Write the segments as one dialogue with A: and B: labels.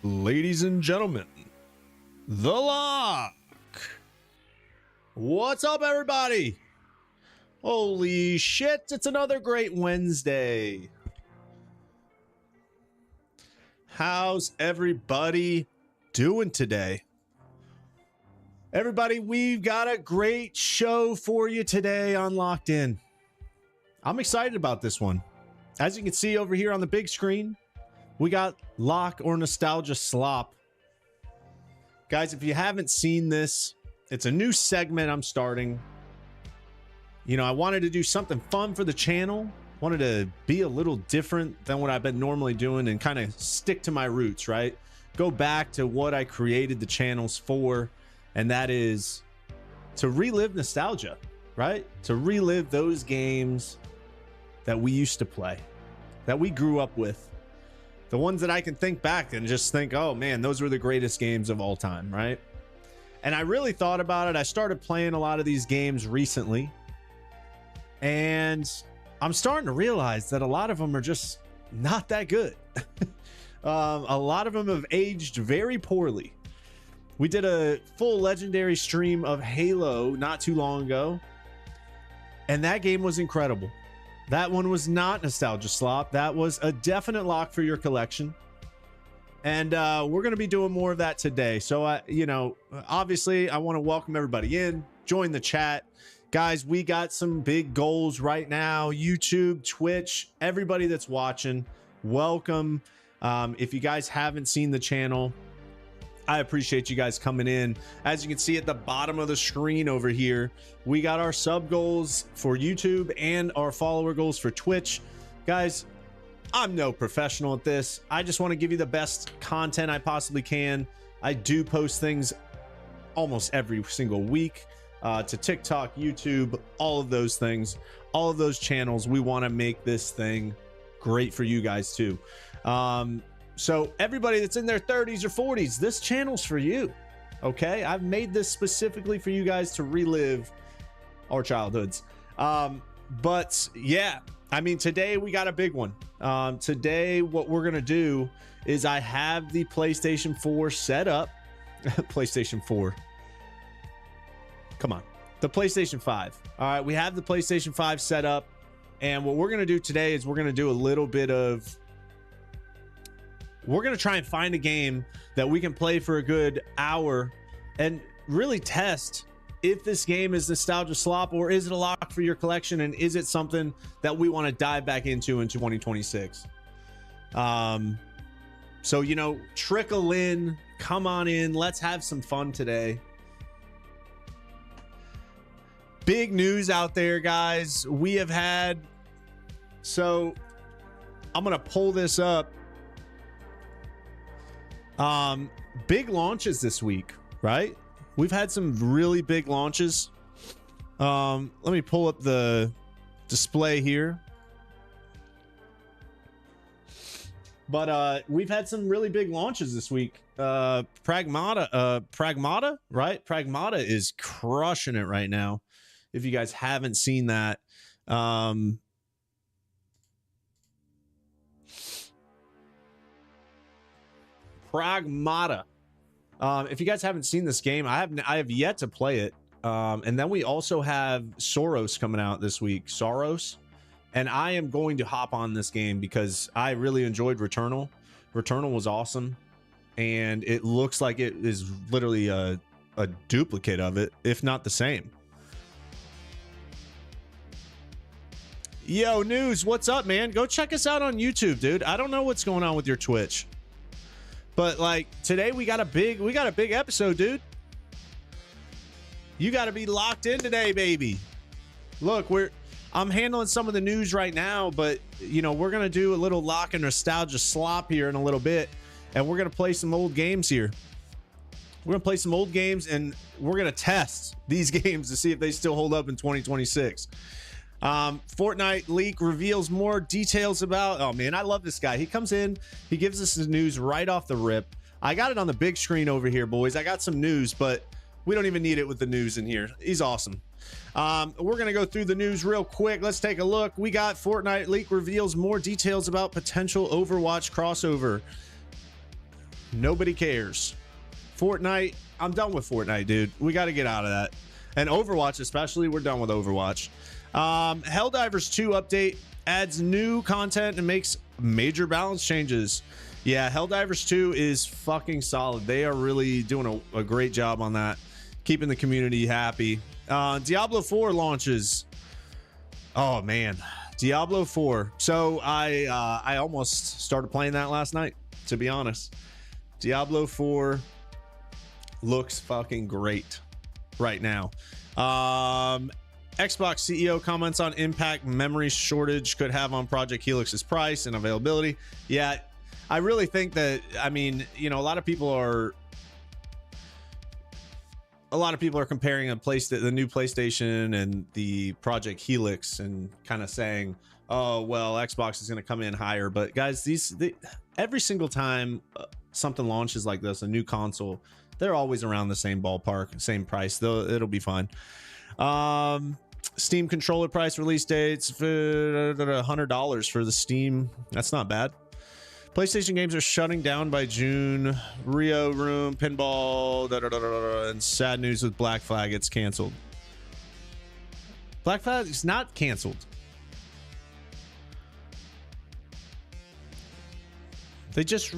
A: Ladies and gentlemen, the Lock. What's up, everybody? Holy shit, it's another great Wednesday. How's everybody doing today? Everybody, we've got a great show for you today on Locked In. I'm excited about this one. As you can see over here on the big screen, we got Lock or Nostalgia Slop. Guys, if you haven't seen this, it's a new segment I'm starting. You know, I wanted to do something fun for the channel. Wanted to be a little different than what I've been normally doing and kind of stick to my roots, right? Go back to what I created the channels for, and that is to relive nostalgia, right? To relive those games that we used to play, that we grew up with. The ones that I can think back and just think, oh man, those were the greatest games of all time, right? And I really thought about it. I started playing a lot of these games recently, and I'm starting to realize that a lot of them are just not that good. A lot of them have aged very poorly. We did a full legendary stream of Halo not too long ago, and that game was incredible. That one was not Nostalgia Slop. That was a definite lock for your collection. And we're going to be doing more of that today. So, you know, obviously, I want to welcome everybody in. Join the chat. Guys, we got some big goals right now. YouTube, Twitch, everybody that's watching, welcome. If you guys haven't seen the channel, I appreciate you guys coming in. As you can see at the bottom of the screen over here, we got our sub goals for YouTube and our follower goals for Twitch. Guys, I'm no professional at this. I just want to give you the best content I possibly can. I do post things almost every single week to TikTok, YouTube, all of those things, all of those channels. We want to make this thing great for you guys too. So everybody that's in their 30s or 40s, this channel's for you. Okay, I've made this specifically for you guys to relive our childhoods. But yeah, I mean, today we got a big one. Today, what we're gonna do is I have the PlayStation 4 set up. PlayStation 4. Come on, the PlayStation 5. All right, we have the PlayStation 5 set up, and what we're gonna do today is we're gonna do a little bit of. We're going to try and find a game that we can play for a good hour and really test if this game is Nostalgia Slop or is it a lock for your collection, and is it something that we want to dive back into in 2026. So, you know, trickle in, come on in, let's have some fun today. Big news out there, guys. We have had, so I'm going to pull this up. Big launches this week, right? We've had some really big launches. Let me pull up the display here. But we've had some really big launches this week. Pragmata, right? Pragmata is crushing it right now. If you guys haven't seen that, Pragmata. If you guys haven't seen this game, I have yet to play it. And then we also have Soros coming out this week. Soros. And I am going to hop on this game because I really enjoyed Returnal. Returnal was awesome. And it looks like it is literally a duplicate of it, if not the same. Yo, News, what's up, man? Go check us out on YouTube, dude. I don't know what's going on with your Twitch. But like today we got a big episode, dude. You got to be locked in today, baby. Look, I'm handling some of the news right now, but you know, we're going to do a little lock and nostalgia slop here in a little bit, and we're going to play some old games here. We're going to play some old games, and we're going to test these games to see if they still hold up in 2026. Fortnite leak reveals more details about, oh man, I love this guy. He comes in, he gives us the news right off the rip. I got it on the big screen over here, boys. I got some news, but we don't even need it with the news in here. He's awesome. We're gonna go through the news real quick. Let's take a look. We got Fortnite leak reveals more details about potential Overwatch crossover. Nobody cares. Fortnite, I'm done with Fortnite, dude. We got to get out of that. And Overwatch especially, we're done with Overwatch. Helldivers 2 update adds new content and makes major balance changes. Yeah, Helldivers 2 is fucking solid. They are really doing a great job on that, keeping the community happy. Diablo 4 launches. Oh man, Diablo 4. So I almost started playing that last night, to be honest. Diablo 4 looks fucking great right now. Xbox CEO comments on impact memory shortage could have on Project Helix's price and availability. Yeah, I really think that, I mean, you know, a lot of people are comparing the new PlayStation and the Project Helix and kind of saying, oh, well, Xbox is going to come in higher. But guys, every single time something launches like this, a new console, they're always around the same ballpark, same price. Though it'll be fine. Steam controller price release dates for $100 for the Steam. That's not bad. PlayStation games are shutting down by June. Rio Room, Pinball, and sad news with Black Flag. It's canceled. Black Flag is not canceled. I just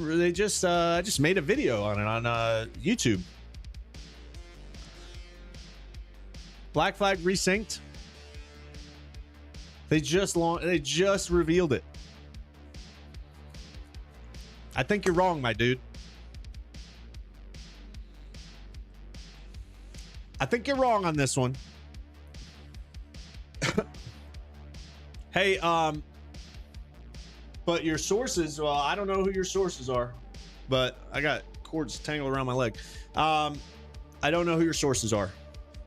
A: made a video on it on YouTube. Black Flag resynced. They just revealed it. I think you're wrong, my dude. I think you're wrong on this one. Hey, but your sources, well, I don't know who your sources are, but I got cords tangled around my leg. I don't know who your sources are,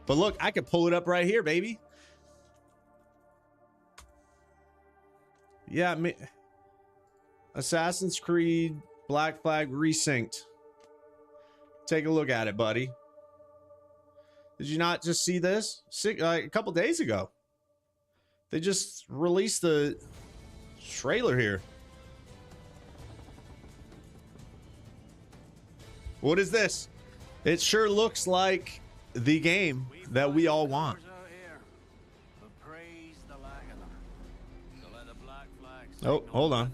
A: but look, I could pull it up right here, baby. Yeah, Assassin's Creed Black Flag resynced. Take a look at it, buddy. Did you not just see this? A couple days ago. They just released the trailer here. What is this? It sure looks like the game that we all want. Oh, hold on.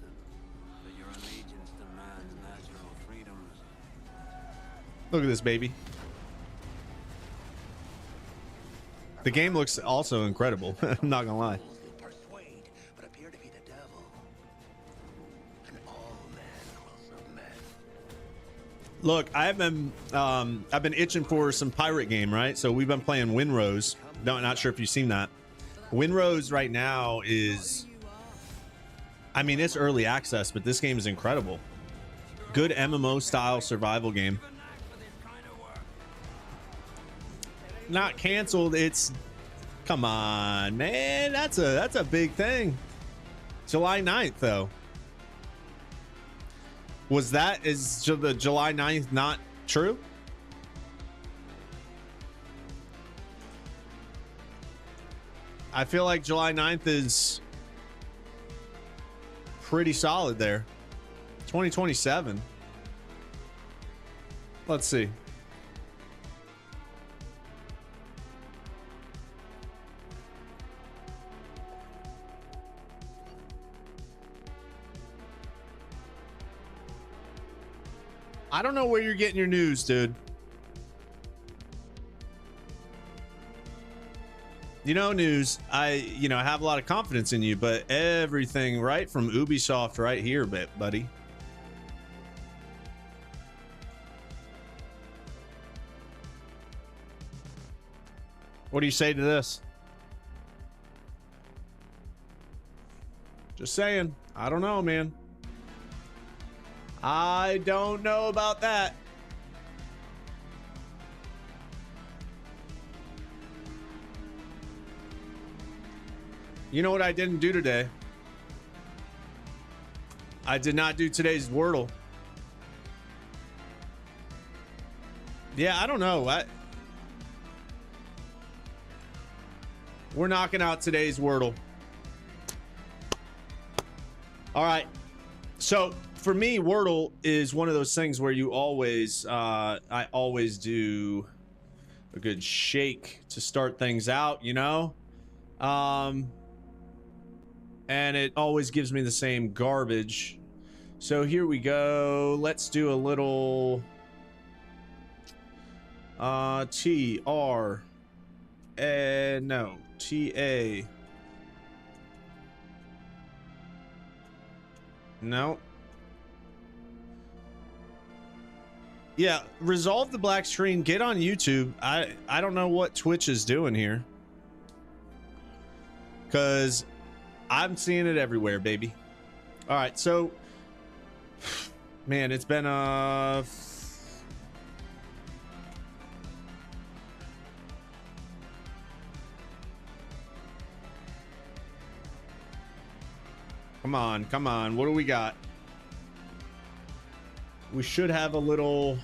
A: Look at this, baby. The game looks also incredible. I'm not gonna lie. Look, I've been itching for some pirate game, right? So we've been playing Winrose. Not sure if you've seen that. Winrose right now is, I mean, it's early access, but this game is incredible. Good MMO style survival game. Not canceled. It's, come on, man. That's a big thing. July 9th, though. Is the July 9th not true? I feel like July 9th is pretty solid there. 2027. Let's see. I don't know where you're getting your news, dude. You know, news, I have a lot of confidence in you, but everything right from Ubisoft right here, buddy. What do you say to this? Just saying. I don't know, man. I don't know about that. You know what I didn't do today? I did not do today's Wordle. Yeah, I don't know. We're knocking out today's Wordle. All right. So for me, Wordle is one of those things where you always, I always do a good shake to start things out, you know? And it always gives me the same garbage. So here we go. Let's do a little T R no T A. No. Yeah, resolve the black screen. Get on YouTube. I don't know what Twitch is doing here, because I'm seeing it everywhere, baby. All right, so man, it's been come on, come on. What do we got? We should have a little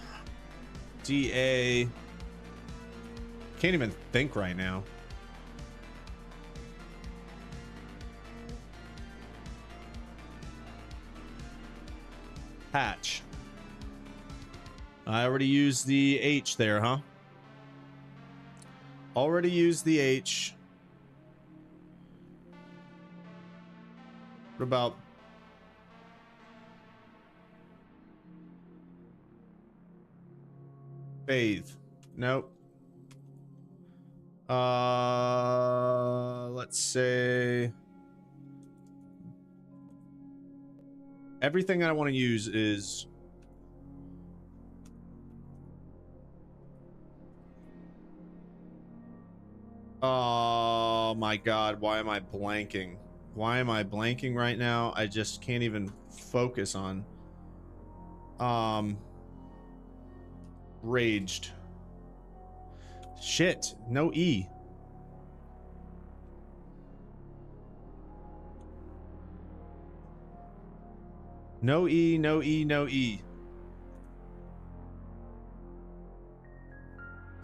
A: DA. Can't even think right now. Hatch. I already used the H there, huh? Already used the H. What about bathe? Nope. Let's say everything I want to use is oh my god, why am I blanking? Why am I blanking right now? I just can't even focus on raged. Shit, no E. No E, no E, no E.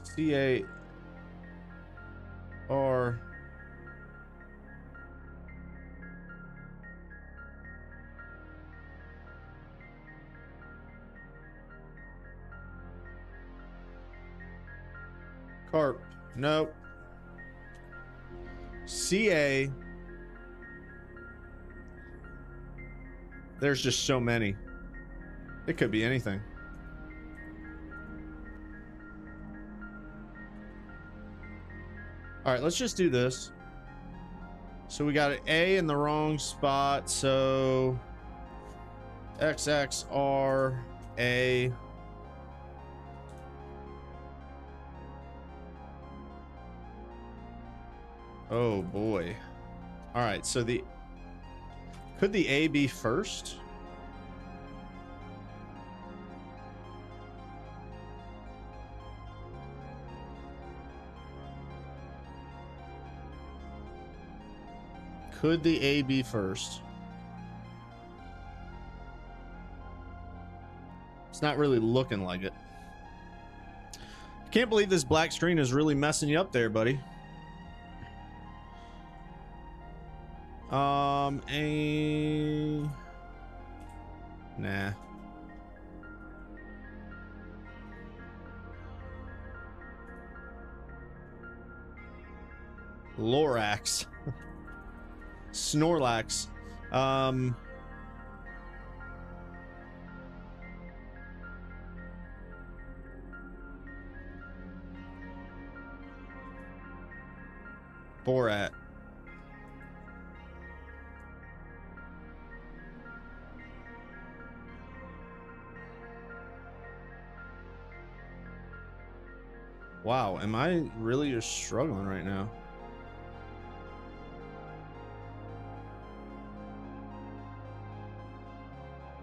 A: C-A-R. Carp. Nope. C-A. There's just so many. It could be anything. All right, let's just do this. So we got an A in the wrong spot. So XXRA. Oh boy. All right, so could the A be first? Could the A be first? It's not really looking like it. Can't believe this black screen is really messing you up there, buddy. A... Nah. Lorax. Snorlax. Borat. Wow, am I really just struggling right now?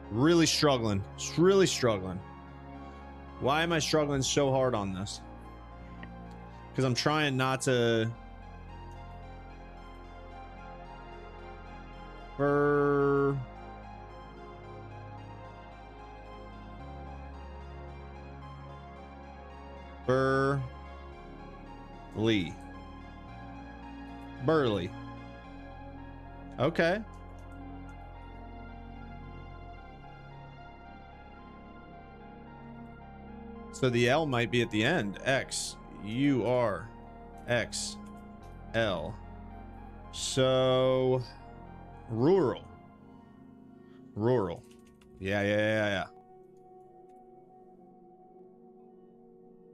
A: Really struggling. Just really struggling. Why am I struggling so hard on this? Because I'm trying not to... Burley. Okay. So the L might be at the end. X, U, R, X, L. So rural. Rural. Yeah.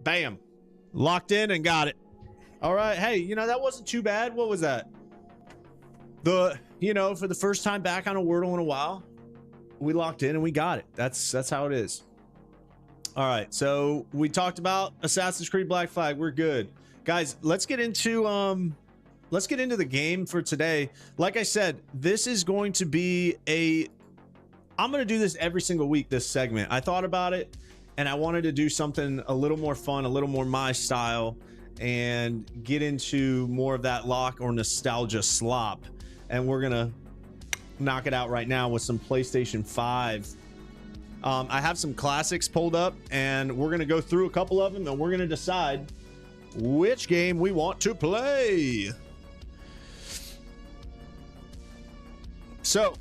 A: Bam. Locked in and got it. All right. Hey, you know, that wasn't too bad. What was that? You know, for the first time back on a Wordle in a while, we locked in and we got it. That's how it is. All right. So we talked about Assassin's Creed Black Flag. We're good. Guys, let's get into the game for today. Like I said, this is going to be I'm going to do this every single week, this segment. I thought about it and I wanted to do something a little more fun, a little more my style, and get into more of that lock or nostalgia slop. And we're going to knock it out right now with some PlayStation 5. I have some classics pulled up and we're going to go through a couple of them and we're going to decide which game we want to play. So,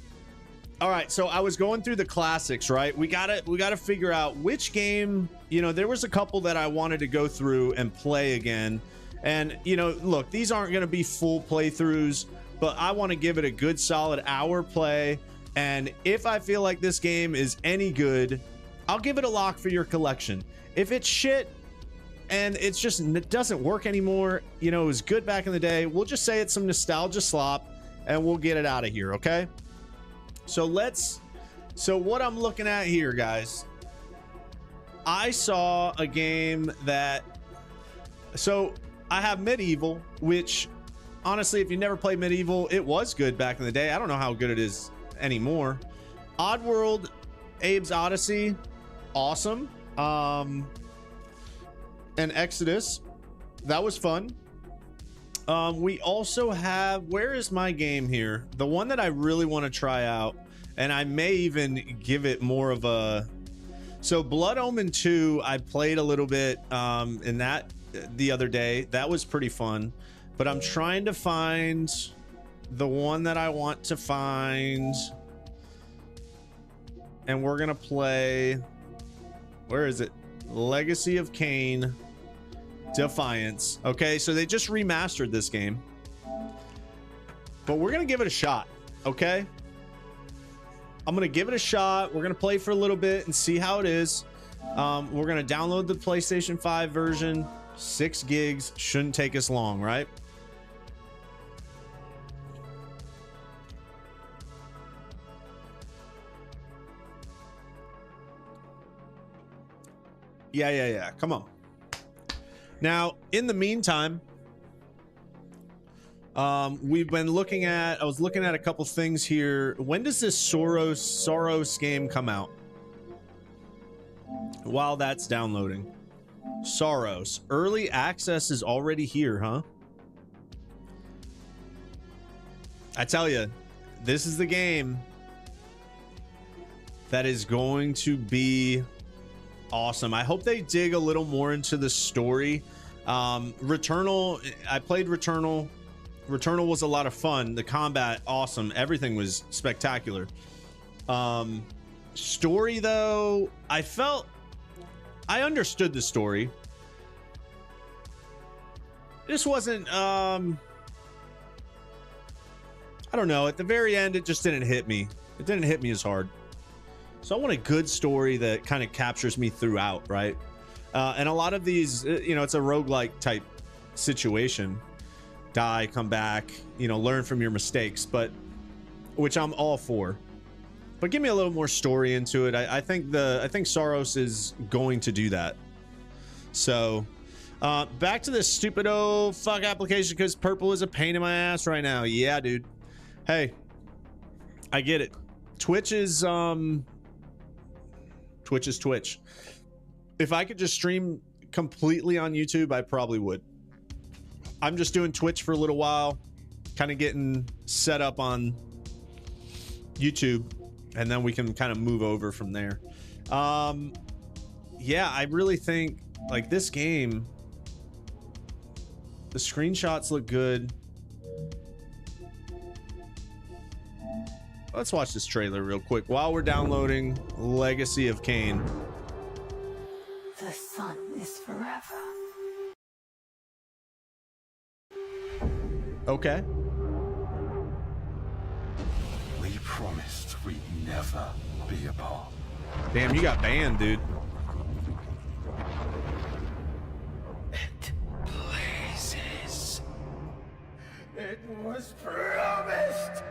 A: all right. So I was going through the classics, right? We gotta figure out which game, you know, there was a couple that I wanted to go through and play again. And, you know, look, these aren't going to be full playthroughs, but I want to give it a good solid hour play. And if I feel like this game is any good, I'll give it a lock for your collection. If it's shit and it doesn't work anymore, you know, it was good back in the day, we'll just say it's some nostalgia slop and we'll get it out of here, okay? So what I'm looking at here, guys, I saw a game so I have Medieval, which honestly, if you never played Medieval, it was good back in the day. I don't know how good it is anymore. Oddworld, Abe's Odyssey, awesome. And Exodus, that was fun. We also have, where is my game here? The one that I really want to try out, and I may even give it more of a... So Blood Omen 2, I played a little bit in that the other day. That was pretty fun. But I'm trying to find the one that I want to find. And we're going to play... Where is it? Legacy of Kain Defiance. Okay, so they just remastered this game. But we're going to give it a shot, okay? I'm going to give it a shot. We're going to play for a little bit and see how it is. We're going to download the PlayStation 5 version. 6 gigs. Shouldn't take us long, right? Yeah. Come on. Now, in the meantime, we've been looking at, I was looking at a couple things here. When does this Soros game come out? While that's downloading. Soros. Early access is already here, huh? I tell you, this is the game that is going to be awesome. I hope they dig a little more into the story. Returnal, I played Returnal. Returnal was a lot of fun. The combat, awesome. Everything was spectacular. Story, though, I understood the story. This wasn't, I don't know. At the very end, it just didn't hit me. It didn't hit me as hard. So I want a good story that kind of captures me throughout, right? And a lot of these, you know, it's a roguelike type situation. Die, come back, you know, learn from your mistakes, but which I'm all for. But give me a little more story into it. I think Soros is going to do that. So back to this stupid old fuck application because purple is a pain in my ass right now. Yeah, dude. Hey, I get it. Twitch is Twitch. If I could just stream completely on YouTube, I probably would. I'm just doing Twitch for a little while, kind of getting set up on YouTube, and then we can kind of move over from there. Yeah, I really think like this game, the screenshots look good. Let's watch this trailer real quick while we're downloading Legacy of Kain.
B: The sun is forever.
A: Okay.
C: We promised we'd never be apart.
A: Damn, you got banned, dude.
C: It pleases. It was promised.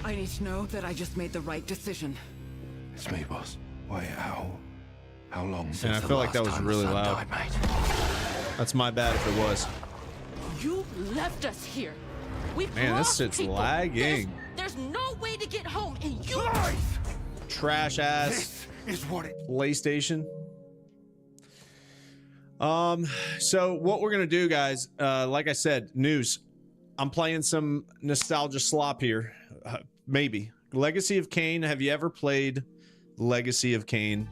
D: I need to know that I just made the right decision.
C: It's me, boss. Wait, how long since
A: And I feel like that was really loud.
C: Died, mate?
A: That's my bad if it was.
E: You left us here. We
A: Man, this shit's
E: people.
A: lagging.
E: There's no way to get home, and you.
A: Trash ass
C: This is what it.
A: PlayStation. So what we're gonna do, guys, like I said, news. I'm playing some nostalgia slop here. Maybe. Legacy of Kain. Have you ever played Legacy of Kain?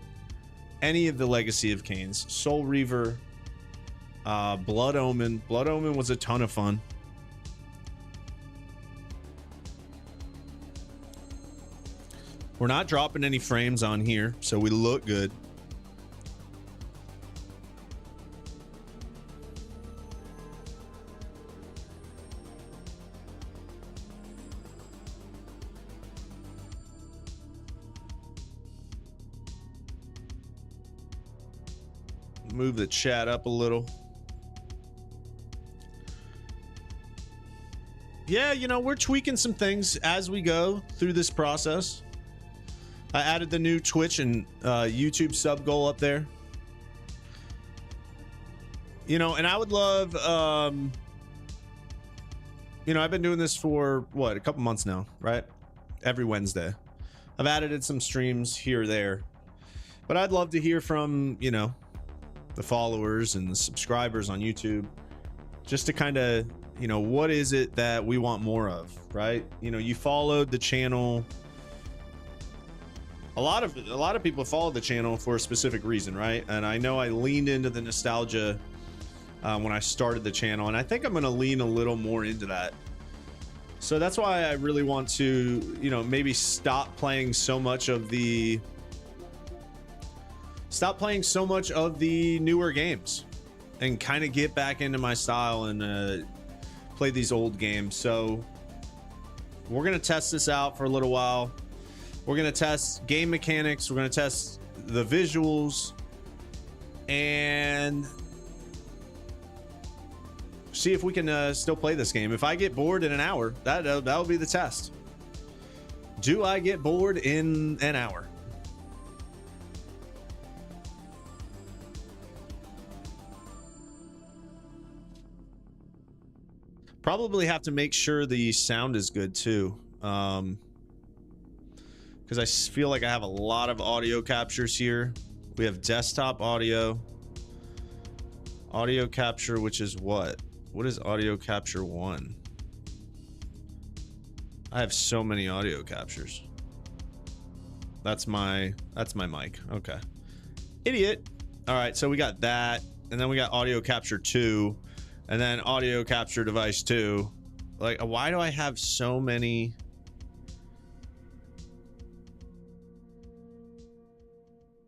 A: Any of the Legacy of Kains? Soul Reaver, Blood Omen. Blood Omen was a ton of fun. We're not dropping any frames on here, so we look good. Move the chat up a little. Yeah, you know, we're tweaking some things as we go through this process. I added the new Twitch and YouTube sub goal up there. You know, and I would love, you know, I've been doing this for, what, a couple months now, right? Every Wednesday. I've added in some streams here or there. But I'd love to hear from, you know, the followers and the subscribers on YouTube, just to kind of, you know, what is it that we want more of, right? You know, you followed the channel. A lot of people follow the channel for a specific reason, right? And I know I leaned into the nostalgia when I started the channel, and I think I'm going to lean a little more into that. So that's why I really want to, you know, maybe stop playing so much of the newer games and kind of get back into my style and play these old games. So we're going to test this out for a little while. We're going to test game mechanics. We're going to test the visuals and see if we can still play this game. If I get bored in an hour, that'll be the test. Do I get bored in an hour? Probably have to make sure the sound is good too, because I feel like I have a lot of audio captures here. We have desktop audio capture, which is what is audio capture 1? I have so many audio captures. That's my mic. Okay, idiot. All right, so we got that, and then we got audio capture 2. And then audio capture device 2. Like, why do I have so many?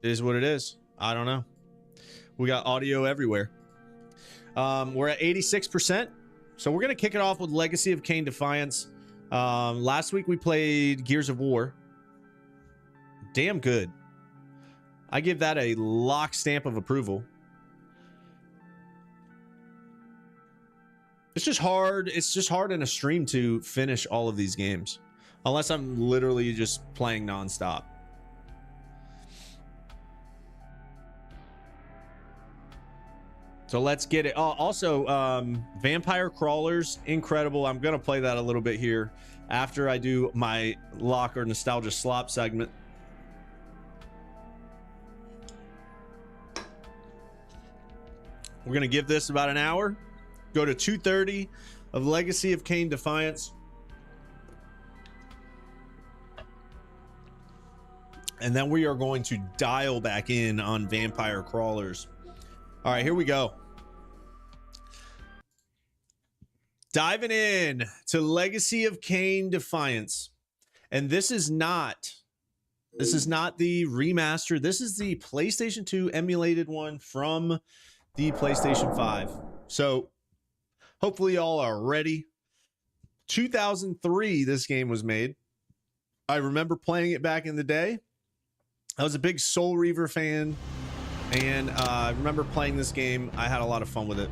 A: It is what it is. I don't know. We got audio everywhere. We're at 86%. So we're going to kick it off with Legacy of Kain Defiance. Last week we played Gears of War. Damn good. I give that a lock stamp of approval. It's just hard. It's just hard in a stream to finish all of these games, unless I'm literally just playing nonstop. So let's get it. Also, Vampire Crawlers, incredible. I'm gonna play that a little bit here after I do my Lokd or Nostalgia Slop segment. We're gonna give this about an hour. Go to 2:30 of Legacy of Kain Defiance. And then we are going to dial back in on Vampire Crawlers. All right, here we go. Diving in to Legacy of Kain Defiance. And this is not This is not the remaster. This is the PlayStation 2 emulated one from the PlayStation 5. So hopefully y'all are ready. 2003, this game was made. I remember playing it back in the day. I was a big Soul Reaver fan, and I remember playing this game. I had a lot of fun with it.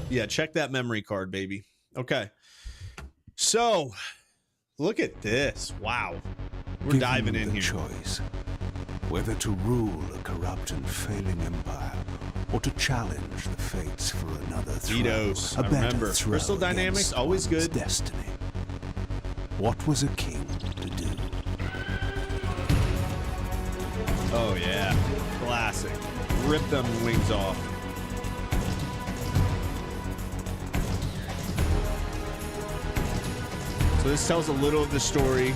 A: Yeah, check that memory card, baby. Okay. So, look at this. Wow. We're diving in here.
C: Choice whether to rule a corrupt and failing empire or to challenge the fates for another throne.
A: Eidos, I remember. Crystal Dynamics, always good.
C: Destiny. What was a king to do?
A: Oh, yeah. Classic. Rip them wings off. So this tells a little of the story.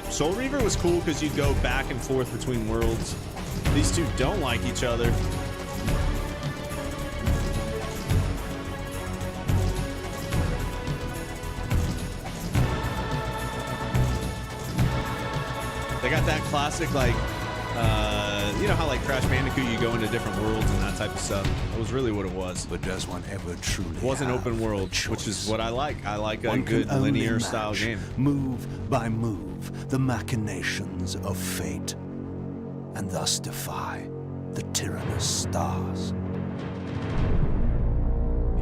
A: Soul Reaver was cool because you'd go back and forth between worlds. These two don't like each other. They got that classic, like, you know how like Crash Bandicoot, you go into different worlds and that type of stuff. That was really what it was.
C: But does one ever truly
A: It wasn't
C: have
A: open world,
C: a
A: which is
C: choice?
A: what I like. I like a
C: One
A: good
C: can only
A: linear style
C: match,
A: game.
C: move by move, the machinations of fate, and thus defy the tyrannous stars.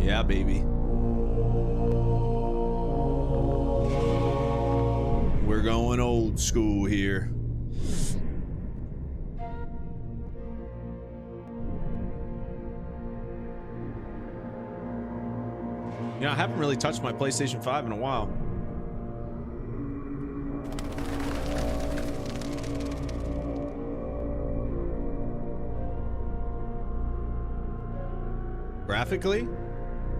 A: Yeah, baby. We're going old school here. You know, I haven't really touched my PlayStation 5 in a while. Graphically,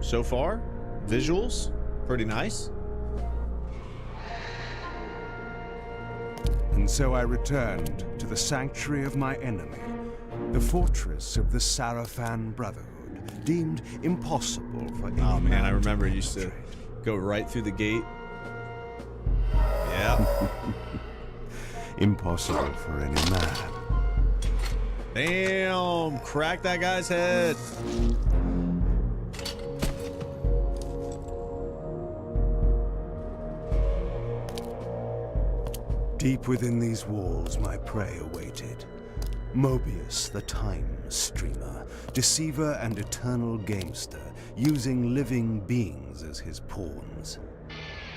A: so far, visuals, pretty nice.
F: And so I returned to the sanctuary of my enemy, the fortress of the Sarafan Brotherhood, deemed impossible for any
A: Oh man, I
F: to
A: remember it used to
F: penetrate.
A: go right through the gate. Yeah.
F: Impossible for any man.
A: Damn, crack that guy's head.
F: Deep within these walls, my prey awaited. Mobius, the time streamer, deceiver and eternal gamester, using living beings as his pawns.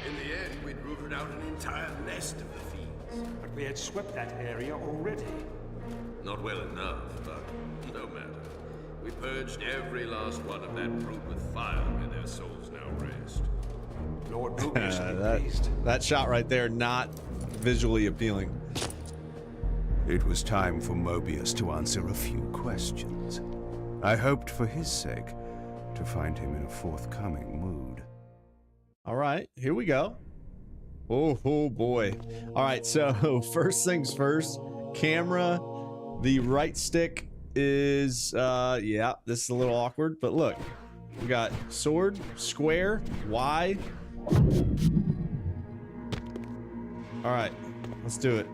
G: In the end, we'd rooted out an entire nest of the fiends.
H: But we had swept that area already.
G: Not well enough, but no matter. We purged every last one of that brood with fire, and their souls now rest.
H: Lord Mobius will be pleased.
A: That shot right there, not visually appealing.
F: It was time for Mobius to answer a few questions. I hoped for his sake to find him in a forthcoming mood.
A: All right, here we go. Oh boy. All right, so first things first, camera, the right stick is, yeah, this is a little awkward, but look, we got sword, square, Y. All right, let's do it.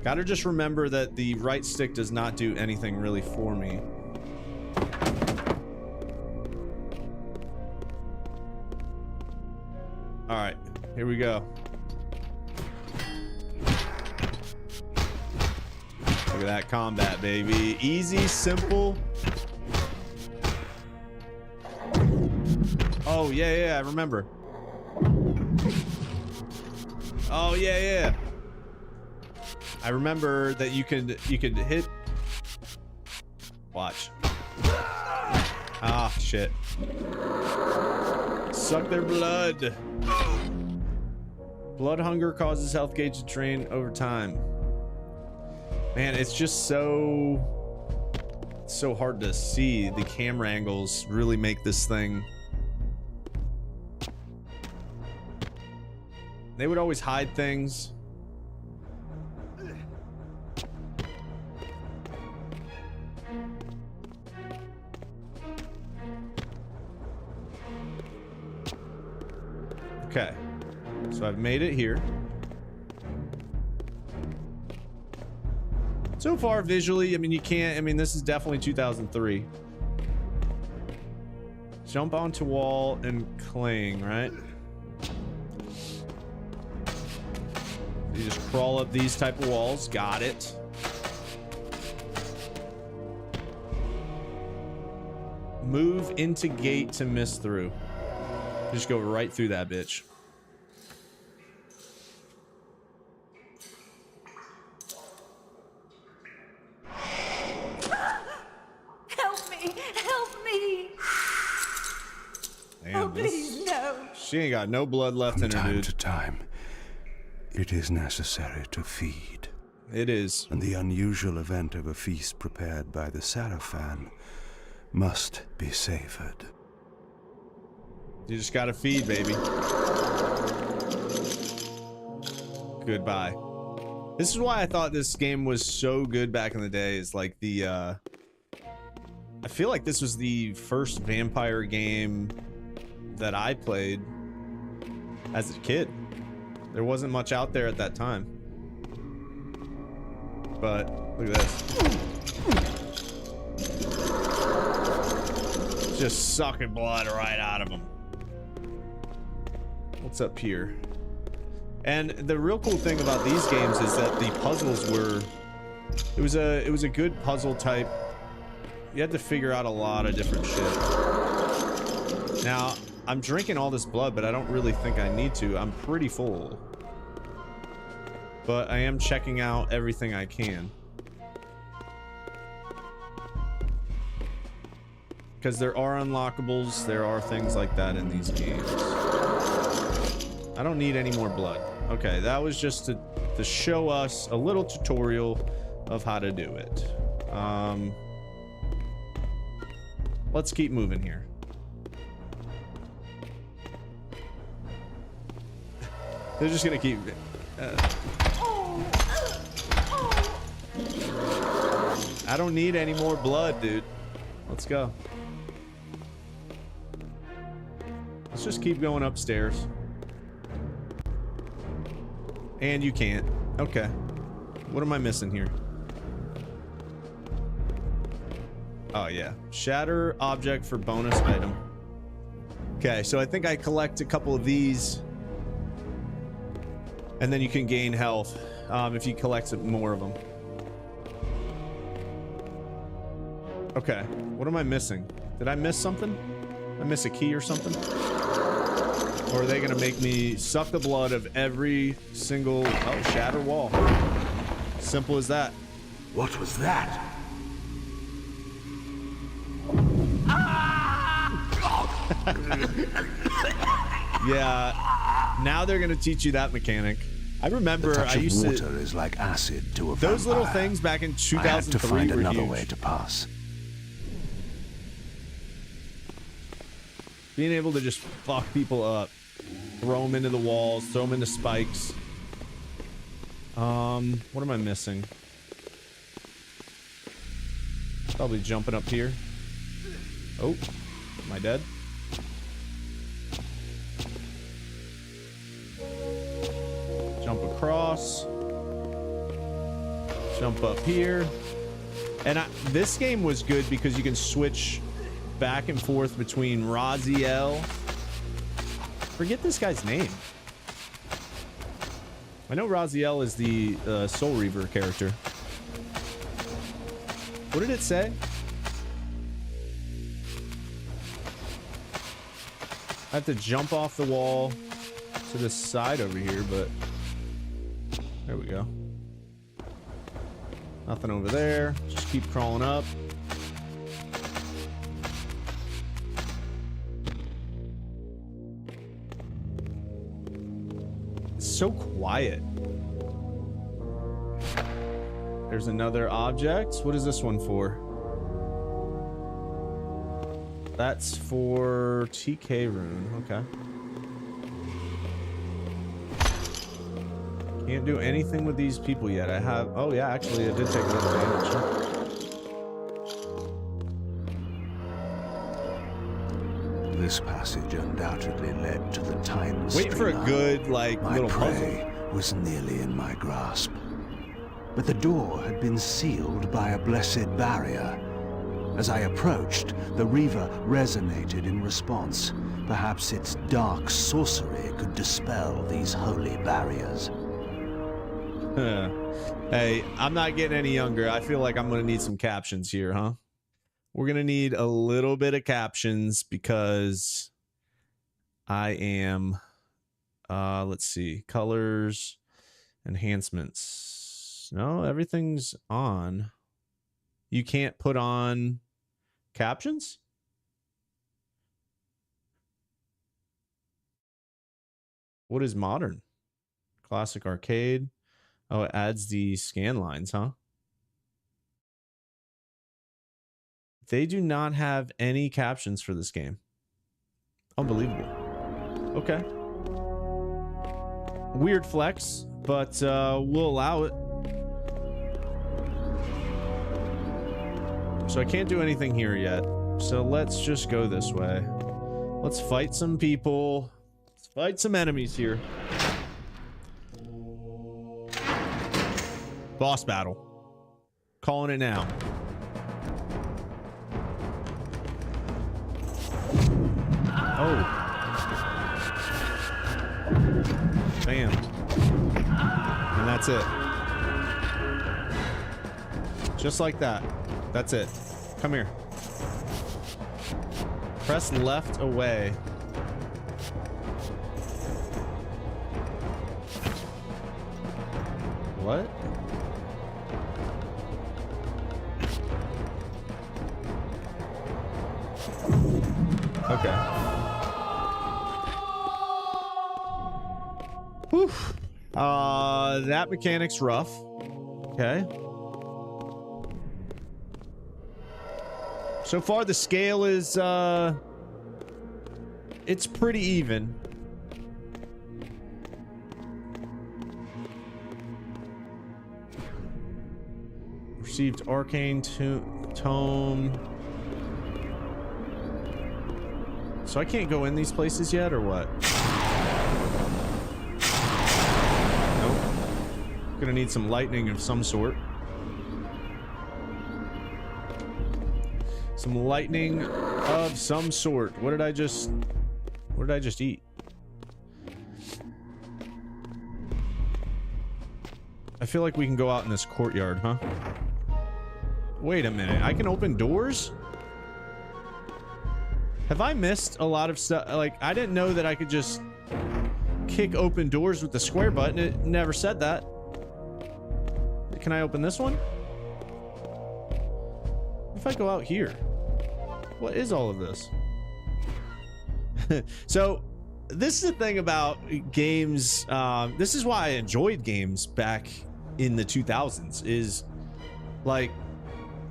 A: Gotta just remember that the right stick does not do anything really for me. All right, here we go. Look at that combat, baby. Easy, simple. Oh, yeah, I remember. Oh, yeah. I remember that you could hit. Watch. Ah, shit. Suck their blood. Blood hunger causes health gauge to drain over time. Man, it's just so hard to see. The camera angles really make this thing. They would always hide things. Okay, so I've made it here. So far, visually, I mean, you can't. I mean, this is definitely 2003. Jump onto wall and cling, right? You just crawl up these type of walls. Got it. Move into gate to miss through. Just go right through that bitch.
B: Help me! Help me!
A: Damn,
B: Oh, please, no!
A: She ain't got no blood left
F: From
A: in her,
F: time
A: dude.
F: to time, it is necessary to feed.
A: It is.
F: And the unusual event of a feast prepared by the Sarafan must be savored.
A: You just gotta feed, baby. Goodbye. This is why I thought this game was so good back in the day. Is like the I feel like this was the first vampire game that I played as a kid. There wasn't much out there at that time. But look at this. Just sucking blood right out of them. What's up here? And the real cool thing about these games is that the puzzles were it was a good puzzle type. You had to figure out a lot of different shit. Now, I'm drinking all this blood, but I don't really think I need to. I'm pretty full. But I am checking out everything I can. Because there are unlockables, there are things like that in these games. I don't need any more blood. Okay, that was just to show us a little tutorial of how to do it. Let's keep moving here. They're just gonna keep... I don't need any more blood, dude. Let's go. Let's just keep going upstairs. And you can't. Okay. What am I missing here? Oh, yeah. Shatter object for bonus item. Okay, so I think I collect a couple of these. And then you can gain health if you collect some more of them. Okay, what am I missing? Did I miss something? I miss a key or something? Or are they gonna make me suck the blood of every single... Oh, shatter wall. Simple as that.
C: What was that?
A: Yeah, now they're gonna teach you that mechanic. I remember
C: The touch
A: I used
C: of water
A: to...
C: is like acid to a
A: Those little
C: vampire.
A: things back in
C: I had to
A: 2003
C: find
A: were
C: another
A: huge.
C: way to pass.
A: Being able to just fuck people up. Throw them into the walls, throw them into spikes. What am I missing? Probably jumping up here. Oh, am I dead? Jump across. Jump up here. And this game was good because you can switch back and forth between Raziel. Forget this guy's name. I know Raziel is the Soul Reaver character. What did it say? I have to jump off the wall to this side over here, but there we go. Nothing over there. Just keep crawling up. It's so quiet. There's another object. What is this one for? That's for TK rune. Okay. Can't do anything with these people yet. I have... Oh, yeah, actually, it did take a little damage.
C: This passage undoubtedly led to the time
A: Wait for a
C: streamer.
A: good, like,
C: My
A: little puzzle.
C: prey was nearly in my grasp. but the door had been sealed by a blessed barrier. As I approached, the Reaver resonated in response. Perhaps its dark sorcery could dispel these holy barriers.
A: Hey, I'm not getting any younger. I feel like I'm going to need some captions here, huh? We're going to need a little bit of captions because I am, let's see, colors, enhancements. No, everything's on. You can't put on captions? What is modern? Classic arcade. Oh, it adds the scan lines, huh? They do not have any captions for this game. Unbelievable. Okay. Weird flex, but we'll allow it. So I can't do anything here yet. So let's just go this way. Let's fight some people. Let's fight some enemies here. Boss battle. Calling it now. Oh. Bam. And that's it. Just like that. That's it. Come here. Press left away. What? Okay. Whew. That mechanic's rough. Okay. So far, the scale is, it's pretty even. Received arcane tome. So I can't go in these places yet, or what? Nope. Gonna need some lightning of some sort. Some lightning of some sort. What did I just eat? I feel like we can go out in this courtyard, huh? Wait a minute. I can open doors? Have I missed a lot of stuff? Like, I didn't know that I could just kick open doors with the square button. It never said that. Can I open this one? What if I go out here? What is all of this? So, this is the thing about games. This is why I enjoyed games back in the 2000s. Is like,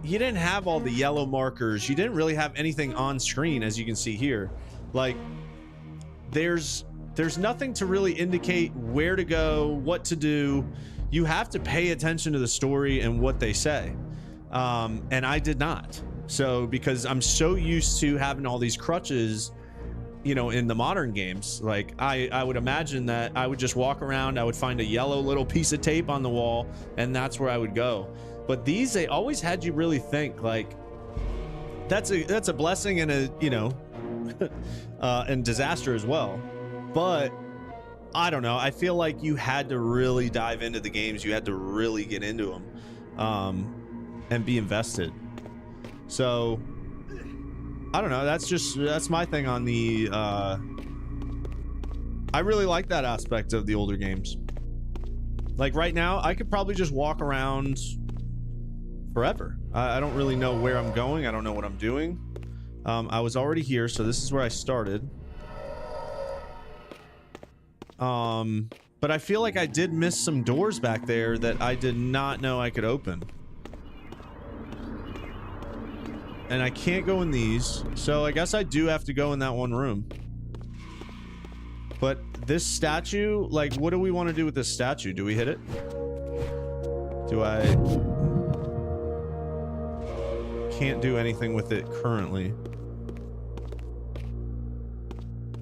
A: you didn't have all the yellow markers. You didn't really have anything on screen, as you can see here. Like, there's nothing to really indicate where to go, what to do. You have to pay attention to the story and what they say. And I did not. So, because I'm so used to having all these crutches, you know, in the modern games, like I would imagine that I would just walk around, I would find a yellow little piece of tape on the wall, and that's where I would go. But these, they always had you really think, like, that's a blessing and a, you know, and disaster as well. But I don't know. I feel like you had to really dive into the games. You had to really get into them, and be invested. So I don't know. That's my thing on the. I really like that aspect of the older games. Like right now, I could probably just walk around forever. I don't really know where I'm going. I don't know what I'm doing. I was already here, so this is where I started. But I feel like I did miss some doors back there that I did not know I could open. And I can't go in these, so I guess I do have to go in that one room. But this statue, like, what do we want to do with this statue? Do we hit it? Do I... Can't do anything with it currently.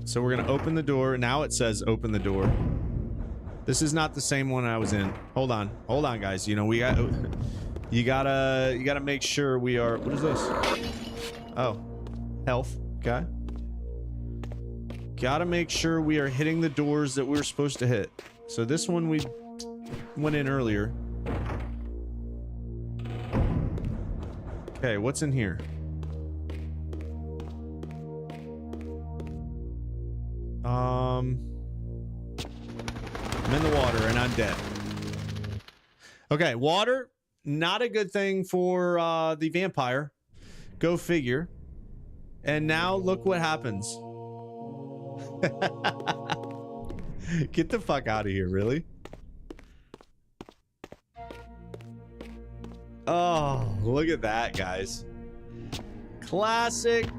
A: So we're gonna open the door. Now it says open the door. This is not the same one I was in. Hold on, guys. You know, you gotta make sure we are. What is this? Oh, health. Okay. Gotta make sure we are hitting the doors that we're supposed to hit. So this one we went in earlier. Okay, what's in here? I'm in the water and I'm dead. Okay, water, not a good thing for the vampire. Go figure. And now look what happens. Get the fuck out of here, really? Oh, look at that, guys. Classic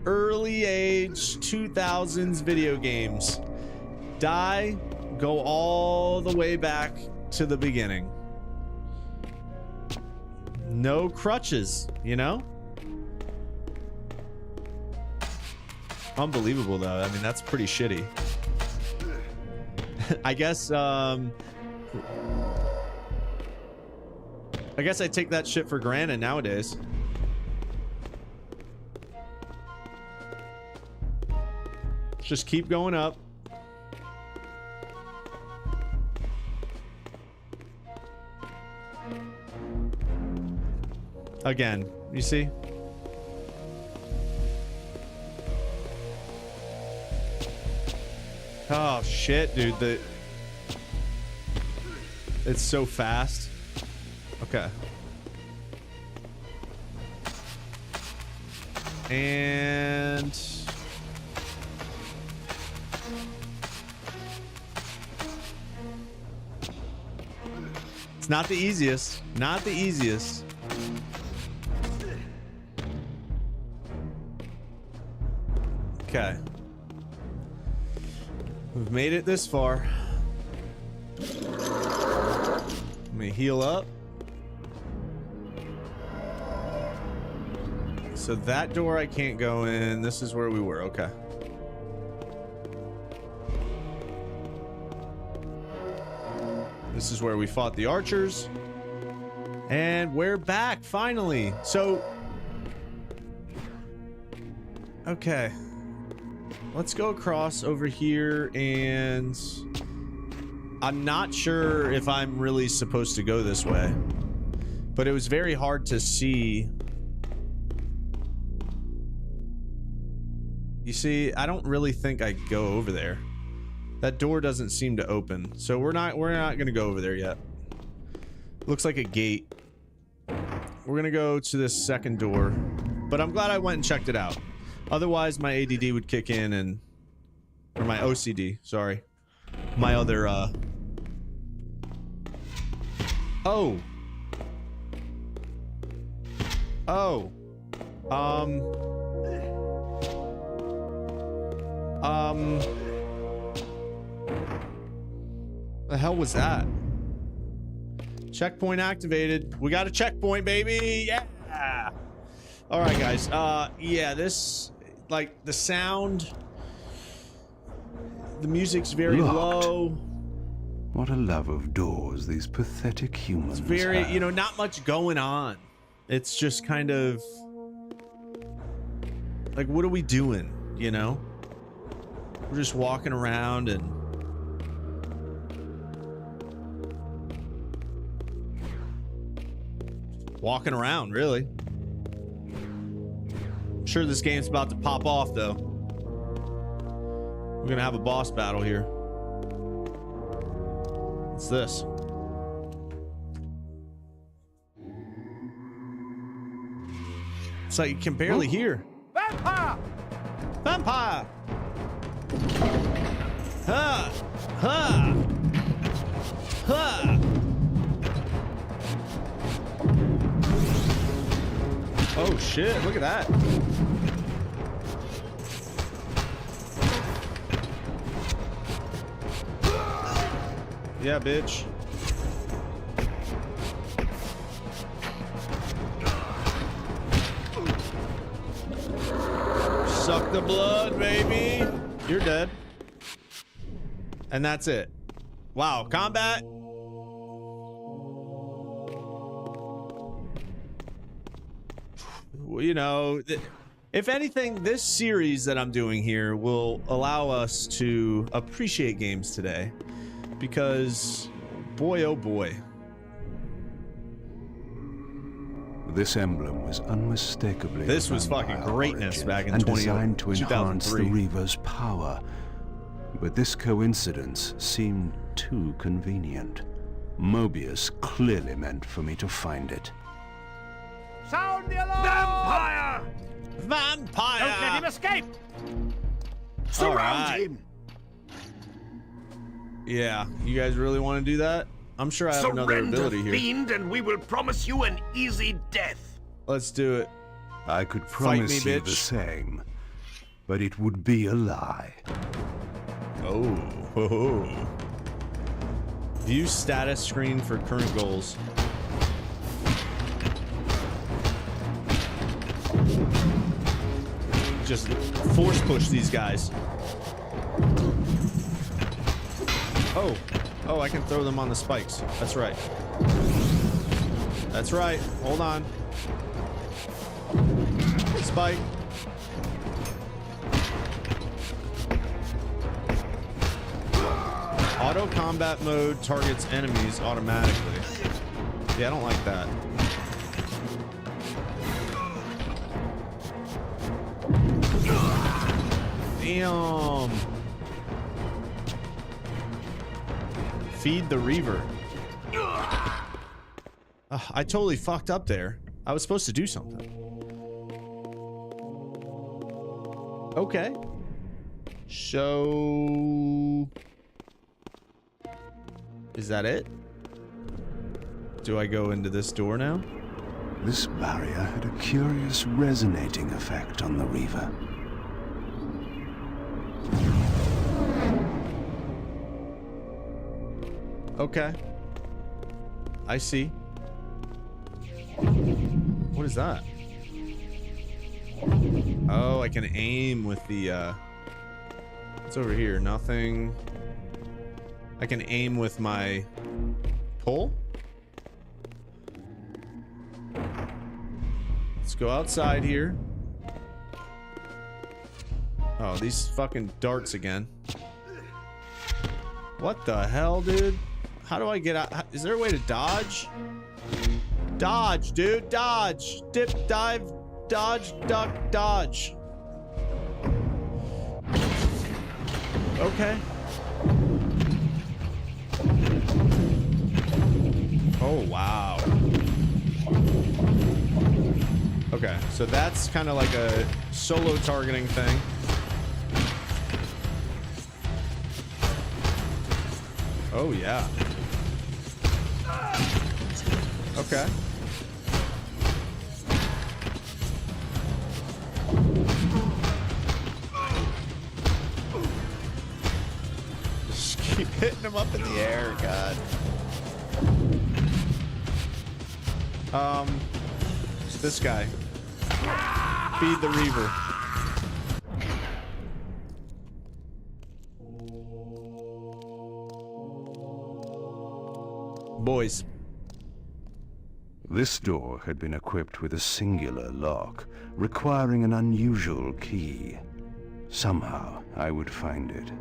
A: early age 2000s video games. Die, go all the way back to the beginning. No crutches, you know? Unbelievable, though. I mean, that's pretty shitty. I guess I take that shit for granted nowadays. Just keep going up. Again, you see? Oh shit, dude, it's so fast. Okay. And it's not the easiest. Not the easiest. Okay. We've made it this far. Let me heal up. So that door I can't go in. This is where we were. Okay. This is where we fought the archers. And we're back, finally. So... okay. Let's go across over here, and... I'm not sure if I'm really supposed to go this way. But it was very hard to see... You see, I don't really think I go over there. That door doesn't seem to open, so we're not gonna go over there yet. Looks like a gate. We're gonna go to this second door, but I'm glad I went and checked it out. Otherwise, my ADD would kick in, and or my OCD. Sorry, my other. Oh. The hell was that? Checkpoint activated. We got a checkpoint, baby. Yeah. All right, guys. Yeah, this, like, the sound, the music's very
C: Lok'd.
A: low.
C: What a love of doors these pathetic humans
A: It's very,
C: have.
A: you know, not much going on. It's just kind of like, what are we doing? You know, we're just walking around and walking around, really. I'm sure this game's about to pop off, though. We're gonna have a boss battle here. What's this? It's like you can barely hear.
H: Vampire!
A: Vampire! Ha! Ha! Ha! Oh shit, look at that. Yeah, bitch. Suck the blood, baby. You're dead. And that's it. Wow, combat. Well, you know, if anything, this series that I'm doing here will allow us to appreciate games today. Because, boy, oh boy.
C: This emblem was unmistakably
A: This was
C: a
A: fucking
C: vampire
A: greatness
C: origin
A: back in
C: and designed to enhance the
A: 2003.
C: Reaver's power. But this coincidence seemed too convenient. Mobius clearly meant for me to find it.
H: Sound the alarm!
G: Vampire!
A: Vampire!
H: Don't let him escape!
G: Surround
A: right.
G: him!
A: Yeah, you guys really want to do that? I'm sure I have another ability here.
G: Fiend, and we will promise you an easy death.
A: Let's do it.
C: I could
A: Fight
C: promise
A: me,
C: you
A: bitch.
C: the same, but it would be a lie.
A: Oh. Ho, ho. View status screen for current goals. Just force push these guys. Oh. Oh, I can throw them on the spikes. That's right. That's right. Hold on. Spike. Auto combat mode targets enemies automatically. Yeah, I don't like that. Damn. Feed the Reaver. I totally fucked up there. I was supposed to do something. Okay. So... is that it? Do I go into this door now?
C: This barrier had a curious resonating effect on the Reaver.
A: Okay. I see. What is that? Oh, I can aim with the, what's over here? Nothing. I can aim with my pole. Let's go outside here. Oh, these fucking darts again. What the hell, dude? How do I get out? Is there a way to dodge? Dodge, dude, dodge. Dip, dive, dodge, duck, dodge. Okay. Oh, wow. Okay, so that's kind of like a solo targeting thing. Oh, yeah. Okay. Just keep hitting him up in the air, God. This guy. Feed the Reaver. Boys.
C: This door had been equipped with a singular lock, requiring an unusual key. Somehow, I would find it.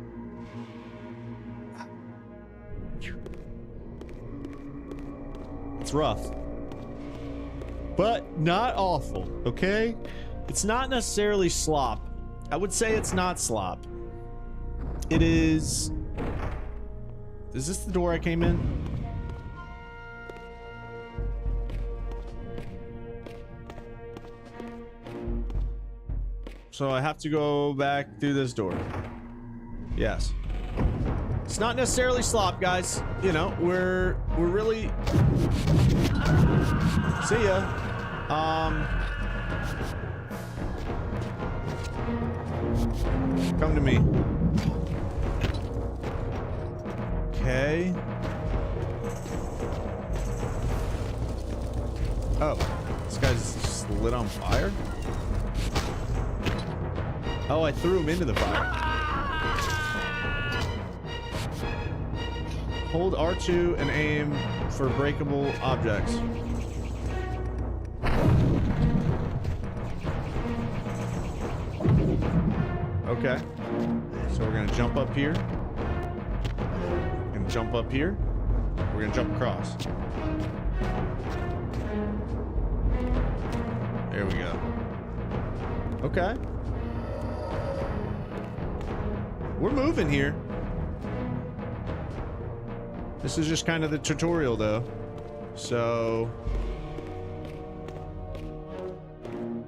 A: It's rough. But not awful, okay? It's not necessarily slop. I would say it's not slop. It is... Is this the door I came in? So I have to go back through this door. Yes. It's not necessarily slop, guys. You know, we're really... See ya. Come to me. Okay. Oh, this guy's just lit on fire? Oh, I threw him into the fire. Hold R2 and aim for breakable objects. Okay. So we're gonna jump up here. We're gonna jump up here. We're gonna jump across. There we go. Okay. We're moving here. This is just kind of the tutorial though. So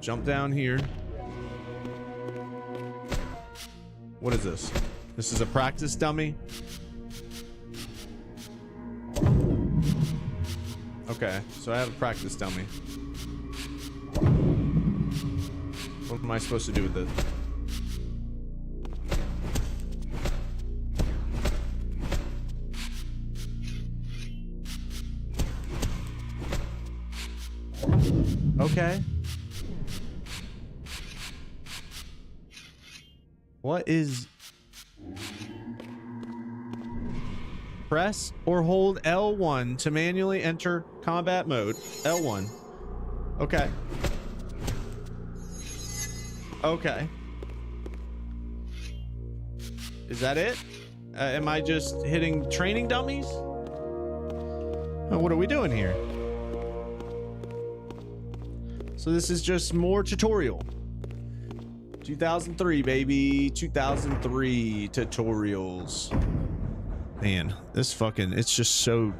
A: jump down here. What is this? This is a practice dummy. Okay, so I have a practice dummy. What am I supposed to do with this? Okay. What is... Press or hold L1 to manually enter combat mode. L1. Okay. Okay. Is that it? Am I just hitting training dummies? What are we doing here? So this is just more tutorial. 2003, baby. 2003 tutorials. Man, this fucking, it's just so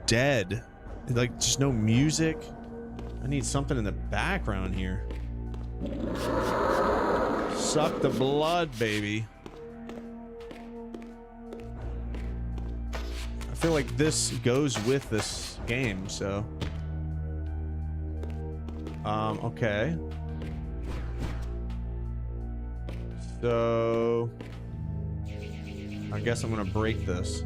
A: dead. Like, just no music. I need something in the background here. Suck the blood, baby. I feel like this goes with this game, so. Okay. So I guess I'm gonna break this.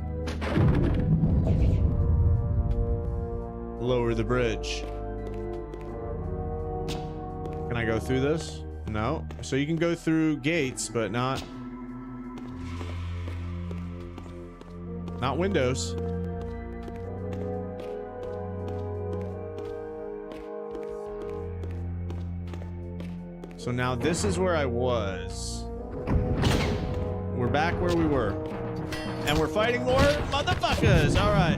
A: Lower the bridge. Can I go through this? No. So you can go through gates, but not windows. So now this is where I was. We're back where we were. And we're fighting more motherfuckers. All right.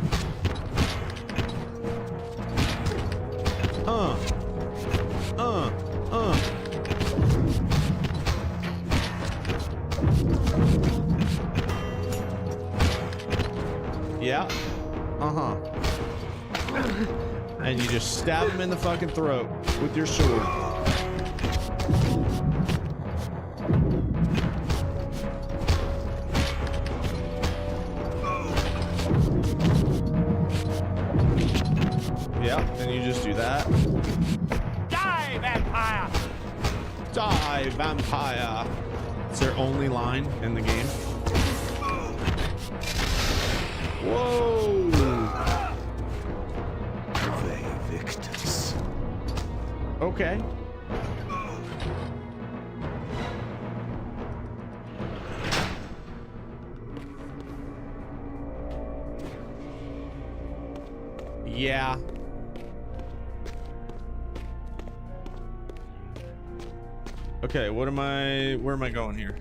A: Yeah. And you just stab him in the fucking throat with your sword. Yeah, and you just do that.
H: Die, vampire!
A: Die, vampire. It's their only line in the game. Whoa!
C: They victors.
A: Okay. Yeah. Okay, where am I going here?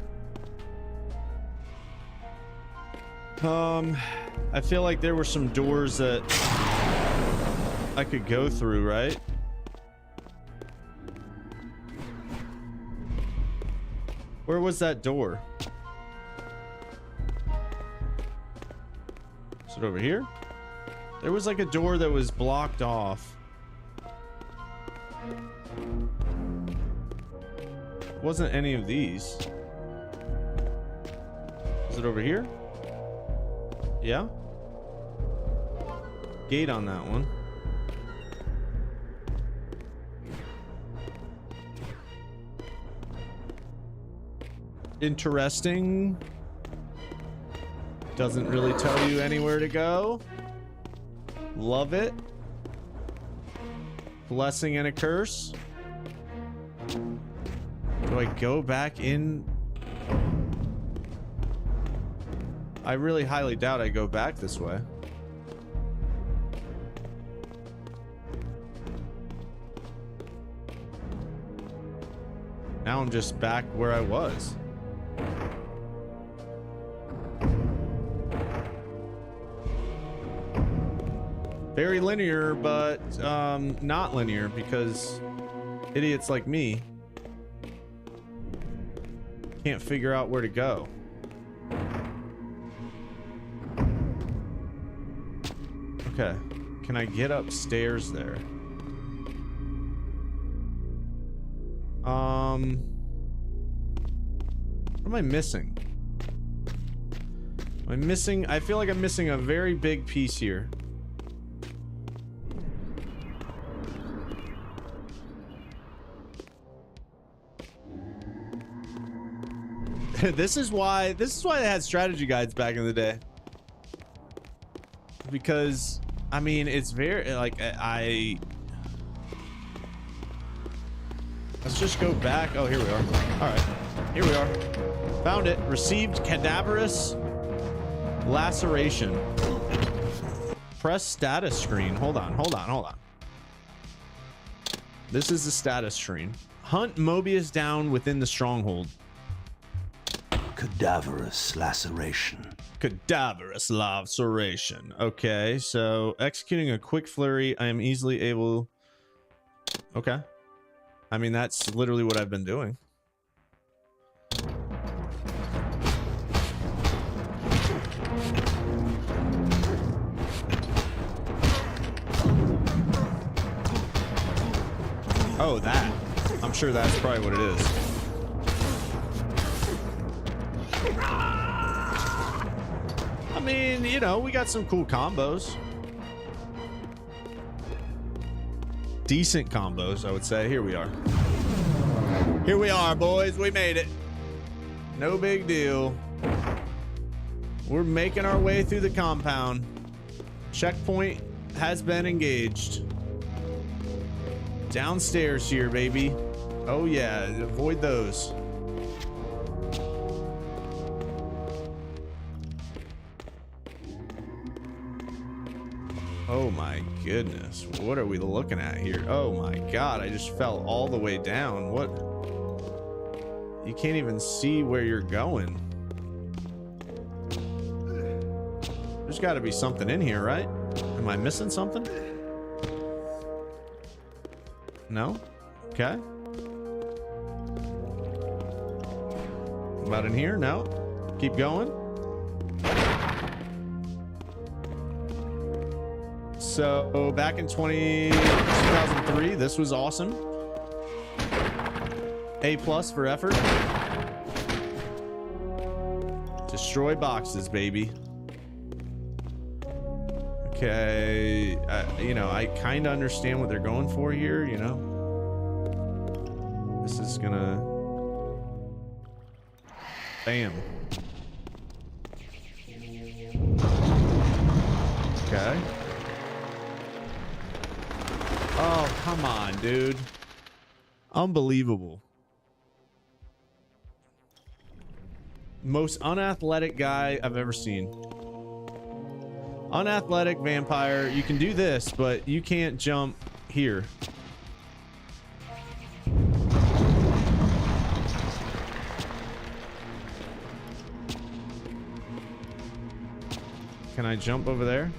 A: I feel like there were some doors that I could go through, right? Where was that door? Is it over here? There was like a door that was blocked off. Wasn't any of these. Is it over here? Yeah. Gate on that one. Interesting. Doesn't really tell you anywhere to go. Love it. Blessing and a curse. Do I go back in? I really highly doubt I go back this way. Now I'm just back where I was. Very linear, but not linear because idiots like me can't figure out where to go. Okay, can I get upstairs there? What am I missing? I'm missing, I feel like I'm missing a very big piece here. This is why they had strategy guides back in the day. Because I mean, it's very like let's just go back. Oh, here we are. All right, here we are. Found it. Received cadaverous laceration. Press status screen. Hold on. This is the status screen. Hunt Mobius down within the stronghold.
C: Cadaverous laceration.
A: Cadaverous laceration. Okay, so executing a quick flurry, I am easily able... Okay. I mean, that's literally what I've been doing. Oh, that. I'm sure that's probably what it is. I mean, you know, we got some cool combos. Decent combos, I would say. Here we are. Here we are, boys. We made it. No big deal. We're making our way through the compound. Checkpoint has been engaged. Downstairs here, baby. Oh, yeah. Avoid those. Oh my goodness, what are we looking at here? Oh my god, I just fell all the way down. What? You can't even see where you're going. There's got to be something in here, right? Am I missing something? No? Okay. About in here? No? Keep going. So back in 2003, this was awesome. A+ for effort. Destroy boxes, baby. Okay, you know, I kind of understand what they're going for here, you know. This is gonna... Bam. Okay. Oh, come on, dude. Unbelievable. Most unathletic guy I've ever seen. Unathletic vampire. You can do this, but you can't jump here. Can I jump over there?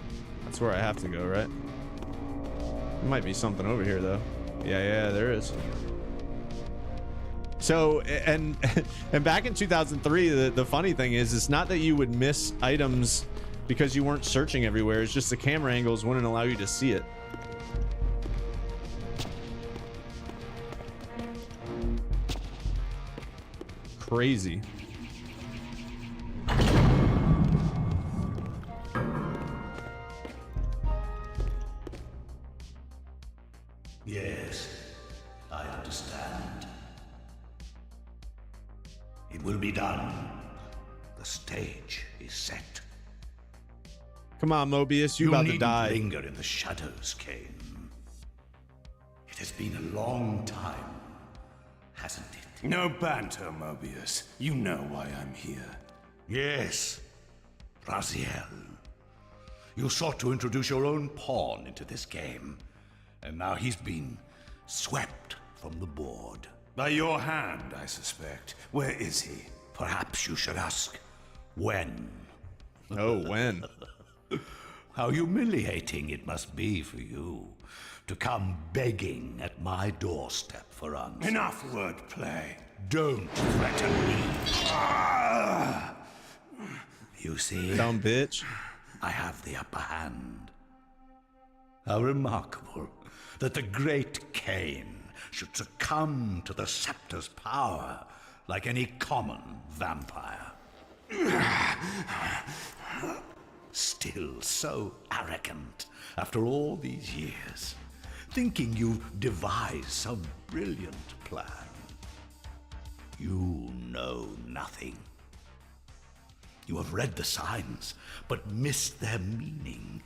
A: That's where I have to go, right? There might be something over here, though. Yeah, there is. So, and back in 2003, the funny thing is, it's not that you would miss items because you weren't searching everywhere. It's just the camera angles wouldn't allow you to see it. Crazy.
I: Yes, I understand. It will be done. The stage is set.
A: Come on, Mobius, you about to die.
I: You linger in the shadows, Kane. It has been a long time, hasn't it?
F: No banter, Mobius. You know why I'm here.
I: Yes. Raziel, you sought to introduce your own pawn into this game, and now he's been swept from the board.
F: By your hand, I suspect. Where is he?
I: Perhaps you should ask, when?
A: Oh, when?
I: How humiliating it must be for you to come begging at my doorstep for answers.
F: Enough wordplay.
I: Don't threaten me. You see,
A: Dumb bitch.
I: I have the upper hand. How remarkable that the great Cain should succumb to the scepter's power like any common vampire. Still so arrogant after all these years, thinking you devised some brilliant plan. You know nothing. You have read the signs, but missed their meaning.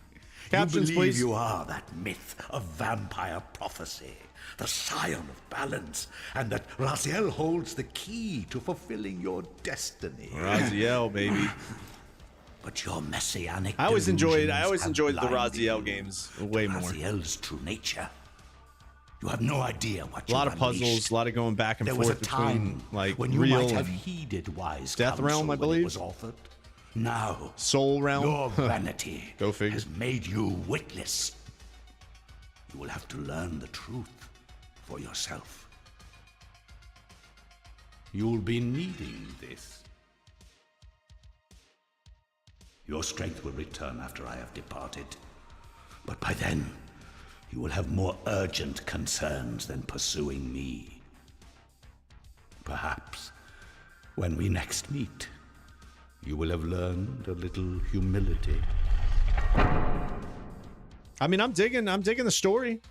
A: Captions,
I: you believe
A: please.
I: you are that myth of vampire prophecy, the scion of balance, and that Raziel holds the key to fulfilling your destiny.
A: Raziel, baby.
I: But your messianic
A: I always enjoyed
I: delusions
A: the
I: have blinded
A: Raziel
I: you
A: games way
I: to
A: more.
I: Raziel's true nature. You have no idea what
A: A lot of
I: you've
A: puzzles,
I: unleashed.
A: a lot of going back and
I: There was a
A: forth between
I: time
A: like
I: when you
A: real
I: might have
A: and
I: heeded wise
A: Death
I: counsel
A: Realm, I
I: when it
A: believe.
I: was offered. Now,
A: Soul Realm.
I: your vanity
A: Go figure.
I: has made you witless. You will have to learn the truth for yourself. You'll be needing this. Your strength will return after I have departed. But by then, you will have more urgent concerns than pursuing me. Perhaps, when we next meet, you will have learned a little humility.
A: I mean, I'm digging the story.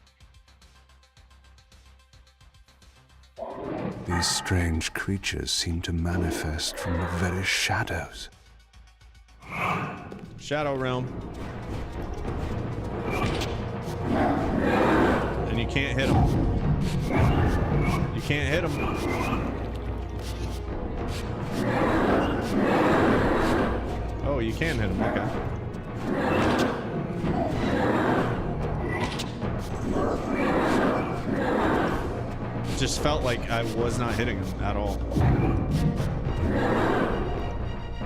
F: These strange creatures seem to manifest from the very shadows.
A: Shadow Realm. And you can't hit him. You can't hit him. Oh, you can hit him. Okay. Just felt like I was not hitting him at all.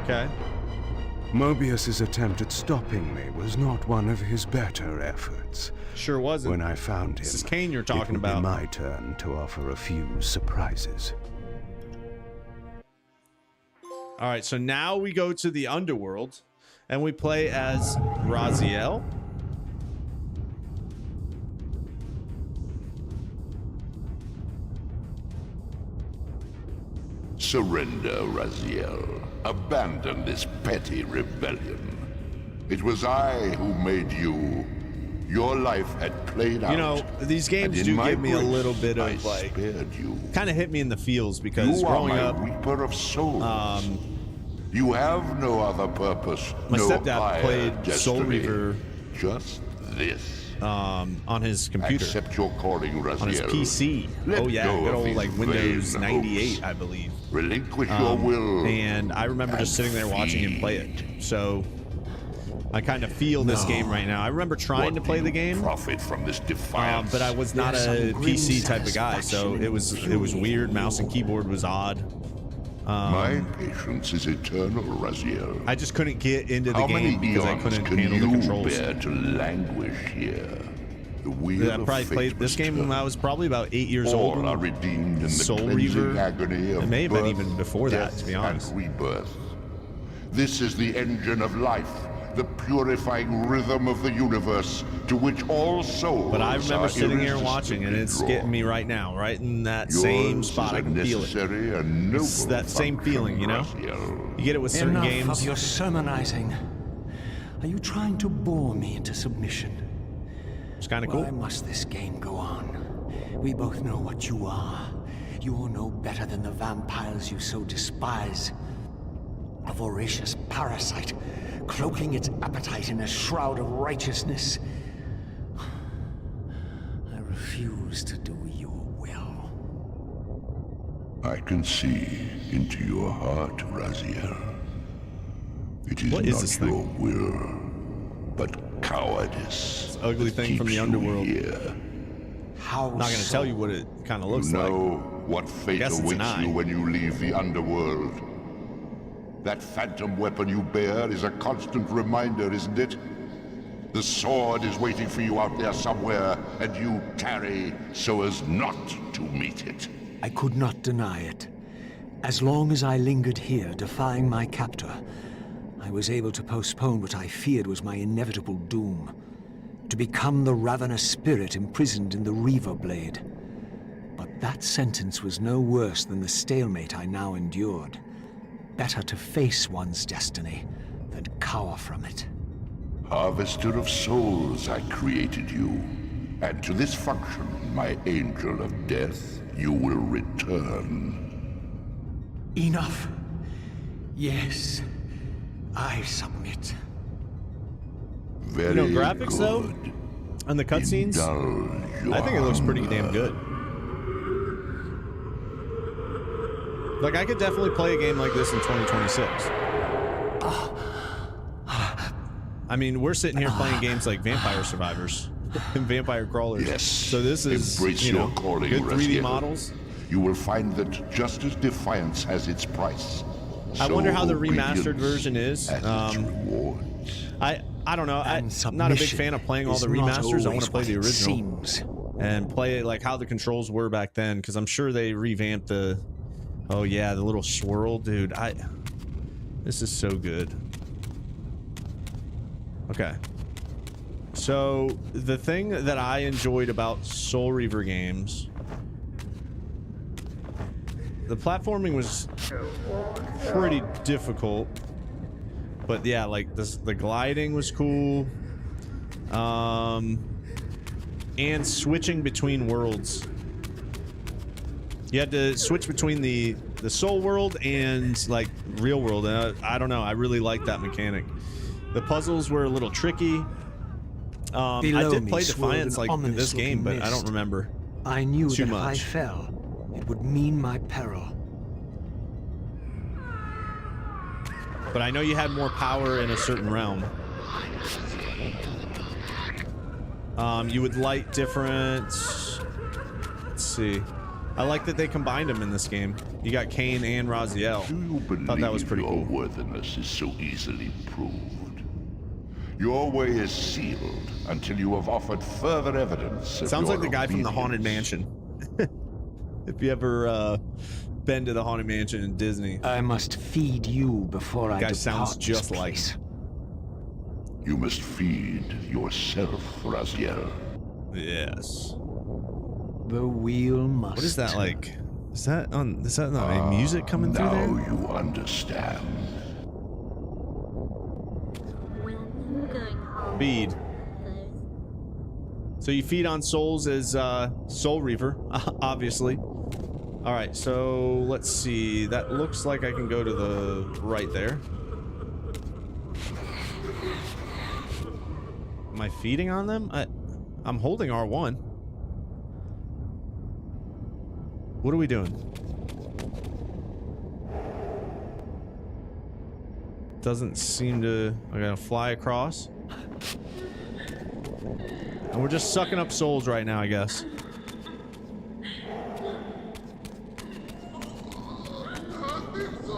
A: Okay.
F: Mobius's attempt at stopping me was not one of his better efforts.
A: Sure wasn't.
F: When I found him,
A: This is Cain you're talking
F: it would
A: about.
F: be my turn to offer a few surprises.
A: All right, so now we go to the underworld and we play as Raziel.
J: Surrender, Raziel. Abandon this petty rebellion. It was I who made you. Your life had played out.
A: You know, these games
J: and in
A: do
J: my
A: give me a
J: grace,
A: little bit
J: I
A: of like,
J: spared you.
A: kind of hit me in the feels because
J: You are
A: growing
J: my
A: up,
J: reaper of souls. You have no other purpose.
A: my
J: no
A: stepdad
J: higher
A: played Soul
J: destiny.
A: Reaver
J: Just this.
A: on his computer,
J: Accept your calling, Raziel.
A: on his PC.
J: Let
A: Oh yeah,
J: go
A: good
J: of
A: old
J: these
A: like Windows
J: vain
A: 98,
J: hopes.
A: I believe.
J: Relinquish your will.
A: And I remember just sitting there watching him play it. So I kind of feel this game right now. I remember trying to play the game,
J: Profit from this defiance.
A: but I was not a PC type of guy, so it was weird. Mouse and keyboard was odd.
J: My patience is eternal, Raziel.
A: I just couldn't get into the
J: How many
A: game because I
J: eons
A: couldn't
J: can
A: handle the
J: you
A: controls.
J: bear to languish here? The wheel
A: I
J: of
A: probably
J: fate
A: played this
J: must
A: game when
J: turn.
A: I was probably about 8 years old.
J: All are redeemed in the
A: Soul
J: cleansing
A: Reaver.
J: agony of
A: It may have been
J: birth,
A: even before that,
J: death,
A: to be honest.
J: and rebirth. This is the engine of life, the purifying rhythm of the universe, to which all souls
A: But I remember
J: are
A: sitting here and watching, and it's
J: irresistibly
A: getting me right now, right in that same
J: Yours
A: spot.
J: is
A: I
J: a
A: can feel it.
J: necessary and noble
A: It's that same
J: function,
A: feeling, you know?
J: Raziel.
A: You get it with certain
K: Enough
A: games.
K: of your sermonizing. Are you trying to bore me into submission?
A: It's kind of
K: Why
A: cool.
K: must this game go on? We both know what you are. You're no better than the vampires you so despise. A voracious parasite, cloaking its appetite in a shroud of righteousness. I refuse to do your will.
J: I can see into your heart, Raziel. It is
A: What is
J: not
A: this
J: your
A: thing?
J: will, but cowardice.
A: This ugly
J: that
A: thing from
J: keeps
A: the
J: you
A: underworld.
J: here.
K: How
A: I'm not going to tell you what it kind of looks
J: You
A: like.
J: know what fate
A: Guess it's an
J: awaits
A: eye.
J: you when you leave the underworld. That phantom weapon you bear is a constant reminder, isn't it? The sword is waiting for you out there somewhere, and you tarry so as not to meet it.
K: I could not deny it. As long as I lingered here, defying my captor, I was able to postpone what I feared was my inevitable doom. To become the ravenous spirit imprisoned in the Reaver blade. But that sentence was no worse than the stalemate I now endured. Better to face one's destiny than cower from it.
J: Harvester of souls, I created you. And to this function, my angel of death, you will return.
K: Enough. Yes, I submit.
J: Very
A: You know, graphics
J: good.
A: though, and the cutscenes,
J: Indulge
A: I think it looks
J: your
A: pretty damn good. Like, I could definitely play a game like this in 2026. I mean, we're sitting here playing games like Vampire Survivors and Vampire Crawlers.
J: Yes.
A: So this is,
J: Embrace
A: you know,
J: your calling,
A: good 3D
J: Raziel.
A: models.
J: You will find that just as defiance has its price,
A: I
J: so
A: wonder how the
J: obedience
A: remastered version is.
J: has its rewards.
A: I don't know. I'm not a big fan of playing all the
K: is not
A: remasters. I want to play
K: always
A: the
K: what it
A: original
K: seems.
A: and play it like how the controls were back then, because I'm sure they revamped the. Oh yeah, the little swirl, dude. This is so good. Okay. So the thing that I enjoyed about Soul Reaver games, the platforming was pretty difficult, but yeah, like the gliding was cool, and switching between worlds. You had to switch between the soul world and like real world, and I don't know, I really liked that mechanic. The puzzles were a little tricky. I did play Defiance like in this game, but I don't remember.
K: I knew
A: too
K: that
A: much.
K: if I fell, it would mean my peril.
A: But I know you had more power in a certain realm. You would light different. Let's see. I like that they combined them in this game. You got Cain and Raziel.
J: Do you believe
A: Thought that was pretty
J: your
A: cool.
J: worthiness is so easily proved? Your way is sealed until you have offered further evidence of
A: Sounds
J: your
A: like the guy from the Haunted
J: obedience.
A: Mansion. If you ever been to the Haunted Mansion in Disney.
K: I must feed you before I
A: Guy
K: depart
A: sounds
K: this
A: just like
K: place.
J: You must feed yourself, Raziel.
A: Yes.
K: The wheel must.
A: What is that like? Is that not music coming through
J: Now
A: there?
J: you understand.
A: Feed. So you feed on souls as Soul Reaver, obviously. All right, so let's see. That looks like I can go to the right there. Am I feeding on them? I'm holding R1. What are we doing? Doesn't seem to... I gotta fly across. And we're just sucking up souls right now, I guess.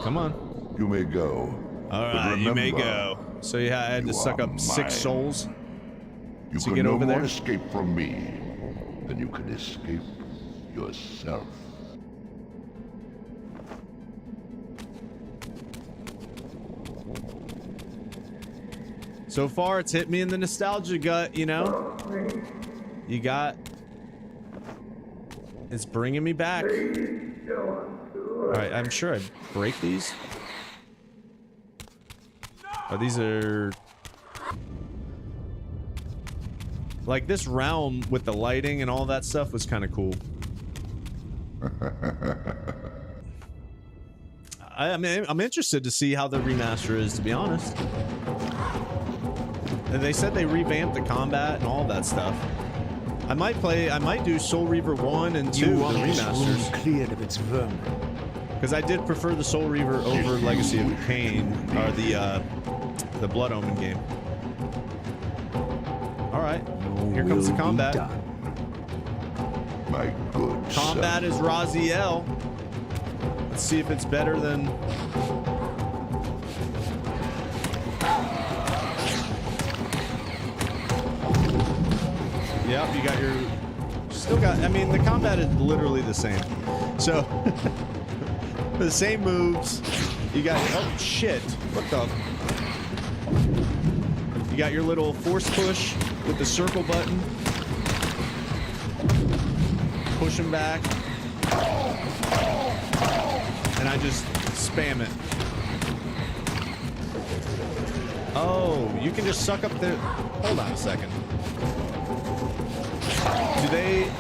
A: Come on.
J: You may go.
A: All
J: But
A: right, you may
J: remember,
A: go. So yeah, I had
J: you
A: to suck
J: are
A: up 6
J: mine.
A: souls.
J: You
A: to
J: can
A: get
J: no
A: over
J: more
A: there?
J: escape from me than you can escape yourself.
A: So far, it's hit me in the nostalgia gut, you know? You got... It's bringing me back. Alright, I'm sure I break these. Oh, these are... Like, this realm with the lighting and all that stuff was kind of cool. I mean, I'm interested to see how the remaster is, to be honest. And they said they revamped the combat and all that stuff. I might do Soul Reaver 1 and 2, the
K: You want this room
A: remasters.
K: cleared of its vermin.
A: Because I did prefer the Soul Reaver over Legacy of Kain, or the Blood Omen game. All right, here comes the combat.
J: My good
A: Combat
J: son.
A: is Raziel. Let's see if it's better than. Yep, you got your. Still got. I mean, the combat is literally the same. So, the same moves. You got. Oh shit! What the? You got your little force push with the circle button. Push him back. And I just spam it. Oh, you can just suck up their... Hold on a second. Do they...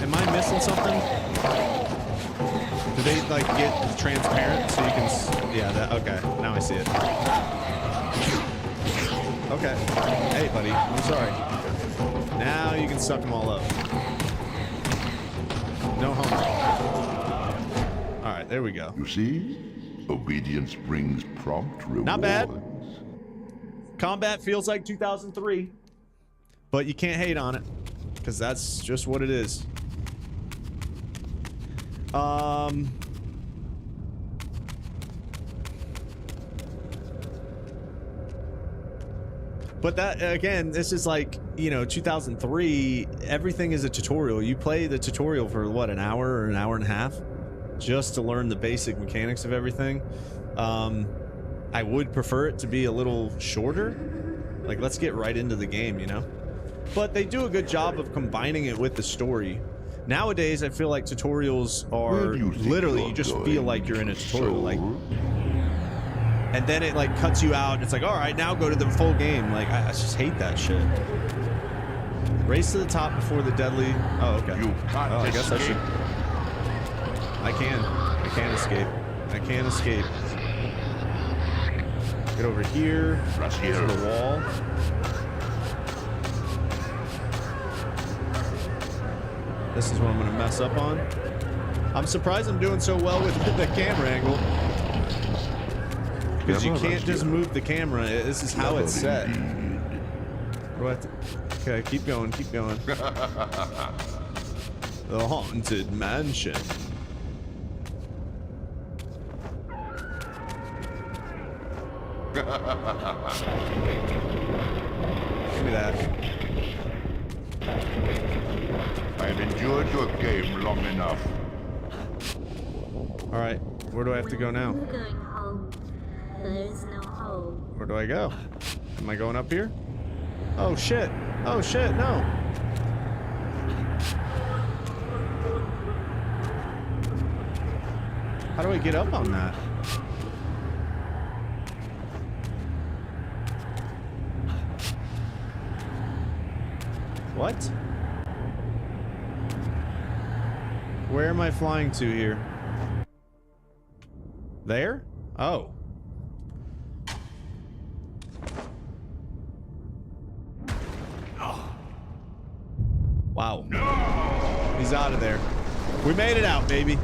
A: Am I missing something? Do they, like, get transparent so you can... Yeah, that... Okay, now I see it. Okay. Hey, buddy. I'm sorry. Now you can suck them all up. No homework. All right, there we go.
J: You see? Obedience brings prompt rewards.
A: Not bad. Combat feels like 2003, but you can't hate on it because that's just what it is. But that, again, this is like, you know, 2003, everything is a tutorial. You play the tutorial for, what, an hour or an hour and a half? Just to learn the basic mechanics of everything. I would prefer it to be a little shorter. Like, let's get right into the game, you know? But they do a good job of combining it with the story. Nowadays, I feel like tutorials are literally, you just feel like you're in a tutorial. Like, and then it like cuts you out. It's like, all right, now go to the full game. Like, I just hate that shit. Race to the top before the deadly. Oh, okay. Oh, I guess I should. I can't escape. I can't escape. Get over here. Rush here to the wall. This is what I'm gonna mess up on. I'm surprised I'm doing so well with the camera angle. Because you can't just move the camera. This is how it's set. What? Okay, keep going, keep going. The Haunted Mansion. Give me that.
J: I have endured your game long enough.
A: All right, where do I have to go now?
L: We're going home. There is no home.
A: Where do I go? Am I going up here? Oh shit! Oh shit! No! How do I get up on that? What? Where am I flying to here? There? Oh. Wow. No! He's out of there. We made it out, baby.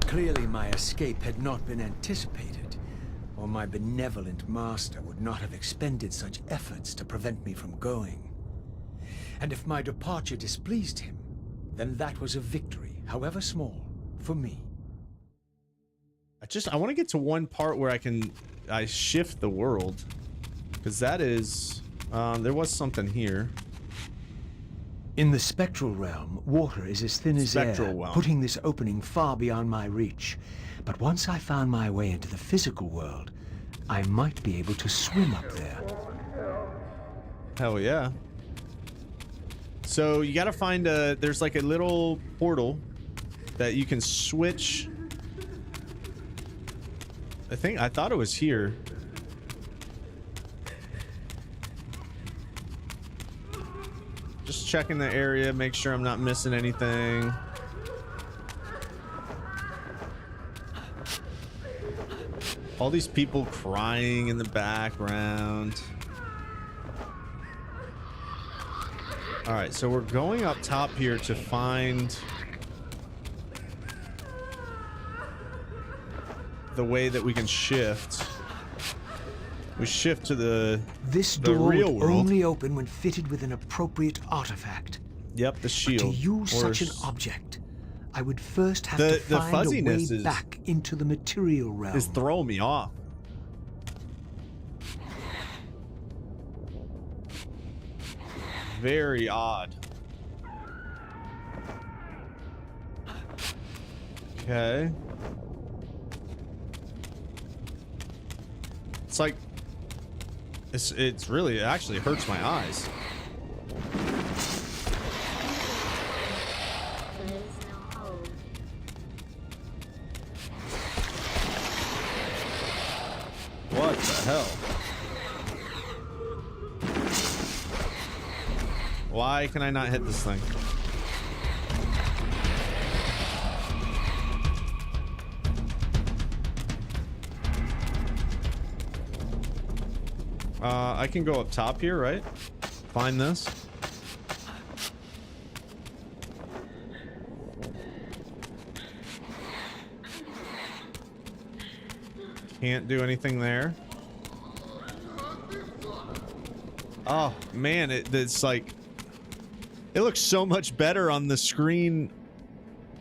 K: Clearly my escape had not been anticipated, or my benevolent master would not have expended such efforts to prevent me from going. And if my departure displeased him, then that was a victory, however small, for me.
A: I want to get to one part where I shift the world, because that is, there was something here.
K: In the spectral realm, water is as thin as air, putting this opening far beyond my reach. But once I found my way into the physical world, I might be able to swim up there.
A: Hell yeah. So you gotta find there's like a little portal that you can switch. I thought it was here. Just checking the area, make sure I'm not missing anything. All these people crying in the background. All right, so we're going up top here to find... the way that we can shift. We shift to the
K: door
A: real
K: would
A: world.
K: only open when fitted with an appropriate artifact.
A: Yep, the shield.
K: But to use
A: Or
K: such an object, I would first have
A: the
K: to find a way
A: fuzziness is
K: back into the material realm.
A: Is throwing me off. Very odd. Okay. It's like it's really, it actually hurts my eyes.
L: There is no hope.
A: What the hell? Why can I not hit this thing? I can go up top here, right? Find this. Can't do anything there. Oh man, it's like, it looks so much better on the screen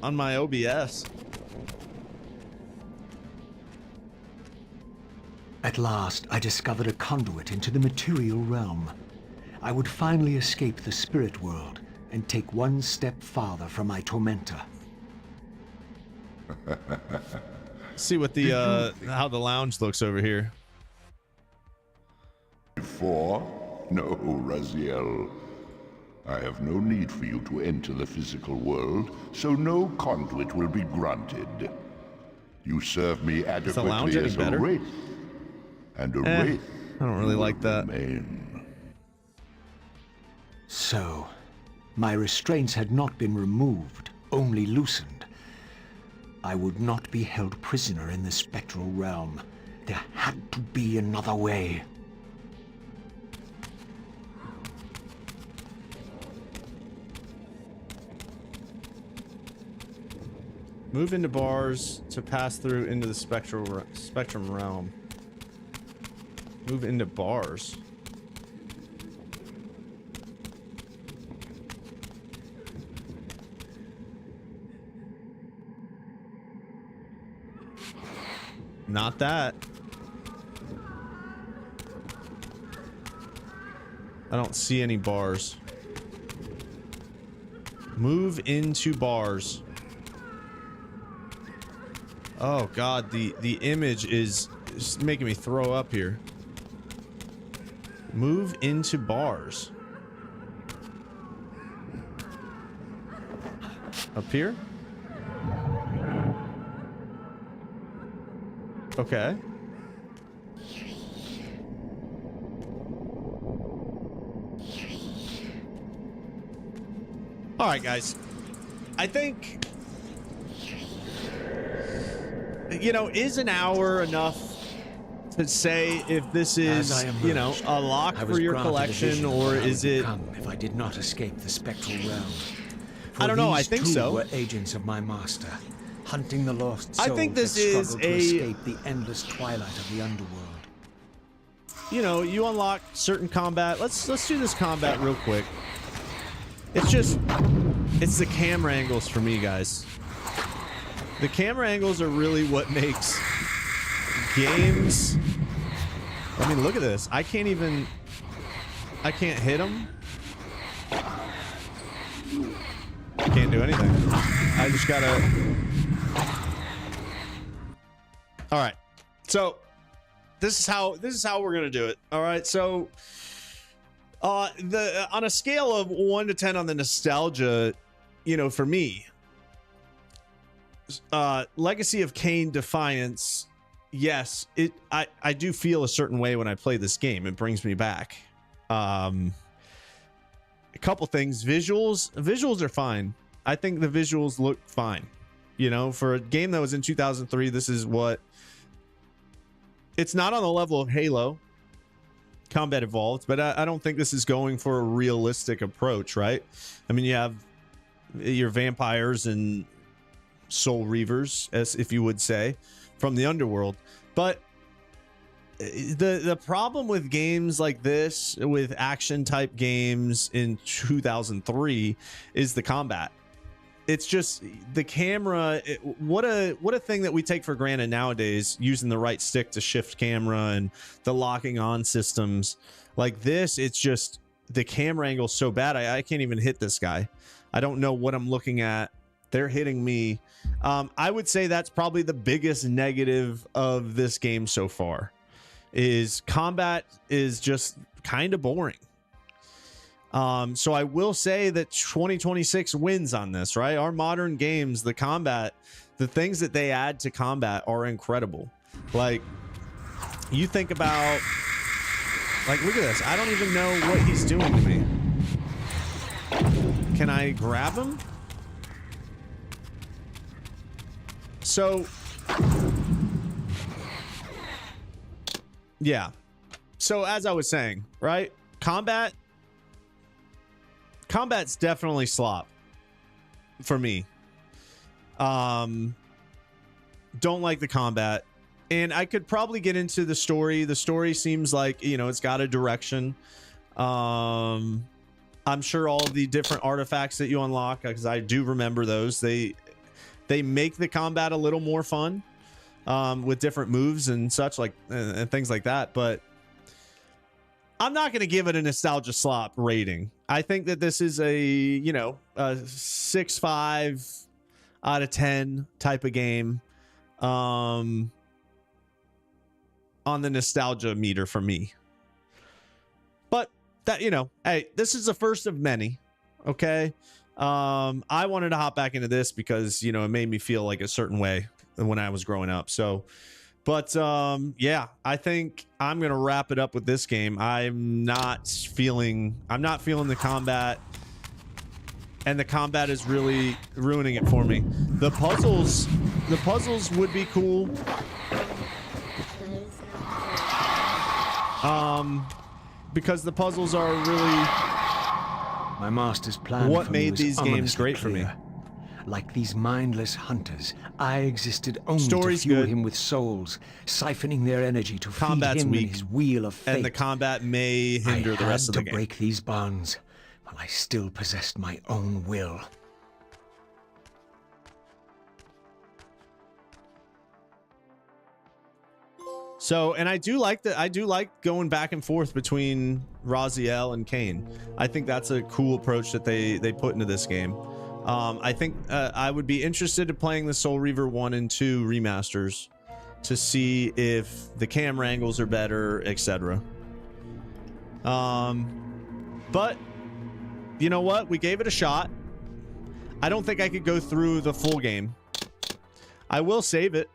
A: on my OBS.
K: At last, I discovered a conduit into the material realm. I would finally escape the spirit world and take one step farther from my tormentor.
A: See what the how the lounge looks over here.
J: Before? No, Raziel. I have no need for you to enter the physical world, so no conduit will be granted. You serve me adequately as a wraith. And a wraith.
A: I don't really like that.
K: So, my restraints had not been removed, only loosened. I would not be held prisoner in the spectral realm. There had to be another way.
A: Move into bars to pass through into the spectrum realm. Move into bars. Not that. I don't see any bars. Move into bars. Oh god, the image is making me throw up here. Move into bars. Up here? Okay. All right, guys. I think, you know, is an hour enough to say if this is, you know, a lock for your collection, or is it?
K: If I did not escape the spectral realm.
A: I don't know. I think so.
K: Were agents of my master, hunting the lost souls.
A: I think this
K: that
A: is
K: struggled to escape the endless twilight of the underworld.
A: You know, you unlock certain combat. Let's do this combat real quick. It's just, it's the camera angles for me, guys. The camera angles are really what makes games. I mean, look at this. I can't hit them. I can't do anything. I just gotta. All right. So this is how we're gonna do it. All right. So on a scale of 1 to 10 on the nostalgia, you know, for me, Legacy of Kain Defiance, yes, I do feel a certain way when I play this game. It brings me back. A couple things. Visuals are fine. I think the visuals look fine. You know, for a game that was in 2003, this is what, it's not on the level of Halo Combat Evolved, but I don't think this is going for a realistic approach, right? I mean, you have your vampires and soul reavers, as if you would say, from the underworld. But the problem with games like this, with action type games in 2003, is the combat. It's just the camera. What a thing that we take for granted nowadays, using the right stick to shift camera and the locking on systems like this. It's just the camera angle is so bad. I can't even hit this guy. I don't know what I'm looking at. They're hitting me. I would say that's probably the biggest negative of this game so far, is combat is just kind of boring. So I will say that 2026 wins on this, right? Our modern games, the combat, the things that they add to combat are incredible. Like, you think about, like, look at this. I don't even know what he's doing to me. Can I grab him? So, yeah. So as I was saying, right? Combat's definitely slop for me. Don't like the combat. And I could probably get into the story. The story seems like, you know, it's got a direction. I'm sure all of the different artifacts that you unlock, because I do remember those, they make the combat a little more fun, with different moves and such, like, and things like that. But I'm not going to give it a nostalgia slop rating. I think that this is a, you know, a 6.5 out of 10 type of game, on the nostalgia meter for me. But that, you know, hey, this is the first of many. Okay. I wanted to hop back into this because, you know, it made me feel like a certain way when I was growing up. So, but yeah, I think I'm gonna wrap it up with this game. I'm not feeling the combat, and the combat is really ruining it for me. The puzzles would be cool. Because the puzzles are really
K: my master's plan
A: what
K: for me
A: made
K: was
A: these games
K: ominously
A: great for me.
K: clear. Like these mindless hunters, I existed only
A: Story's
K: to fuel
A: good.
K: him with souls, siphoning their energy to
A: Combat's
K: feed him
A: weak,
K: and his wheel of fate.
A: and the combat may hinder the rest of the
K: I had to
A: game.
K: break these bonds while I still possessed my own will.
A: So, and I do like going back and forth between Raziel and Kain. I think that's a cool approach that they put into this game. I think I would be interested in playing the Soul Reaver 1 and 2 remasters to see if the camera angles are better, etc. But you know what? We gave it a shot. I don't think I could go through the full game. I will save it.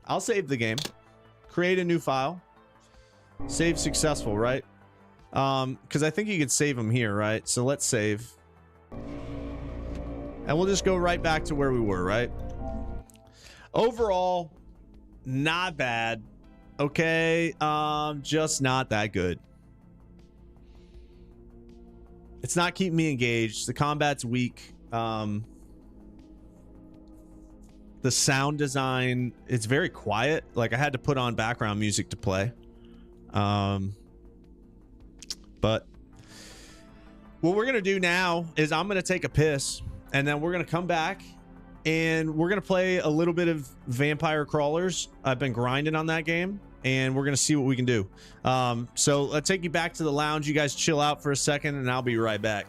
A: I'll save the game. Create a new file. Save successful, right? Because I think you could save them here, right? So let's save. And we'll just go right back to where we were, right? Overall, not bad. Okay, just not that good. It's not keeping me engaged. The combat's weak. The sound design, it's very quiet. Like, I had to put on background music to play. But what we're going to do now is I'm going to take a piss, and then we're going to come back and we're going to play a little bit of Vampire Crawlers. I've been grinding on that game, and we're going to see what we can do. So let's take you back to the lounge. You guys chill out for a second, and I'll be right back.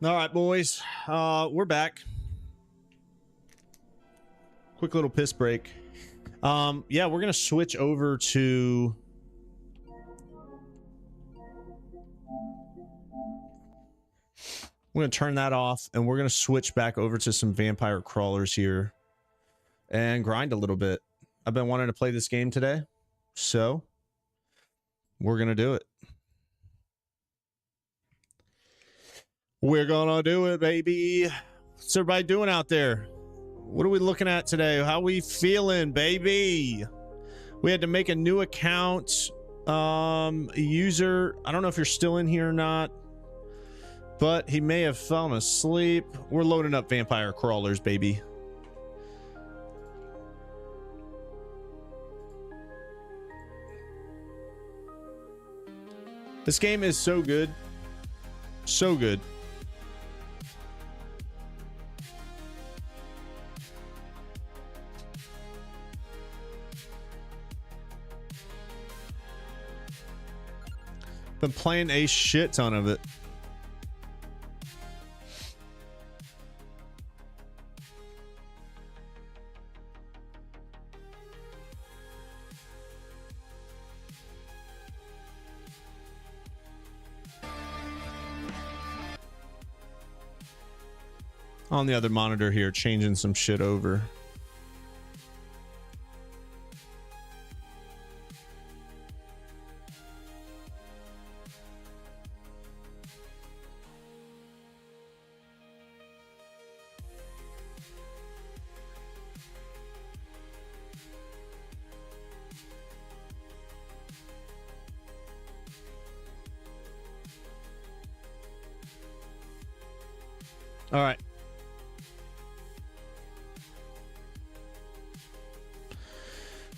A: All right, boys. We're back. Quick little piss break. Yeah, we're gonna switch over to we're gonna turn that off and we're gonna switch back over to some vampire crawlers here and grind a little bit. I've been wanting to play this game today, so we're gonna do it. We're gonna do it, baby. What's everybody doing out there? What are we looking at today? How we feeling, baby? We had to make a new account. User, I don't know if you're still in here or not, but he may have fallen asleep. We're loading up vampire crawlers, baby. This game is so good. So good. Been playing a shit ton of it. On the other monitor here, changing some shit over. All right.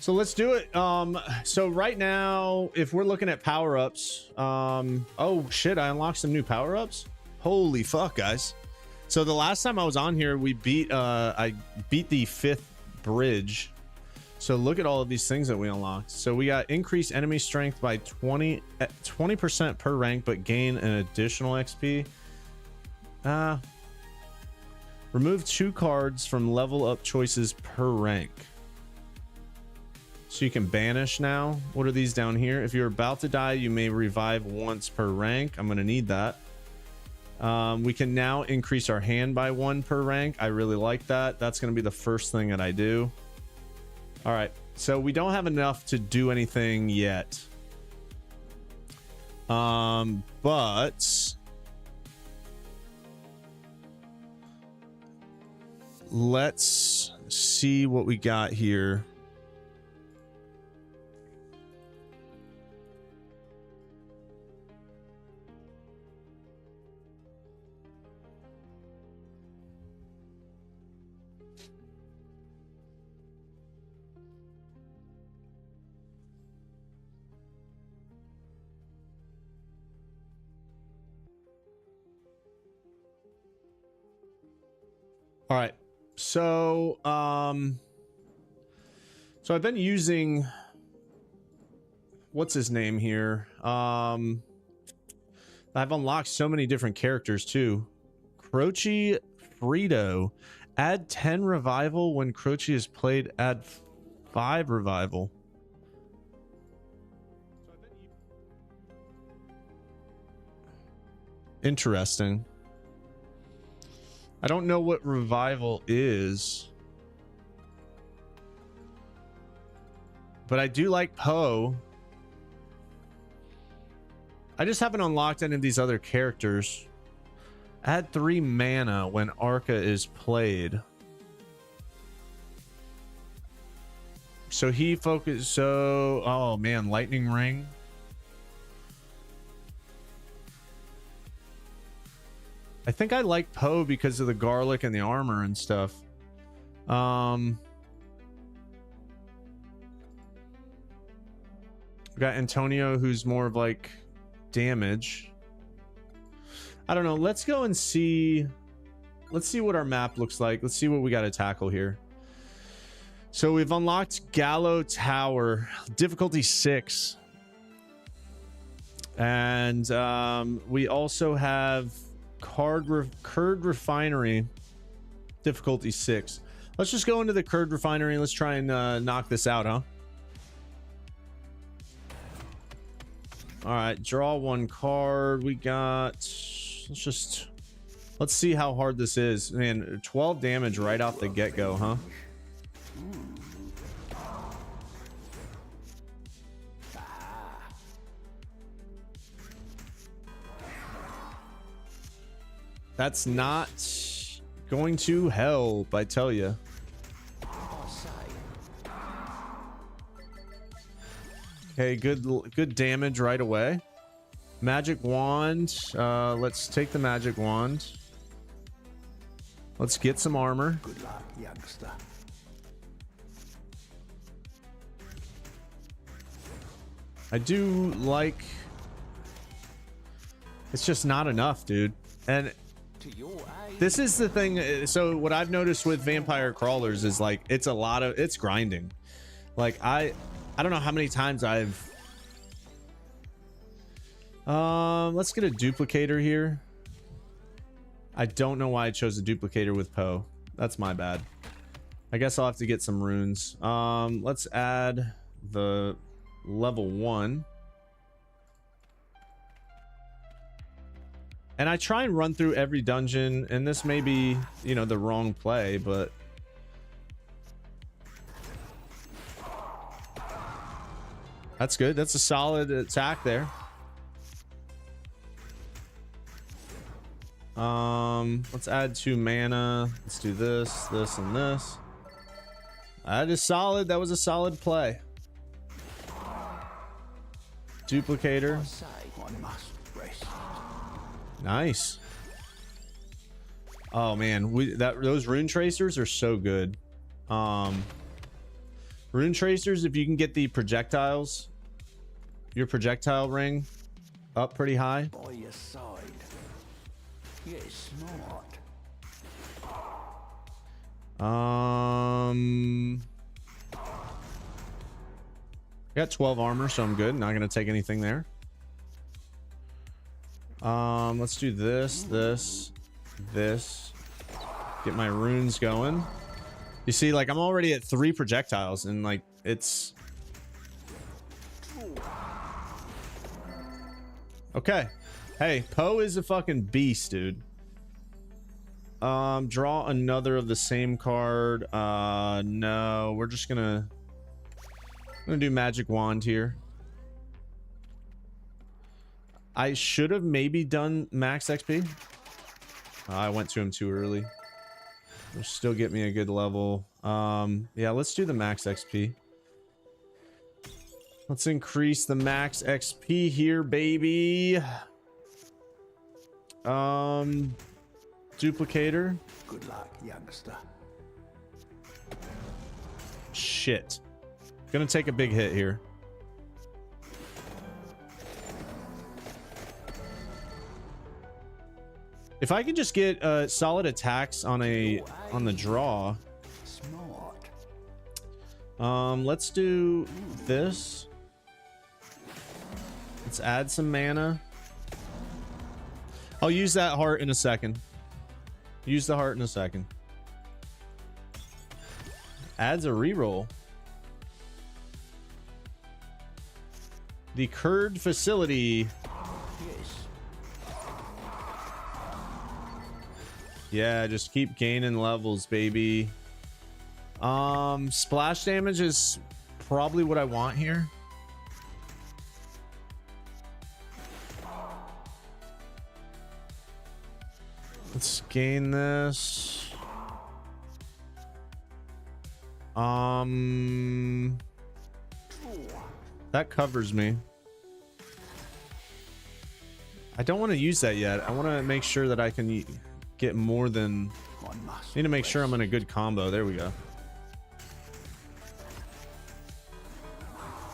A: So let's do it. So right now, if we're looking at power-ups, oh shit, I unlocked some new power-ups. Holy fuck, guys. So the last time I was on here, we beat I beat the 5th bridge. So look at all of these things that we unlocked. So we got increased enemy strength by 20% per rank, but gain an additional XP. Remove 2 cards from level up choices per rank. So you can banish now. What are these down here? If you're about to die, you may revive once per rank. I'm going to need that. We can now increase our hand by 1 per rank. I really like that. That's going to be the first thing that I do. All right. So we don't have enough to do anything yet. But let's see what we got here. All right. So, so I've been using, what's his name here? I've unlocked so many different characters too. Croce Frito. Add 10 revival when Croce is played. Add 5 revival. Interesting. I don't know what revival is, but I do like Poe. I just haven't unlocked any of these other characters. Add 3 mana when Arca is played. So he focused. So, oh man, Lightning Ring. I think I like Poe because of the garlic and the armor and stuff. We got Antonio, who's more of like damage. I don't know. Let's go and see. Let's see what our map looks like. Let's see what we got to tackle here. So we've unlocked Gallo Tower, difficulty 6. And we also have Curd Refinery. Difficulty 6. Let's just go into the Curd Refinery and let's try and knock this out, huh? All right, draw one card. We got... Let's see how hard this is. Man, 12 damage right off the get-go, huh? That's not going to help, I tell you. Okay, good damage right away. Magic wand. Let's take the magic wand. Let's get some armor.
K: Good luck, youngster.
A: I do like... It's just not enough, dude. And this is the thing. So what I've noticed with vampire crawlers is like it's grinding. Like I don't know how many times I've let's get a duplicator here. I don't know why I chose a duplicator with Poe. That's my bad. I guess I'll have to get some runes. Let's add the level 1. And I try and run through every dungeon, and this may be, you know, the wrong play, but that's good. That's a solid attack there. Let's add 2 mana. Let's do this, this, and this. That is solid. That was a solid play. Duplicator. Nice. Oh man, those rune tracers are so good. Rune tracers, if you can get the projectiles, your projectile ring up pretty high.
K: By your side. Yeah, smart.
A: I got 12 armor, so I'm good. Not gonna take anything there. Let's do this, this, this. Get my runes going. You see, like I'm already at 3 projectiles, and like it's okay. Hey, Poe is a fucking beast, dude. Draw another of the same card. No, we're just gonna do magic wand here. I should have maybe done max XP. I went to him too early. It'll still get me a good level. Yeah, let's do the max XP. Let's increase the max XP here, baby. Duplicator.
K: Good luck, youngster.
A: Shit. Gonna take a big hit here. If I could just get solid attacks on the draw.
K: Smart.
A: Let's do this. Let's add some mana. I'll use that heart in a second. Use the heart in a second. Adds a reroll. The Curd facility. Yeah, just keep gaining levels, baby. Splash damage is probably what I want here. Let's gain this. That covers me. I don't want to use that yet. I want to make sure that I can get more than... Need to make sure I'm in a good combo. There we go.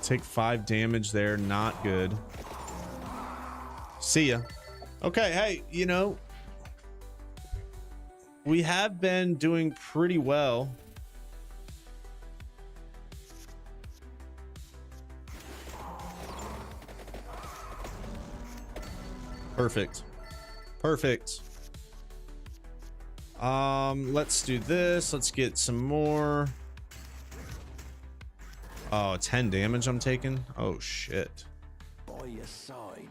A: Take 5 damage there. Not good. See ya. Okay, hey, you know, we have been doing pretty well. Perfect. Perfect. Let's do this. Let's get some more. Oh, 10 damage I'm taking. Oh shit.
K: By your side.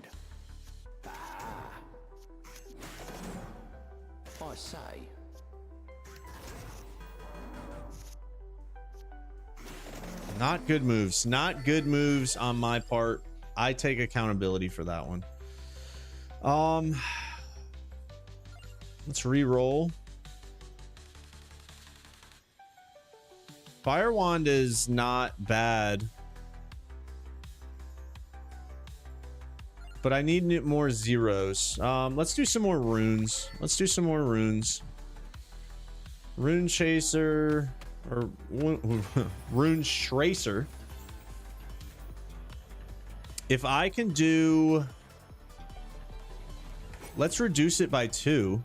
K: I say.
A: Not good moves. Not good moves on my part. I take accountability for that one. Let's re-roll. Fire Wand is not bad. But I need more zeros. Let's do some more runes. Let's do some more runes. Rune Chaser. Or Rune Tracer. If I can do... Let's reduce it by 2.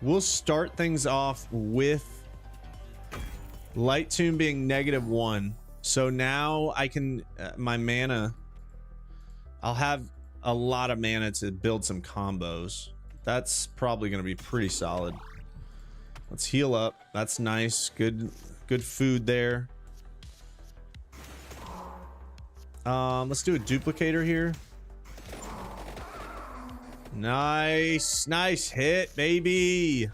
A: We'll start things off with Light Tune being -1. So now I can... my mana... I'll have a lot of mana to build some combos. That's probably going to be pretty solid. Let's heal up. That's nice. Good food there. Let's do a duplicator here. Nice. Nice hit, baby.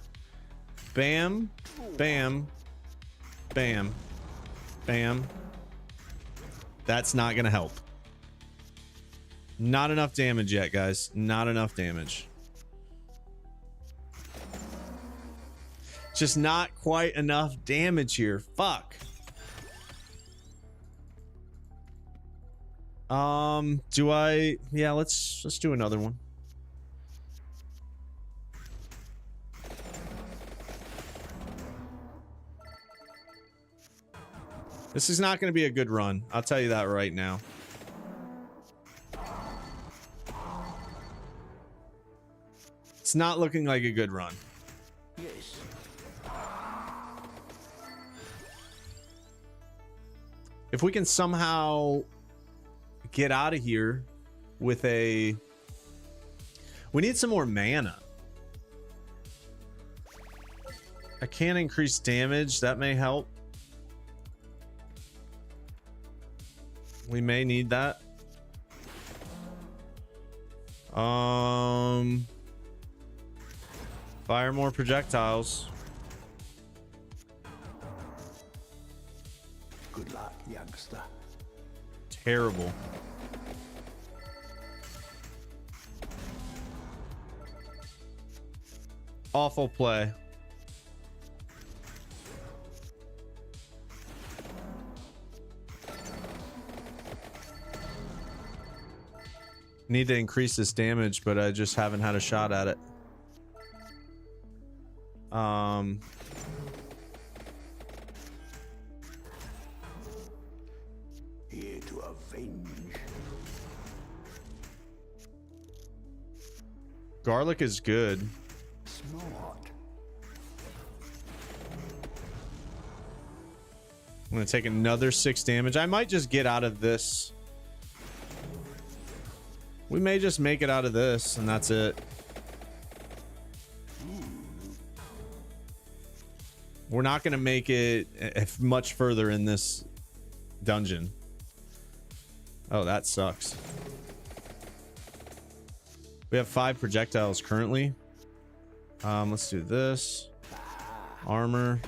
A: Bam. Bam. Bam. Bam. That's not going to help. Not enough damage yet, guys. Not enough damage. Just not quite enough damage here. Fuck. Do I... Yeah, let's do another one. This is not going to be a good run. I'll tell you that right now. It's not looking like a good run.
K: Yes.
A: If we can somehow get out of here with a... We need some more mana. I can't increase damage. That may help. We may need that. Fire more projectiles.
K: Good luck, youngster.
A: Terrible. Awful play. Need to increase this damage, but I just haven't had a shot at it.
K: Here to avenge.
A: Garlic is good.
K: Smart.
A: I'm gonna take another 6 damage. I might just get out of this. We may just make it out of this, and that's it. We're not going to make it much further in this dungeon. Oh, that sucks. We have 5 projectiles currently. Let's do this. Armor.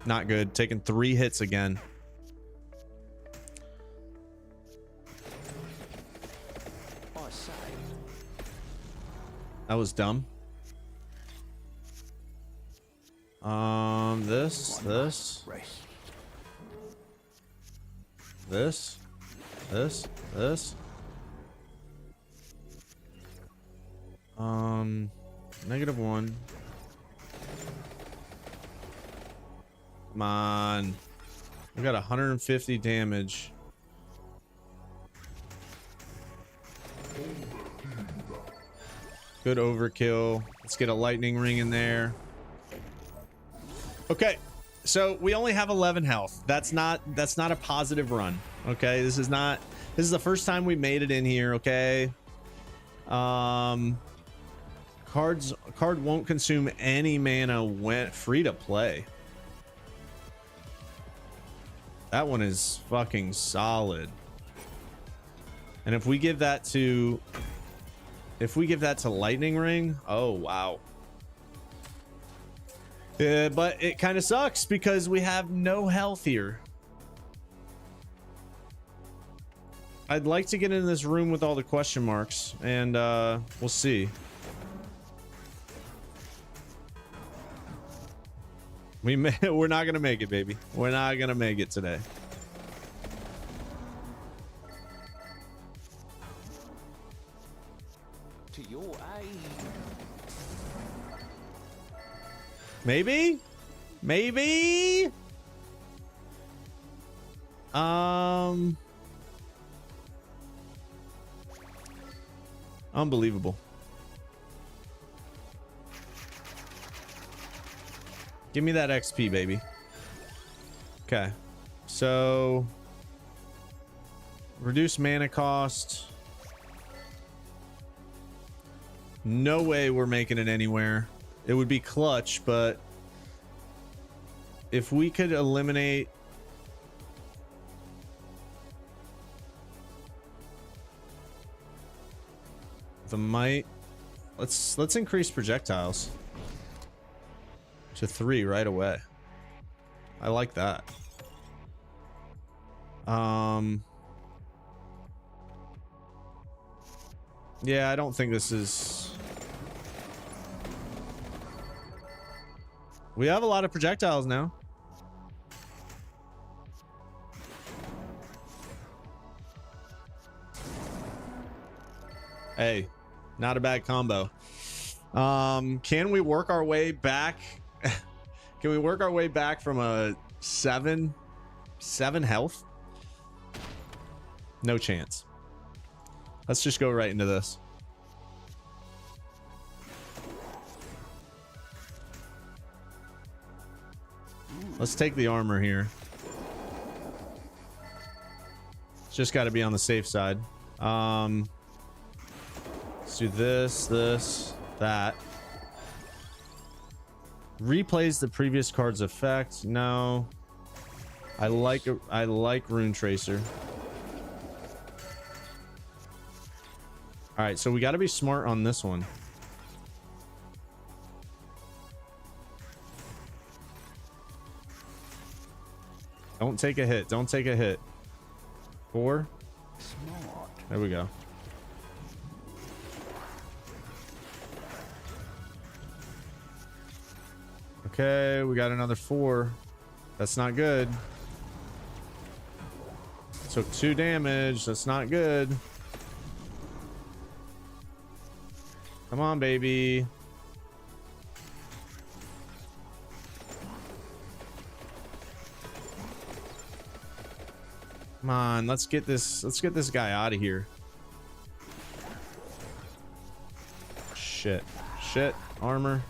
A: Not good. Taking 3 hits again. That was dumb. This. -1. Come on. We got 150 damage. Good overkill. Let's get a lightning ring in there. Okay, so we only have 11 health. That's not a positive run. Okay, this is the first time we made it in here. Okay, Card won't consume any mana when free to play. That one is fucking solid. And if we give that to Lightning Ring, oh wow. But it kind of sucks because we have no health here. I'd like to get in this room with all the question marks, and we'll see. We're not gonna make it, baby. We're not gonna make it today.
K: To your aid.
A: Maybe? Maybe? Unbelievable. Give me that XP, baby. Okay. So reduce mana cost. No way we're making it anywhere. It would be clutch, but if we could eliminate the might, let's increase projectiles to 3 right away. I like that. Yeah, I don't think this is... We have a lot of projectiles now. Hey, not a bad combo. Can we work our way back? Can we work our way back from a 7 health? No chance. Let's just go right into this. Let's take the armor here. It's just got to be on the safe side. Let's do this, that. Replays the previous card's effect. No. I like Rune Tracer. All right, so we got to be smart on this one. Don't take a hit. Don't take a hit. 4.
K: Smart.
A: There we go. Okay, we got another 4. That's not good. Took 2 damage. That's not good. Come on, baby. Come on, let's get this guy out of here. Shit. Shit. Armor.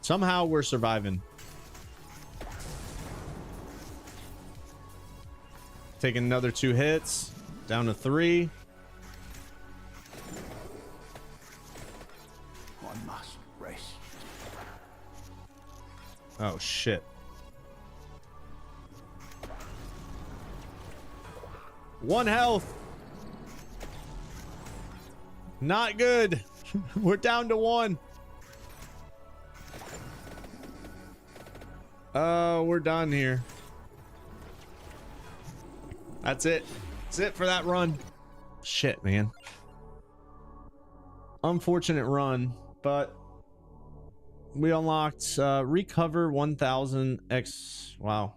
A: Somehow we're surviving. Taking another 2 hits. Down to 3.
K: One must rest.
A: Oh shit. One health. Not good. We're down to 1. Oh, we're done here. That's it. That's it for that run. Shit, man. Unfortunate run, but we unlocked recover 1000 X. Wow.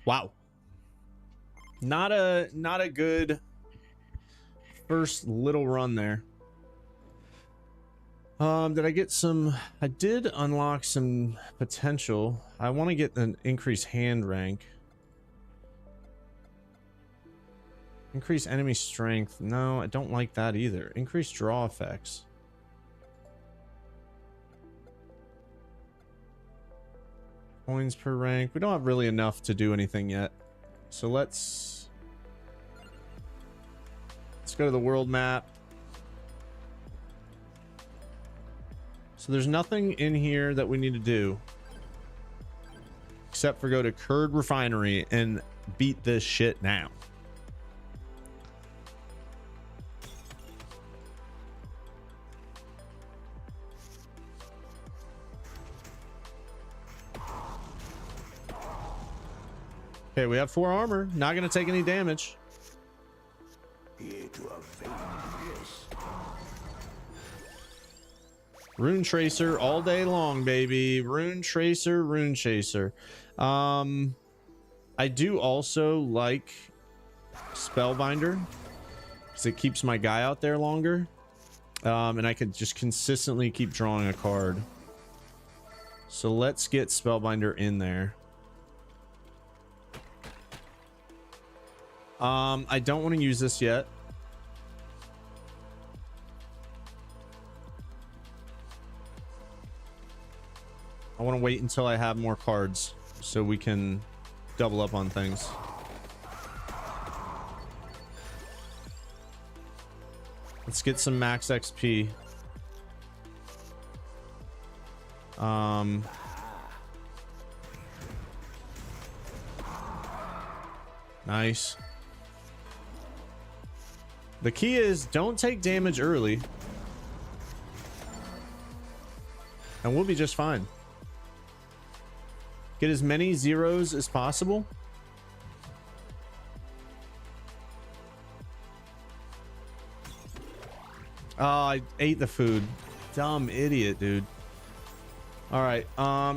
A: Wow. Not a good first little run there. Did I get some? I did unlock some potential. I want to get an increased hand rank. Increase enemy strength. No, I don't like that either. Increase draw effects. Coins per rank. We don't have really enough to do anything yet. So let's go to the world map. So there's nothing in here that we need to do except for go to Kurd Refinery and beat this shit now. Okay, we have 4 armor. Not gonna take any damage. Rune Tracer all day long, baby. Rune Tracer, Rune Chaser. I do also like Spellbinder because it keeps my guy out there longer. And I could just consistently keep drawing a card. So let's get Spellbinder in there. I don't want to use this yet. I want to wait until I have more cards so we can double up on things. Let's get some max XP. Nice. The key is don't take damage early, and we'll be just fine. Get as many zeros as possible. Oh, I ate the food. Dumb idiot, dude. All right.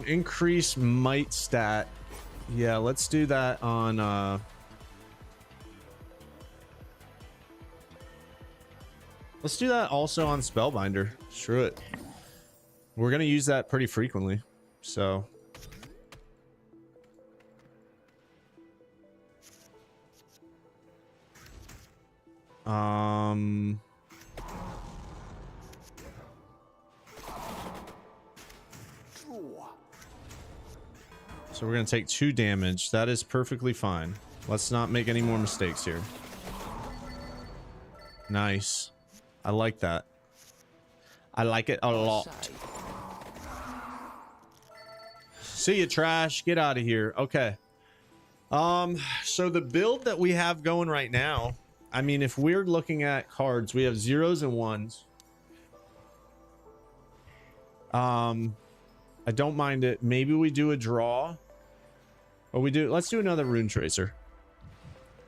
A: Increase might stat. Yeah, let's do that on let's do that also on Spellbinder. Screw it. We're gonna use that pretty frequently, so so we're gonna take 2 damage. That is perfectly fine. Let's not make any more mistakes here. Nice. I like that. I like it a lot. See you, trash. Get out of here. Okay. So the build that we have going right now, I mean, if we're looking at cards, we have 0s and 1s. I don't mind it. Maybe we do a draw. Or let's do another Rune Tracer.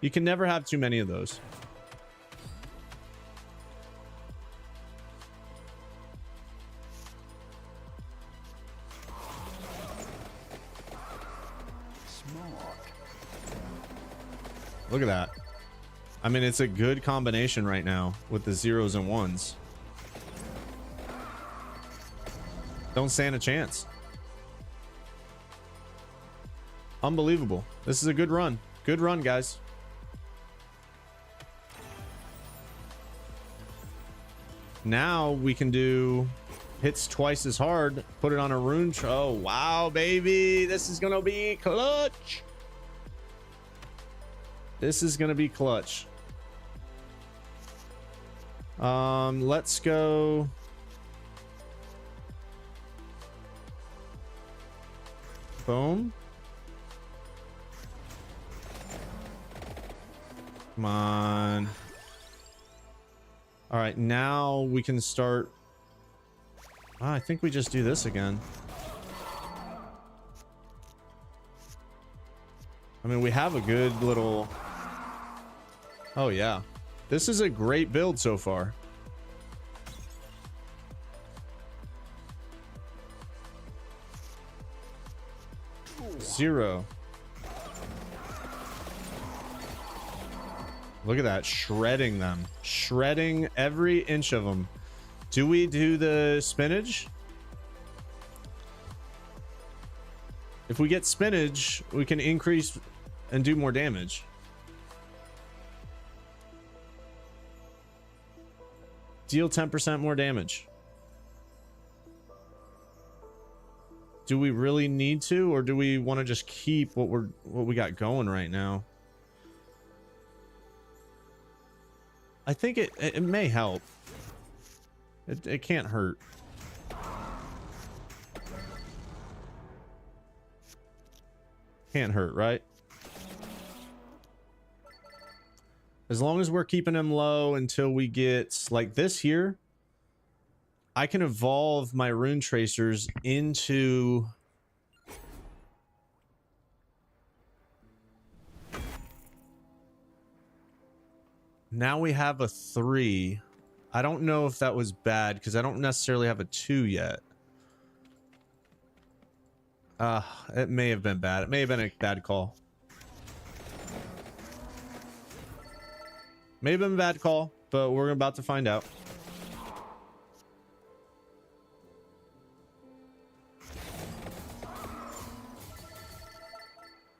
A: You can never have too many of those. Look at that. I mean, it's a good combination right now with the 0s and 1s. Don't stand a chance. Unbelievable. This is a good run. Good run, guys. Now we can do hits twice as hard. Put it on a rune. Oh, wow, baby. This is going to be clutch. This is going to be clutch. Let's go. Boom. Come on. All right, now we can start. I think we just do this again. I mean, we have a good little. Oh, yeah. This is a great build so far. Zero. Look at that, shredding them, shredding every inch of them. Do we do the spinach? If we get spinach, we can increase and do more damage. Deal 10% more damage. Do we really need to, or do we want to just keep what we got going right now? I think it may help. It can't hurt. Can't hurt, right? As long as we're keeping him low until we get like this here, I can evolve my rune tracers into now we have a 3. I don't know if that was bad because I don't necessarily have a 2 yet. It may have been bad. It may have been a bad call. May have been a bad call, but we're about to find out.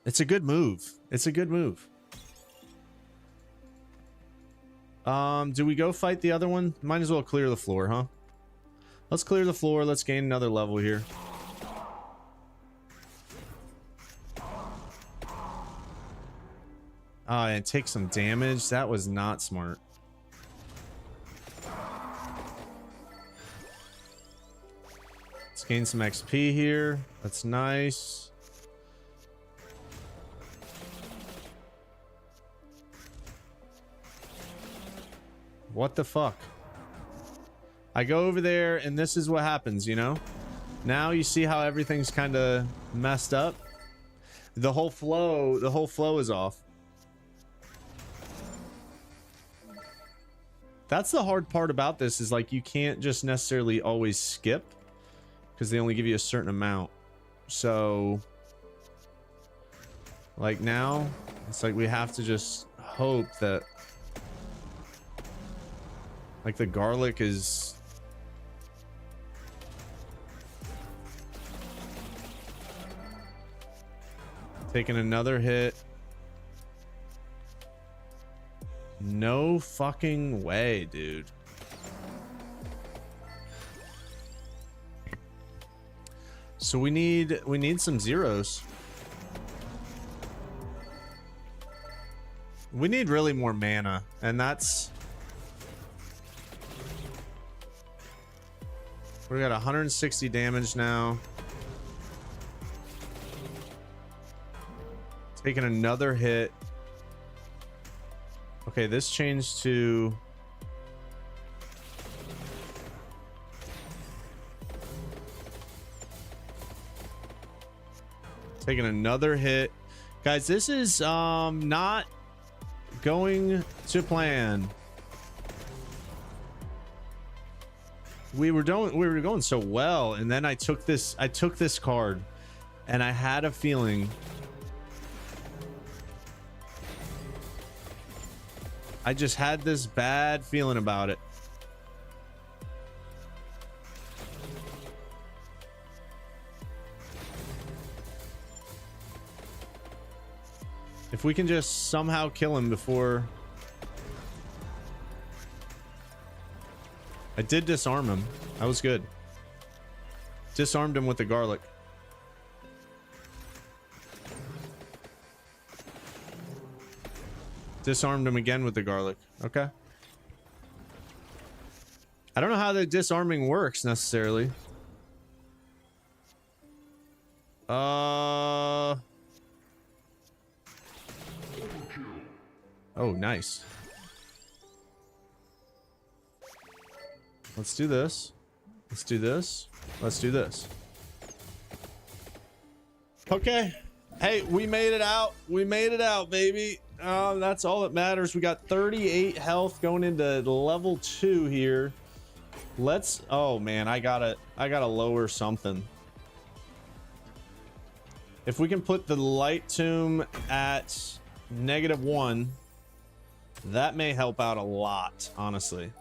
A: It's a good move. It's a good move. Do we go fight the other one? Might as well clear the floor, huh? Let's clear the floor. Let's gain another level here. And take some damage. That was not smart. Let's gain some XP here. That's nice. What the fuck? I go over there and this is what happens, you know? Now you see how everything's kind of messed up? The whole flow is off. That's the hard part about this, is like you can't just necessarily always skip because they only give you a certain amount. So like now it's like we have to just hope that like the garlic is taking another hit. No fucking way, dude. So we need some zeros. We need really more mana, and that's we got 160 damage now. Taking another hit. Okay, this changed to taking another hit. Guys, this is not going to plan. We were going so well, and then I took this card, and I had a feeling. I just had this bad feeling about it. If we can just somehow kill him before... I did disarm him. That was good. Disarmed him with the garlic. Disarmed him again with the garlic. Okay. I don't know how the disarming works necessarily. Oh, nice. Let's do this. Let's do this. Let's do this. Okay. Hey, we made it out. We made it out, baby. That's all that matters. We got 38 health going into level 2 here. Let's... Oh, man. I gotta lower something. If we can put the light tomb at -1, That may help out a lot, honestly.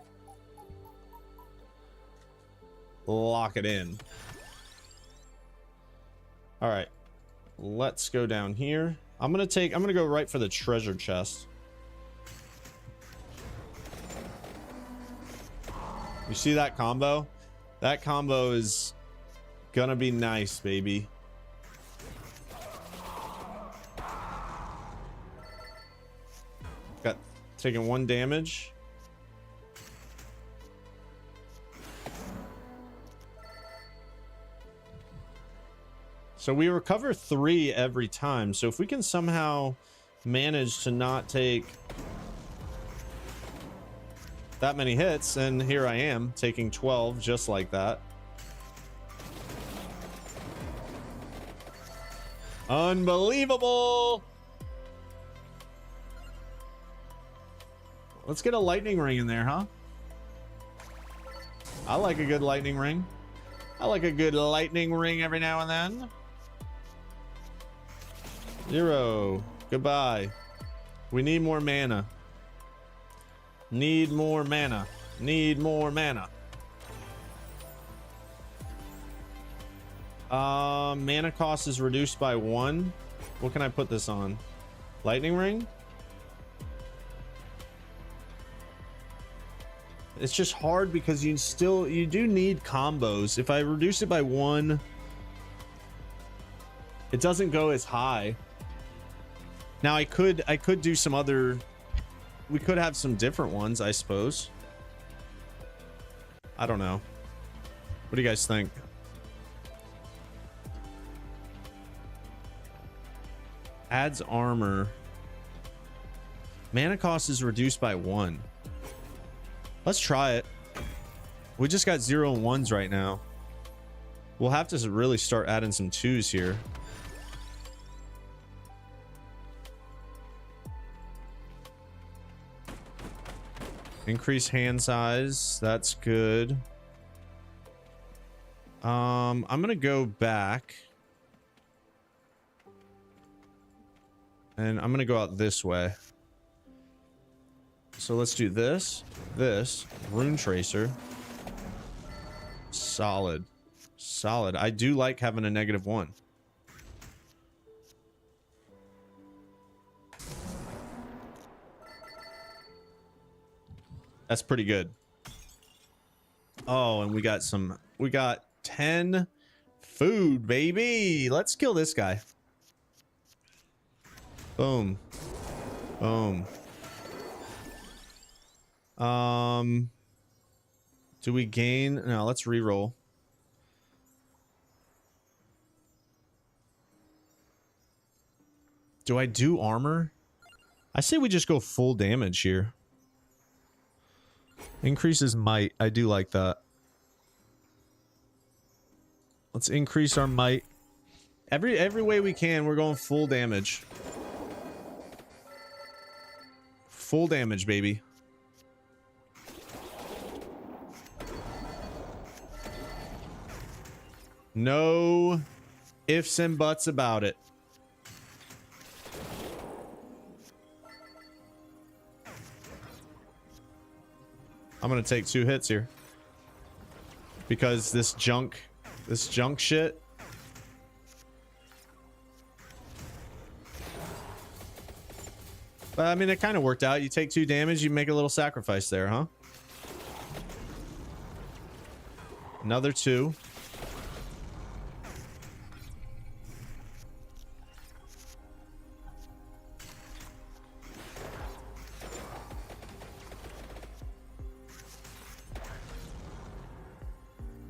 A: Lock it in. All right. Let's go down here. I'm going to go right for the treasure chest. You see that combo? That combo is gonna be nice, baby. Got taking 1 damage. So we recover 3 every time. So if we can somehow manage to not take that many hits, and here I am taking 12 just like that. Unbelievable. Let's get a lightning ring in there, huh? I like a good lightning ring. I like a good lightning ring every now and then. 0. Goodbye. We need more mana. Need more mana. Need more mana. Mana cost is reduced by 1. What can I put this on? Lightning ring? It's just hard because you do need combos. If I reduce it by 1, it doesn't go as high. Now I could do some other. We could have some different ones, I suppose. I don't know. What do you guys think? Adds armor. Mana cost is reduced by 1. Let's try it. We just got 0 and 1s right now. We'll have to really start adding some 2s here. Increase hand size. That's good. I'm gonna go back. And I'm gonna go out this way. So let's do this. This. Rune Tracer. Solid. Solid. I do like having a -1. That's pretty good. Oh, and we got 10 food, baby. Let's kill this guy. Boom. Boom. Do we gain? No, let's re-roll. Do I do armor? I say we just go full damage here. Increases might. I do like that. Let's increase our might. Every way we can, we're going full damage. Full damage, baby. No ifs and buts about it. I'm gonna take 2 hits here because this junk shit. But I mean, it kind of worked out. You take 2 damage, you make a little sacrifice there, huh? Another 2.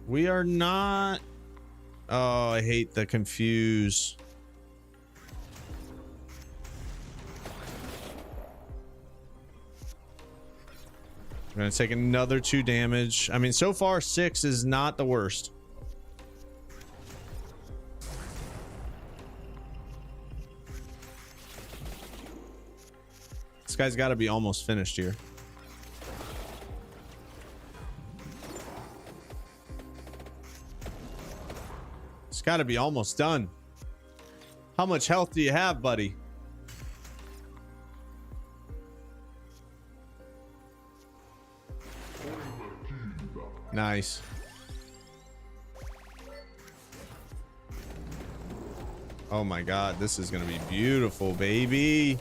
A: We are not. Oh, I hate the confuse. I'm gonna take another 2 damage. I mean, so far 6 is not the worst. This guy's got to be almost finished here. It's got to be almost done. How much health do you have, buddy? Nice. Oh my god, this is gonna be beautiful, baby.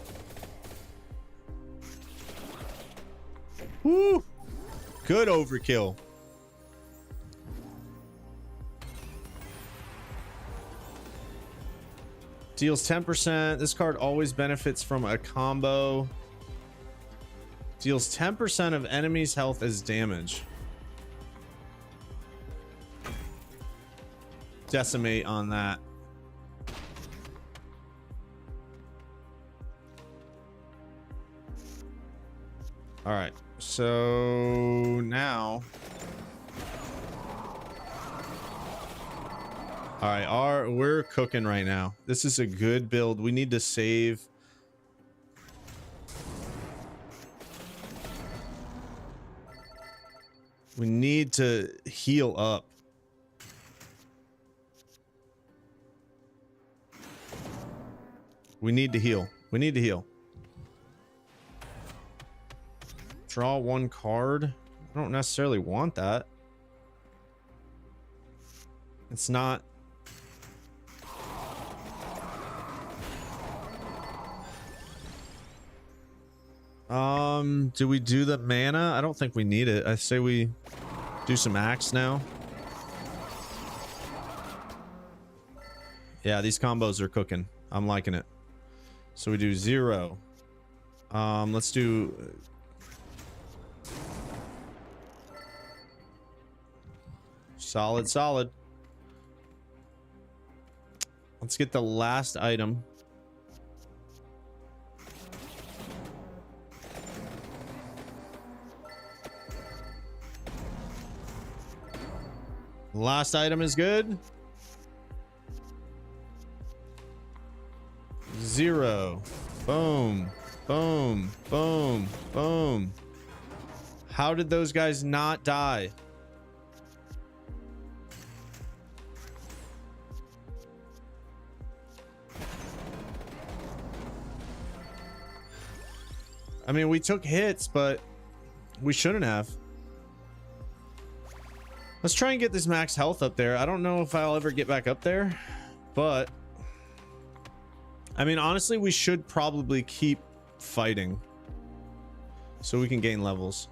A: Woo! Good overkill. Deals 10%. This card always benefits from a combo. Deals 10% of enemies' health as damage. Decimate on that. All right, so now, all right, we're cooking right now. This is a good build. We need to save. We need to heal up. We need to heal. We need to heal. Draw one card. I don't necessarily want that. It's not. Do we do the mana? I don't think we need it. I say we do some axe now. Yeah, these combos are cooking. I'm liking it. So we do 0. Let's do solid. Let's get the last item. Last item is good. 0. Boom. Boom. Boom. Boom. How did those guys not die? I mean, we took hits, but we shouldn't have. Let's try and get this max health up there. I don't know if I'll ever get back up there, but I mean, honestly, we should probably keep fighting so we can gain levels.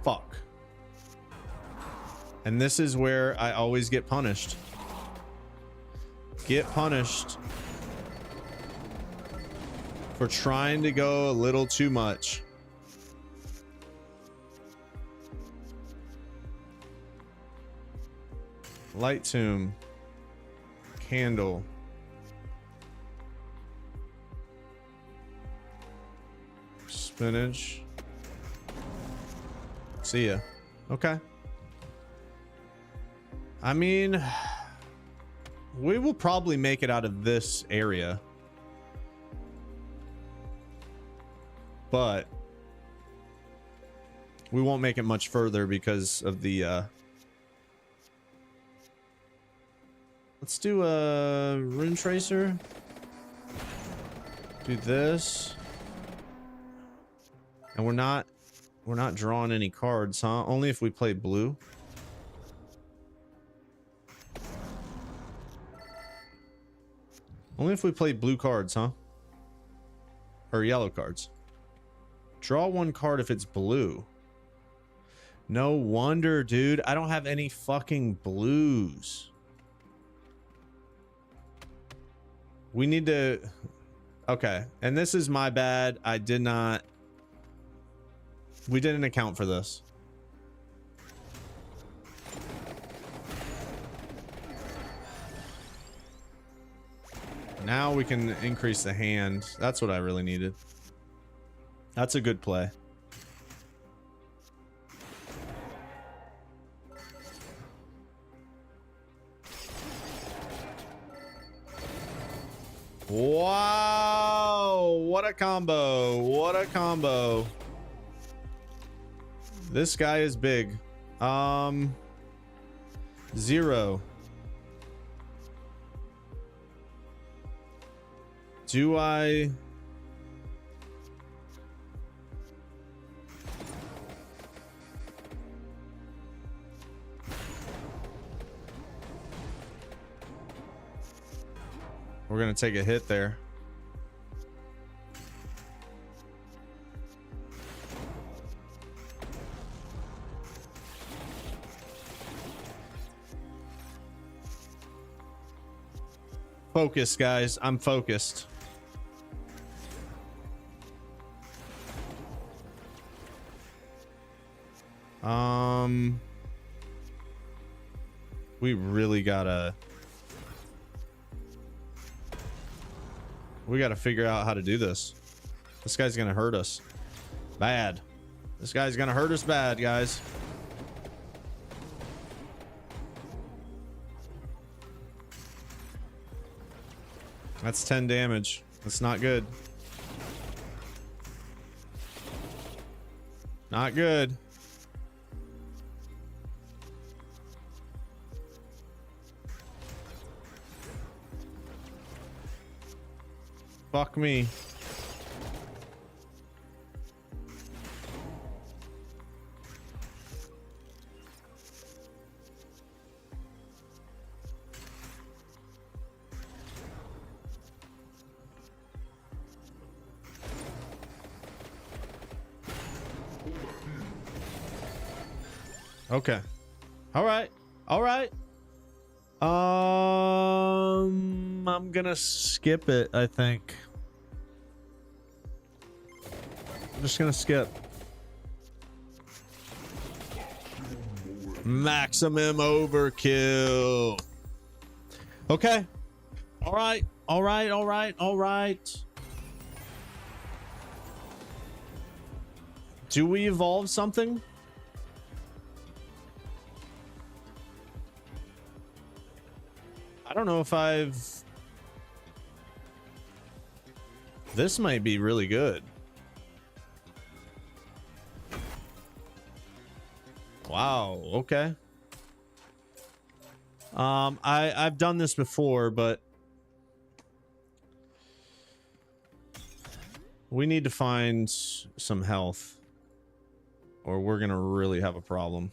A: Fuck. And this is where I always get punished. Get punished for trying to go a little too much. Light tomb. Candle. Spinach. See ya. Okay. I mean, we will probably make it out of this area. But we won't make it much further because of the let's do a rune tracer. Do this. And we're not drawing any cards, huh? Only if we play blue. Only if we play blue cards, huh? Or yellow cards. Draw one card if it's blue. No wonder, dude. I don't have any fucking blues. We need to... Okay. And this is my bad. I did not... We didn't account for this. Now we can increase the hand. That's what I really needed. That's a good play. Wow, what a combo. What a combo. This guy is big. 0. Do I... We're gonna take a hit there. Focus, guys. I'm focused. We really gotta... We gotta figure out how to do this. This guy's gonna hurt us bad. This guy's gonna hurt us bad, guys. That's 10 damage. That's not good. Not good. Fuck me. Okay. All right. All right. I'm gonna skip it, I think. I'm just gonna skip. Maximum overkill. Okay. All right. All right. All right. All right. Do we evolve something? I don't know if I've... This might be really good. Wow, okay. I've done this before, but we need to find some health or we're gonna really have a problem.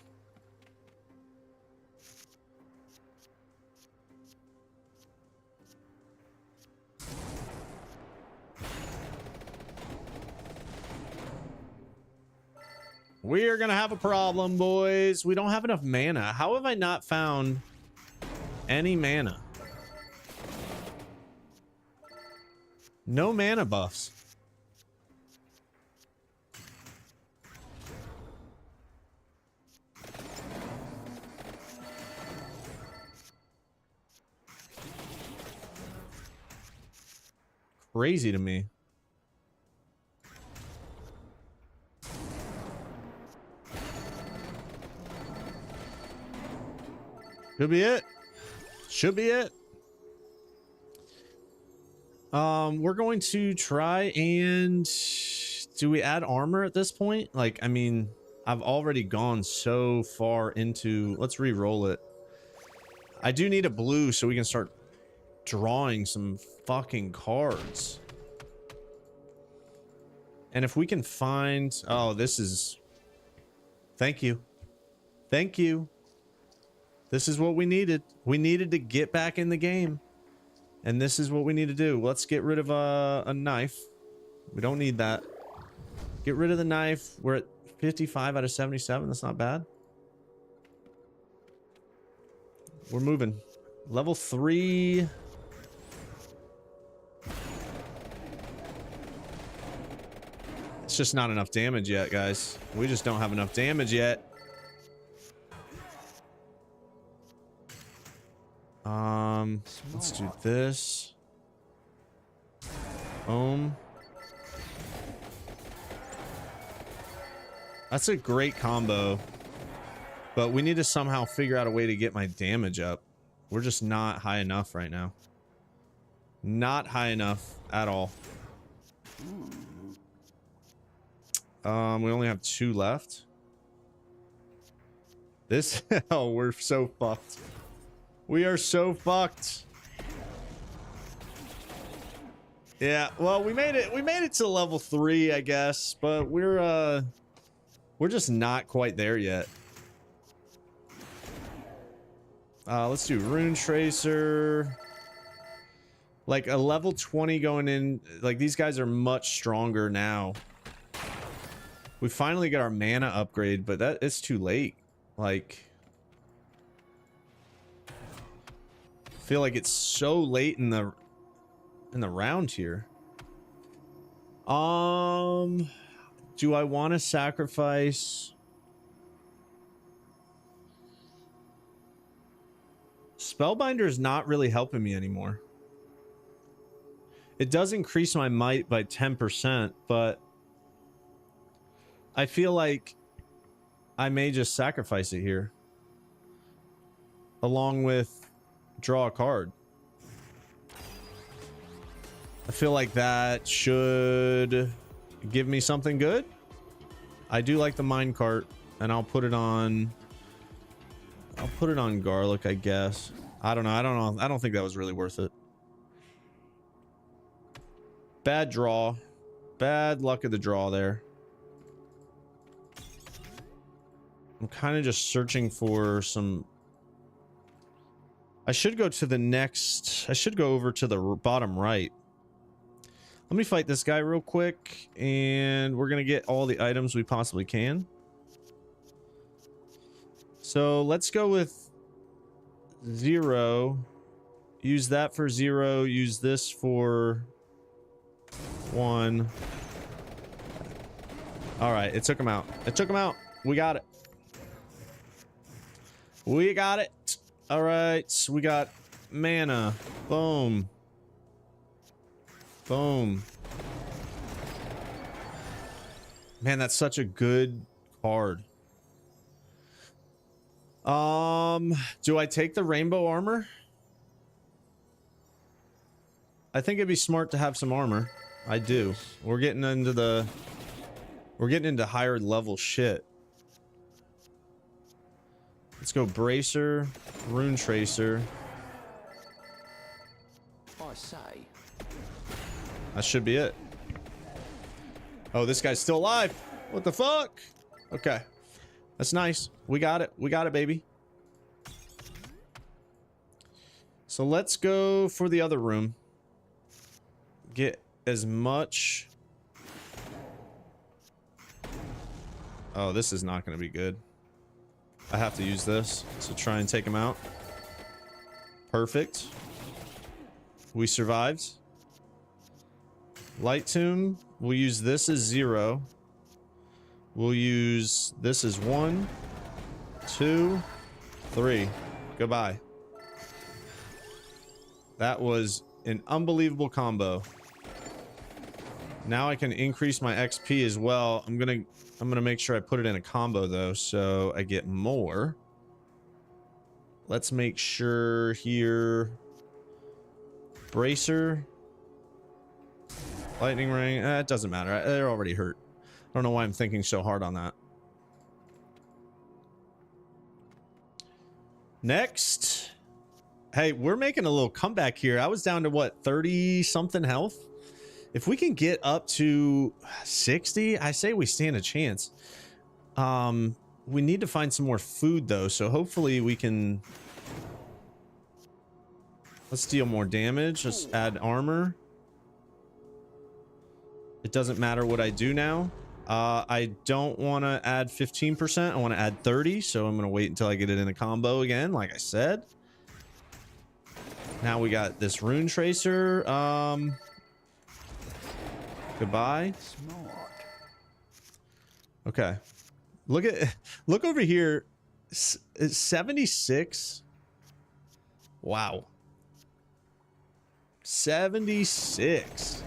A: We are gonna have a problem, boys. We don't have enough mana. How have I not found any mana? No mana buffs. Crazy to me. Should be it. Should be it. We're going to try and... Do we add armor at this point? Like, I mean, I've already gone so far into... Let's re-roll it. I do need a blue so we can start drawing some fucking cards. And if we can find... Oh, this is... Thank you. Thank you. This is what we needed. We needed to get back in the game. And this is what we need to do. Let's get rid of a knife. We don't need that. Get rid of the knife. We're at 55 out of 77. That's not bad. We're moving. Level 3. It's just not enough damage yet, guys. We just don't have enough damage yet. Let's do this. Boom. That's a great combo. But we need to somehow figure out a way to get my damage up. We're just not high enough right now. Not high enough at all. We only have 2 left. This... Oh, we're so fucked. We are so fucked. Yeah, well, we made it. We made it to level 3, I guess, but we're just not quite there yet. Let's do Rune Tracer. Like a level 20 going in, like these guys are much stronger now. We finally got our mana upgrade, but that it's too late. Like, I feel like it's so late in the round here. Do I want to sacrifice? Spellbinder is not really helping me anymore. It does increase my might by 10%, but I feel like I may just sacrifice it here. Along with draw a card. I feel like that should give me something good. I do like the minecart, and I'll put it on garlic, I guess. I don't know. I don't think that was really worth it. Bad draw. Bad luck of the draw there. I'm kind of just searching for some... I should go to the next... I should go over to the bottom right. Let me fight this guy real quick, and we're going to get all the items we possibly can. So let's go with 0. Use that for 0. Use this for 1. All right, it took him out. It took him out. We got it. We got it. All right, so we got mana. Boom. Boom. Man, that's such a good card. Do I take the rainbow armor? I think it'd be smart to have some armor. I do. We're getting into higher level shit. Let's go bracer, rune tracer.
K: I say.
A: That should be it. Oh, this guy's still alive. What the fuck? Okay. That's nice. We got it. We got it, baby. So let's go for the other room. Get as much... Oh, this is not going to be good. I have to use this to try and take him out. Perfect. We survived. Light Tomb. We'll use this as 0. We'll use this as 1, 2, 3. Goodbye. That was an unbelievable combo. Now I can increase my XP as well. I'm gonna make sure I put it in a combo though, so I get more. Let's make sure here. Bracer. Lightning ring. It doesn't matter. They're already hurt. I don't know why I'm thinking so hard on that. Next. Hey, we're making a little comeback here. I was down to what, 30 something health? If we can get up to 60, I say we stand a chance. We need to find some more food though, so hopefully we can... Let's deal more damage. Let's add armor. It doesn't matter what I do now. I don't want to add 15%. I want to add 30, so I'm going to wait until I get it in a combo again, like I said. Now we got this rune tracer. Goodbye. Okay. Look over here. It's 76. Wow. 76.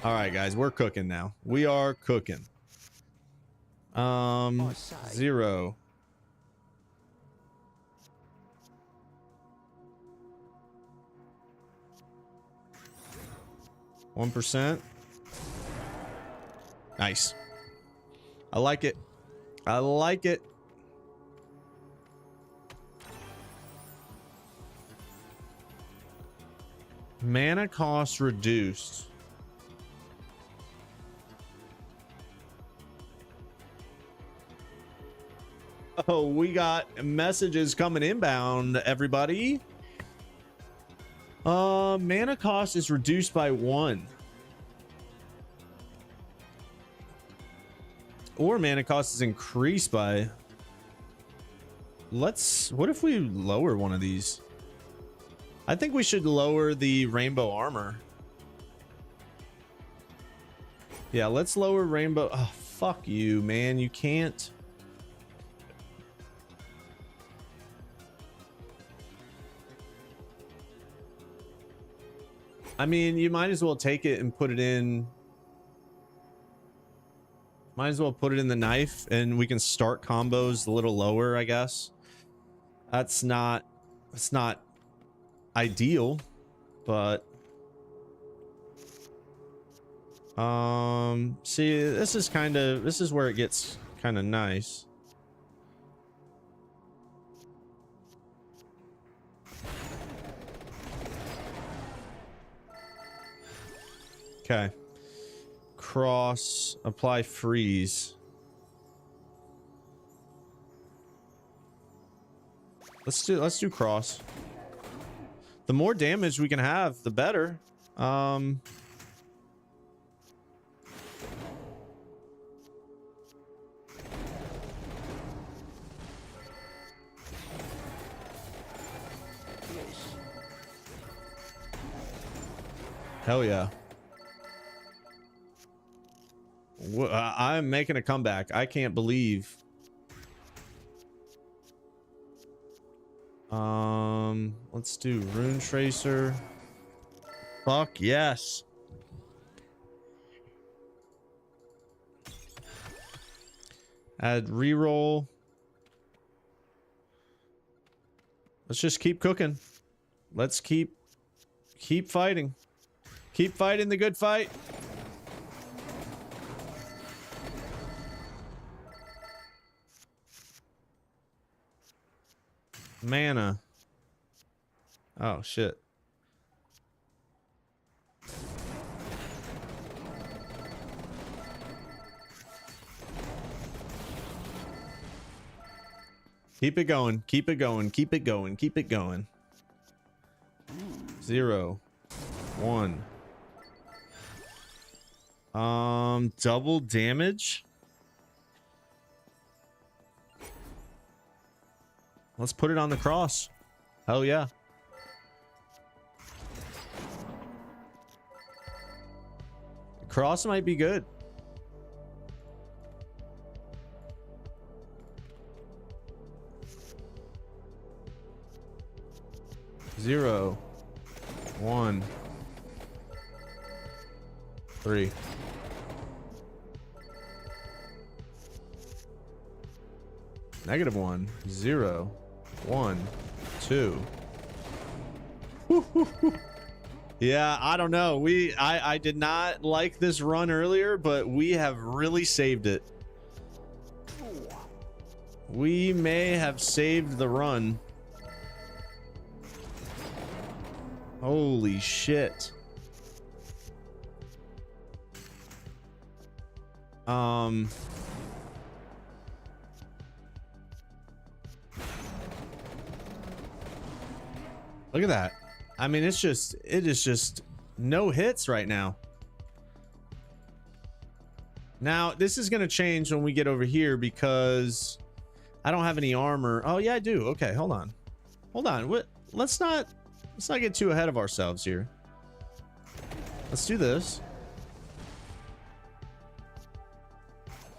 A: All right, guys, we're cooking now. We are cooking. 0. %. Nice. I like it. I like it. Mana cost reduced. Oh, we got messages coming inbound, everybody. Mana cost is reduced by 1. Or mana cost is increased by... What if we lower one of these? I think we should lower the rainbow armor. Yeah, let's lower rainbow. Oh, fuck you, man. You can't. I mean, you might as well take it and put it in. Might as well put it in the knife and we can start combos a little lower, I guess. It's not ideal, but see, this is where it gets kind of nice. Okay. Cross, apply freeze. Let's do cross. The more damage we can have, the better. Hell yeah. I'm making a comeback. I can't believe. Let's do Rune Tracer. Fuck yes. Add reroll. Let's just keep cooking. Let's keep fighting. Keep fighting the good fight. Mana. Oh shit. Keep it going. Keep it going. Keep it going. Keep it going. 0, 1. Double damage. Let's put it on the cross. Hell yeah. Cross might be good. Zero, 1, 3. -1, 0, 1, 2. Yeah, I don't know. I did not like this run earlier, but we have really saved it. We may have saved the run. Holy shit. Look at that. I mean, it is just no hits right now. Now, this is going to change when we get over here because I don't have any armor. Oh, yeah, I do. Okay, hold on. Hold on. What? Let's not get too ahead of ourselves here. Let's do this.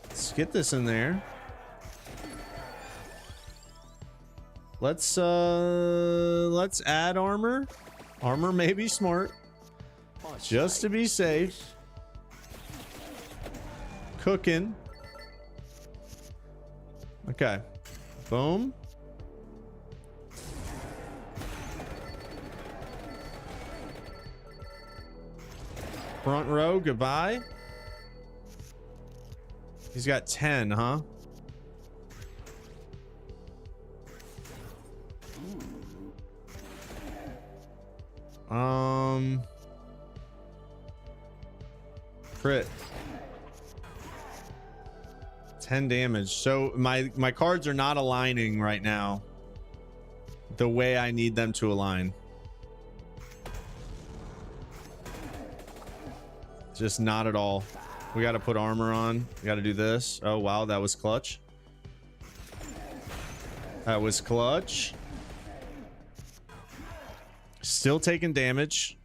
A: Let's get this in there. Let's add armor. Armor may be smart. Just to be safe. Cooking. Okay. Boom. Front row, goodbye. He's got 10, huh? Crit. 10 damage. So my cards are not aligning right now the way I need them to align. Just not at all. We got to put armor on. We got to do this. Oh, wow. That was clutch. That was clutch. Still taking damage.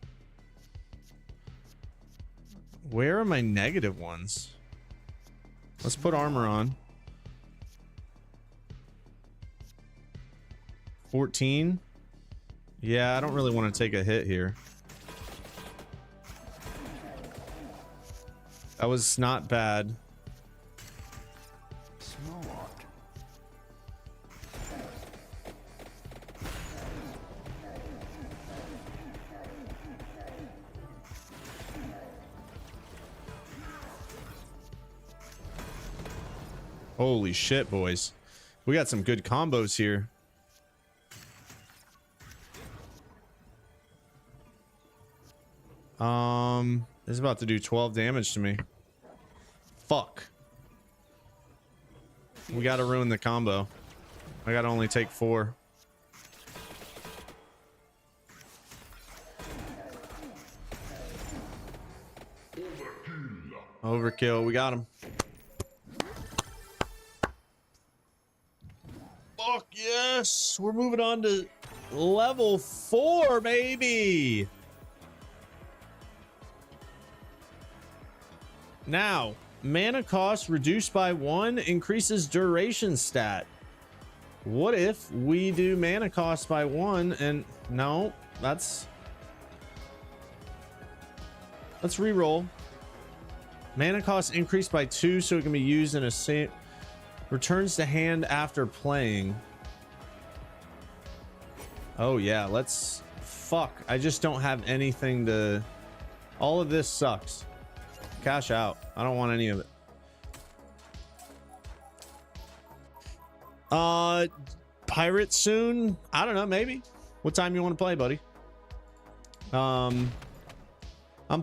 A: Where are my negative ones? Let's put armor on. 14. Yeah, I don't really want to take a hit here. That was not bad. Holy shit, boys. We got some good combos here. This is about to do 12 damage to me. Fuck. We gotta ruin the combo. I gotta only take 4. Overkill. We got him. Fuck yes. We're moving on to level 4, baby. Now, mana cost reduced by 1 increases duration stat. What if we do mana cost by 1 and no, let's re-roll. Mana cost increased by 2 so it can be used in a same returns to hand after playing. Oh yeah, let's fuck. I just don't have anything to. All of this sucks. Cash out. I don't want any of it. Pirate soon? I don't know, maybe. What time you want to play, buddy? I'm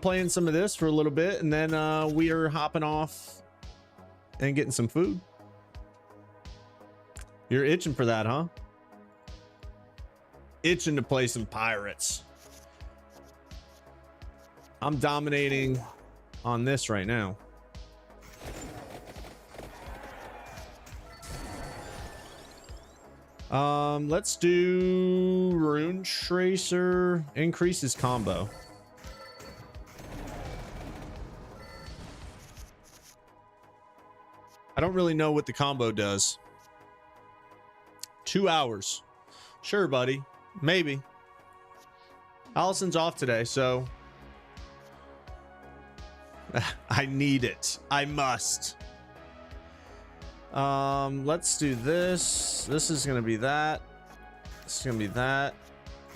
A: playing some of this for a little bit and then we are hopping off and getting some food. You're itching for that, huh? Itching to play some pirates. I'm dominating on this right now. Let's do Rune Tracer. Increases combo. I don't really know what the combo does. 2 hours. Sure, buddy. Maybe. Allison's off today, so I need it. I must. Let's do this. This is gonna be that. This is gonna be that.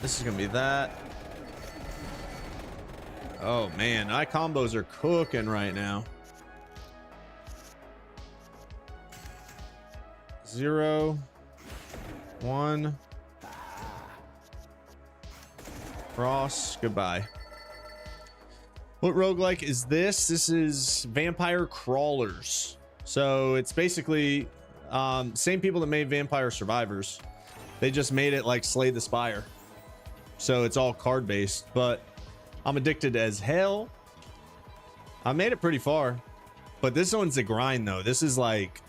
A: This is gonna be that. Oh man, my combos are cooking right now. 0, 1. Cross. Goodbye. What roguelike is this? This is Vampire Crawlers. So it's basically same people that made Vampire Survivors. They just made it like Slay the Spire. So it's all card based, but I'm addicted as hell. I made it pretty far, but this one's a grind though. This is like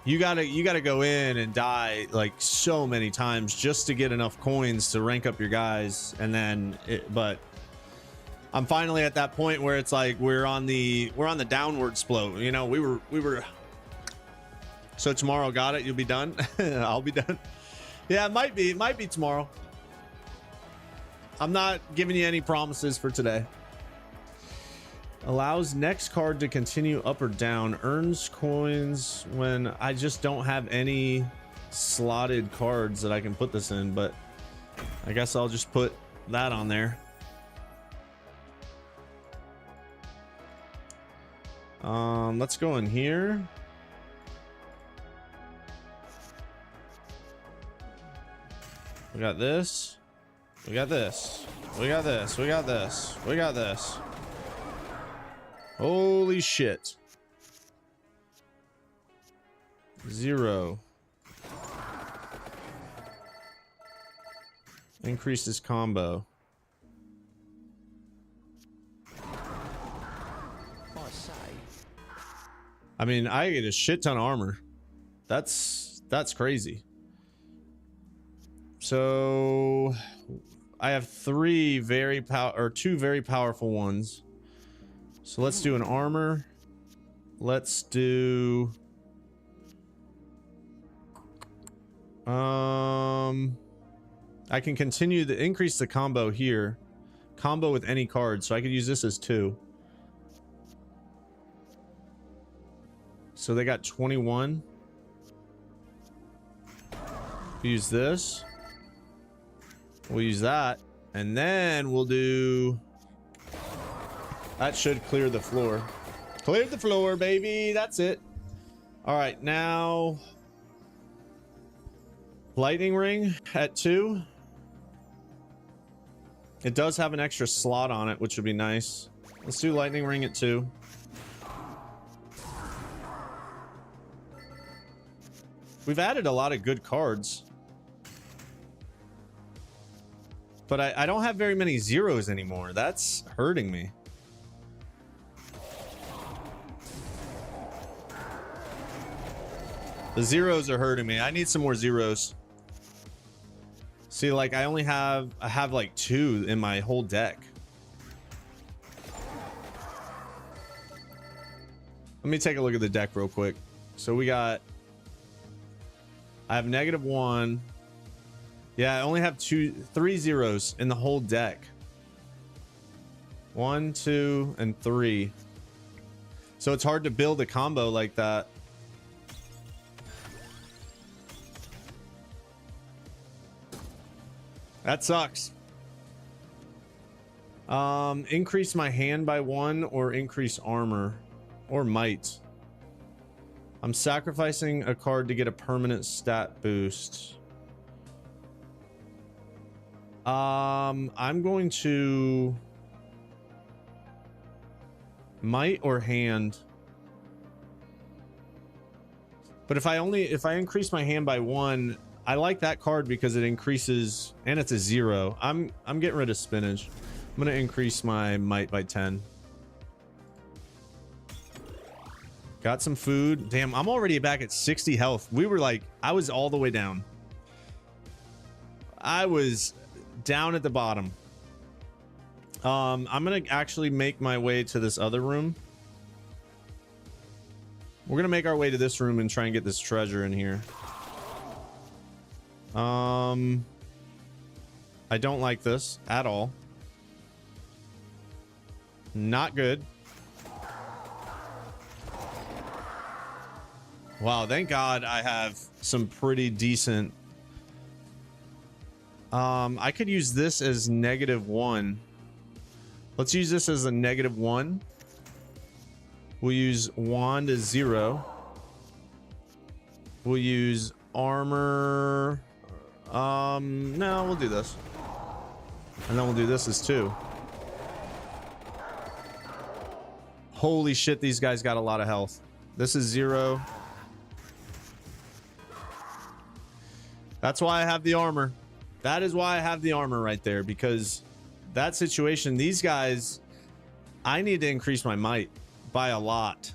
A: you gotta go in and die like so many times just to get enough coins to rank up your guys, and then but I'm finally at that point where it's like we're on the downward slope. You know, we were. So tomorrow, got it. You'll be done. I'll be done. Yeah, it might be tomorrow. I'm not giving you any promises for today. Allows next card to continue up or down. Earns coins when I just don't have any slotted cards that I can put this in, but I guess I'll just put that on there. Let's go in here. We got this. We got this. We got this. We got this. We got this. Holy shit. 0. Increases combo. I mean, I get a shit ton of armor. That's crazy. So I have two very powerful ones. So let's do an armor. Let's do I can continue to increase the combo here. Combo with any card, so I could use this as 2. So they got 21. Use this. We'll use that. And then we'll do... That should clear the floor. Cleared the floor, baby. That's it. All right, now... Lightning ring at 2. It does have an extra slot on it, which would be nice. Let's do lightning ring at 2. We've added a lot of good cards. But I don't have very many zeros anymore. That's hurting me. The zeros are hurting me. I need some more zeros. See, like I have like 2 in my whole deck. Let me take a look at the deck real quick. So we got... I have -1. Yeah, I only have 3 zeros in the whole deck. 1, 2, and 3. So it's hard to build a combo like that. That sucks. Increase my hand by 1 or increase armor or might. I'm sacrificing a card to get a permanent stat boost. I'm going to might or hand. But if I increase my hand by 1, I like that card because it increases and it's a 0. I'm getting rid of spinach. I'm gonna increase my might by 10. Got some food. Damn, I'm already back at 60 health. We were like, I was all the way down. I was down at the bottom. I'm gonna actually make my way to this other room. We're gonna make our way to this room and try and get this treasure in here. I don't like this at all. Not good. Wow, thank God I have some pretty decent... I could use this as -1. Let's use this as a -1. We'll use wand as 0. We'll use armor... no, we'll do this. And then we'll do this as 2. Holy shit, these guys got a lot of health. This is 0. That's why I have the armor. That is why I have the armor right there, because that situation, these guys, I need to increase my might by a lot.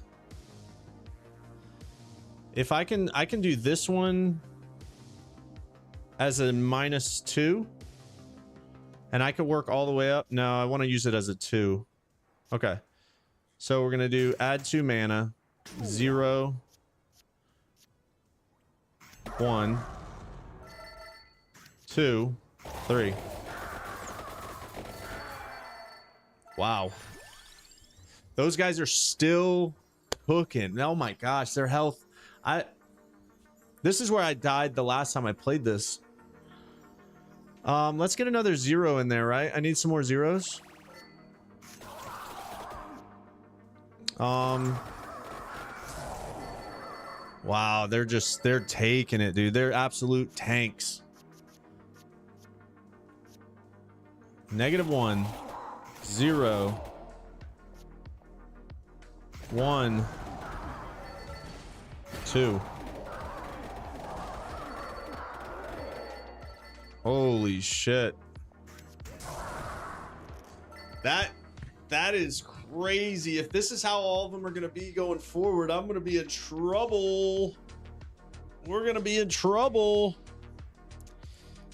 A: If I can do this one as a -2, and I could work all the way up. No, I want to use it as a 2. Okay. So we're going to do add 2 mana, 0, 1, 2, 3. Wow. Those guys are still cooking. Oh my gosh, their health. This is where I died the last time I played this. Let's get another 0 in there, right? I need some more zeros. Wow, they're taking it, dude. They're absolute tanks. -1, 0, 1, 2. Holy shit. That is crazy. If this is how all of them are going to be going forward, I'm going to be in trouble. We're going to be in trouble.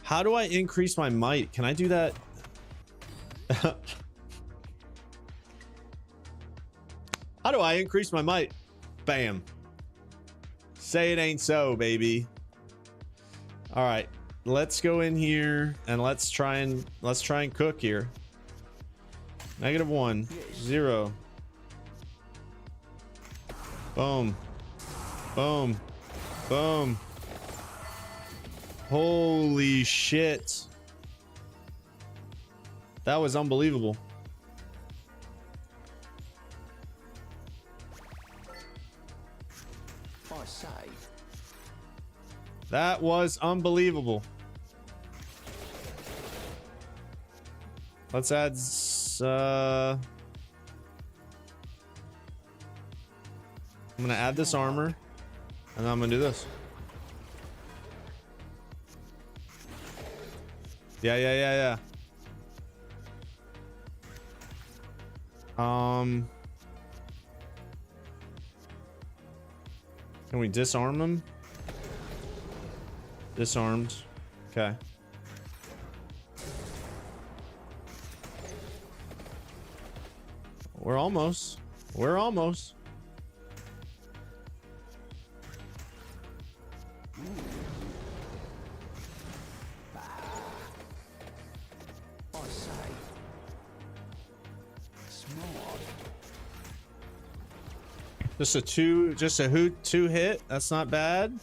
A: How do I increase my might? Can I do that? How do I increase my might? Bam. Say it ain't so, baby. All right, let's go in here and let's try and cook here. -1, 0. Boom. Boom. Boom. Holy shit. That was unbelievable. That was unbelievable. Let's add I'm gonna add this armor, and then I'm gonna do this. Yeah. Can we disarm them? Disarmed. Okay. We're almost. Just a two hit. That's not bad.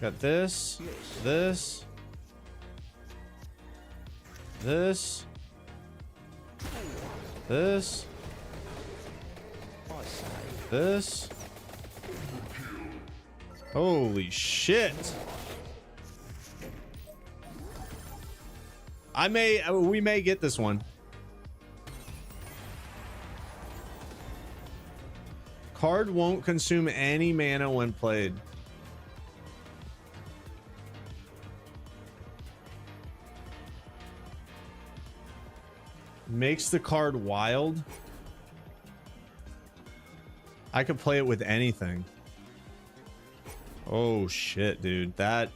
A: Got this. This. Holy shit. We may get this one. Card won't consume any mana when played. Makes the card wild. I could play it with anything. Oh shit, dude. That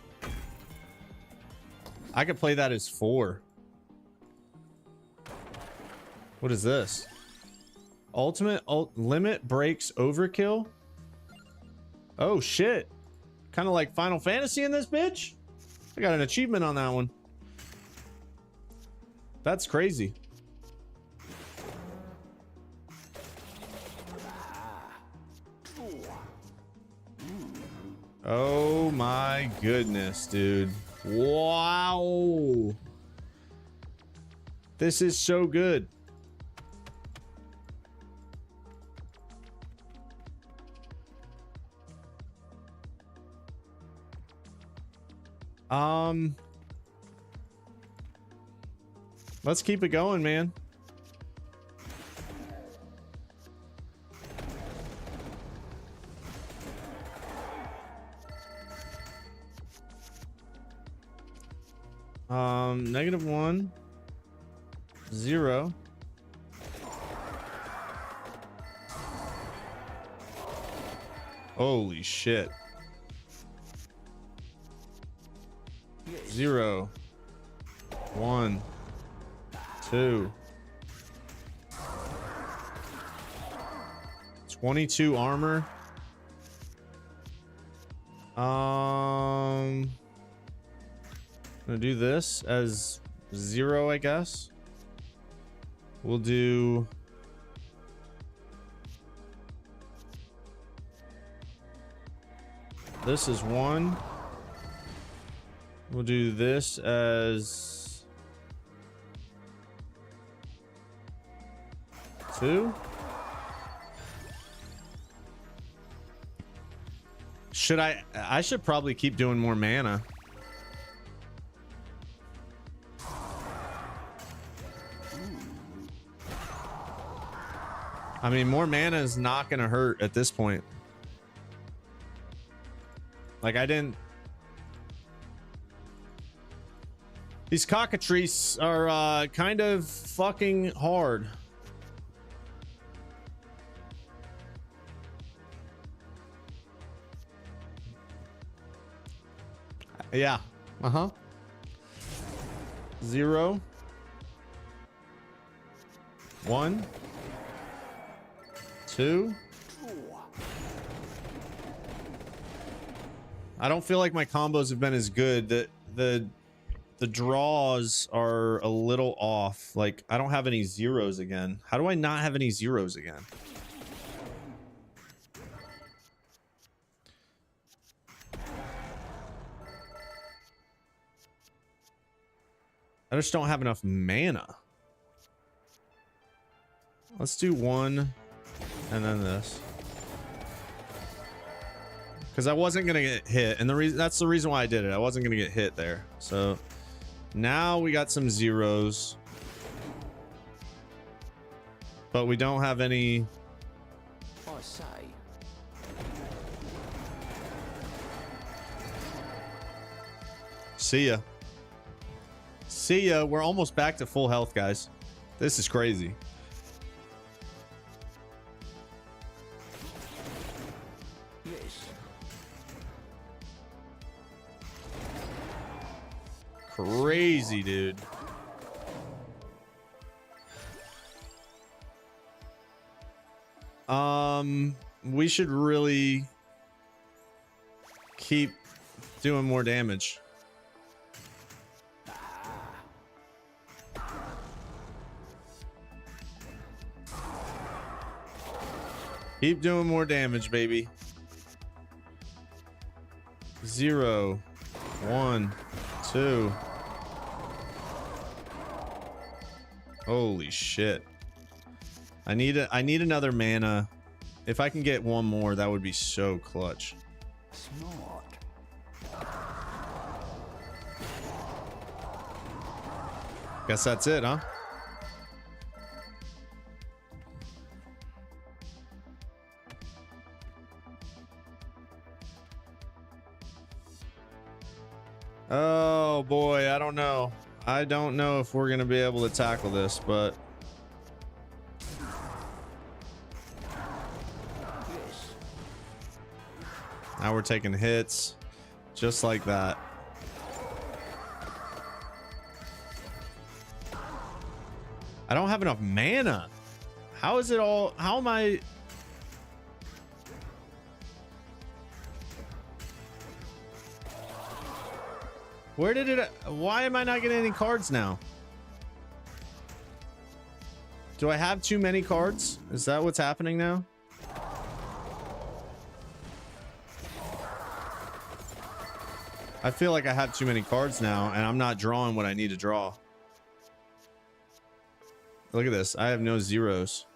A: I could play that as 4. What is this? Ultimate limit breaks overkill. Oh shit. Kind of like Final Fantasy in this bitch. I got an achievement on that one. That's crazy. Oh my goodness, dude. Wow. This is so good. Let's keep it going, man. -1, 0. Holy shit. 0, 1, 2. 22 armor. I'm gonna do this as 0, I guess. We'll do this as 1. We'll do this as 2. I should probably keep doing more mana. I mean, more mana is not gonna hurt at this point. Like, I didn't These cockatrices are kind of fucking hard. Yeah. Uh-huh. 0 1 2. I don't feel like my combos have been as good. The draws are a little off. Like, I don't have any zeros again. How do I not have any zeros again? I just don't have enough mana. Let's do 1 and then this. Because I wasn't going to get hit. And that's the reason why I did it. I wasn't going to get hit there. So now we got some zeros. But we don't have any.
K: I say.
A: See ya. See ya. We're almost back to full health, guys. This is crazy.
K: Yes.
A: Crazy, dude. We should really keep doing more damage. Keep doing more damage, baby. 0 1 2. Holy shit. I need another mana. If I can get one more, that would be so clutch.
K: Smart.
A: Guess that's it, huh? Oh boy, I don't know. I don't know if we're gonna be able to tackle this, but now we're taking hits just like that. I don't have enough mana. How is it all? How am I? Where did it? Why am I not getting any cards now? Do I have too many cards? Is that what's happening now? I feel like I have too many cards now and I'm not drawing what I need to draw. Look at this. I have no zeros.